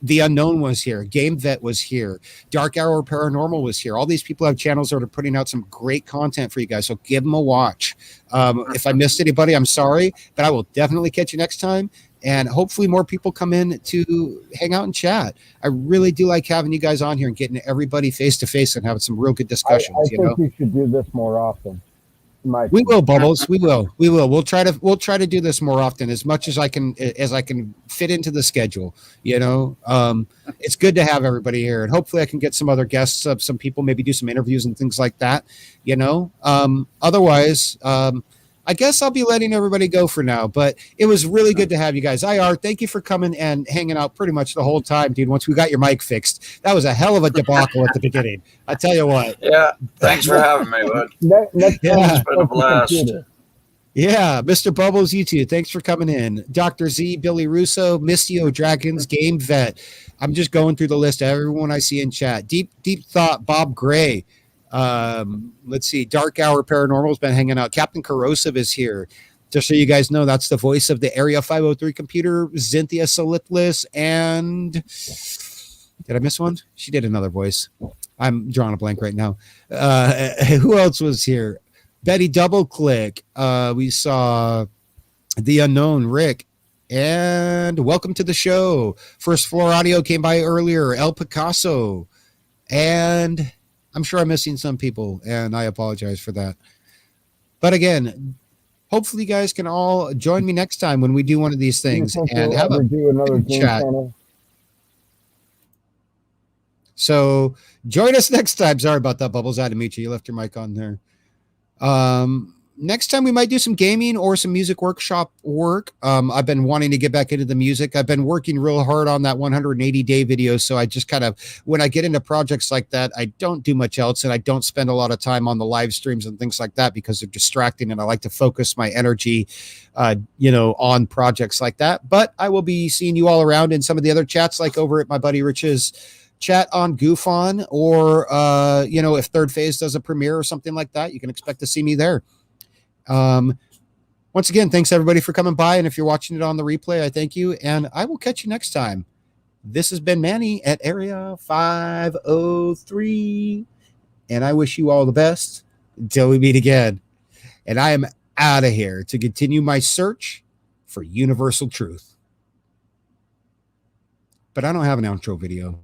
The Unknown was here. Game Vet was here. Dark Hour Paranormal was here. All these people have channels that are putting out some great content for you guys. So give them a watch. If I missed anybody, I'm sorry, but I will definitely catch you next time. And hopefully more people come in to hang out and chat. I really do like having you guys on here and getting everybody face to face and having some real good discussions.
I think you should do this more often.
We will, Bubbles. We will. We'll try to do this more often, as much as I can fit into the schedule. It's good to have everybody here, and hopefully I can get some other guests, some people, maybe do some interviews and things like that. Otherwise, I guess I'll be letting everybody go for now, but it was really good to have you guys. IR, thank you for coming and hanging out pretty much the whole time, dude. Once we got your mic fixed, that was a hell of a debacle at the beginning. I tell you what.
Yeah. Thanks for having me, bud.
Next
It's been a blast.
Yeah, Mr. Bubbles, you too. Thanks for coming in. Dr. Z, Billy Russo, Misty O'Dragons, Game Vet. I'm just going through the list of everyone I see in chat. Deep Thought, Bob Gray. Let's see. Dark Hour Paranormal has been hanging out. Captain Corrosive is here. Just so you guys know, that's the voice of the Area 503 computer, Cynthia Solitlis, and did I miss one? She did another voice. I'm drawing a blank right now. Who else was here? Betty Doubleclick. We saw The Unknown, Rick, and welcome to the show. First Floor Audio came by earlier. El Picasso, and I'm sure I'm missing some people, and I apologize for that. But again, hopefully you guys can all join me next time when we do one of these things and have a chat. So join us next time. Sorry about that, Bubbles. I had to meet you. You left your mic on there. Next time we might do some gaming or some music workshop work. I've been wanting to get back into the music. I've been working real hard on that 180-day video. So I just kind of, when I get into projects like that, I don't do much else, and I don't spend a lot of time on the live streams and things like that because they're distracting, and I like to focus my energy, on projects like that. But I will be seeing you all around in some of the other chats, like over at my buddy Rich's chat on GoofOn, or if Third Phase does a premiere or something like that, you can expect to see me there. Once again, thanks everybody for coming by, and if you're watching it on the replay, I thank you, and I will catch you next time. This has been Manny at Area 503, and I wish you all the best until we meet again. And I am out of here to continue my search for universal truth. But I don't have an outro video.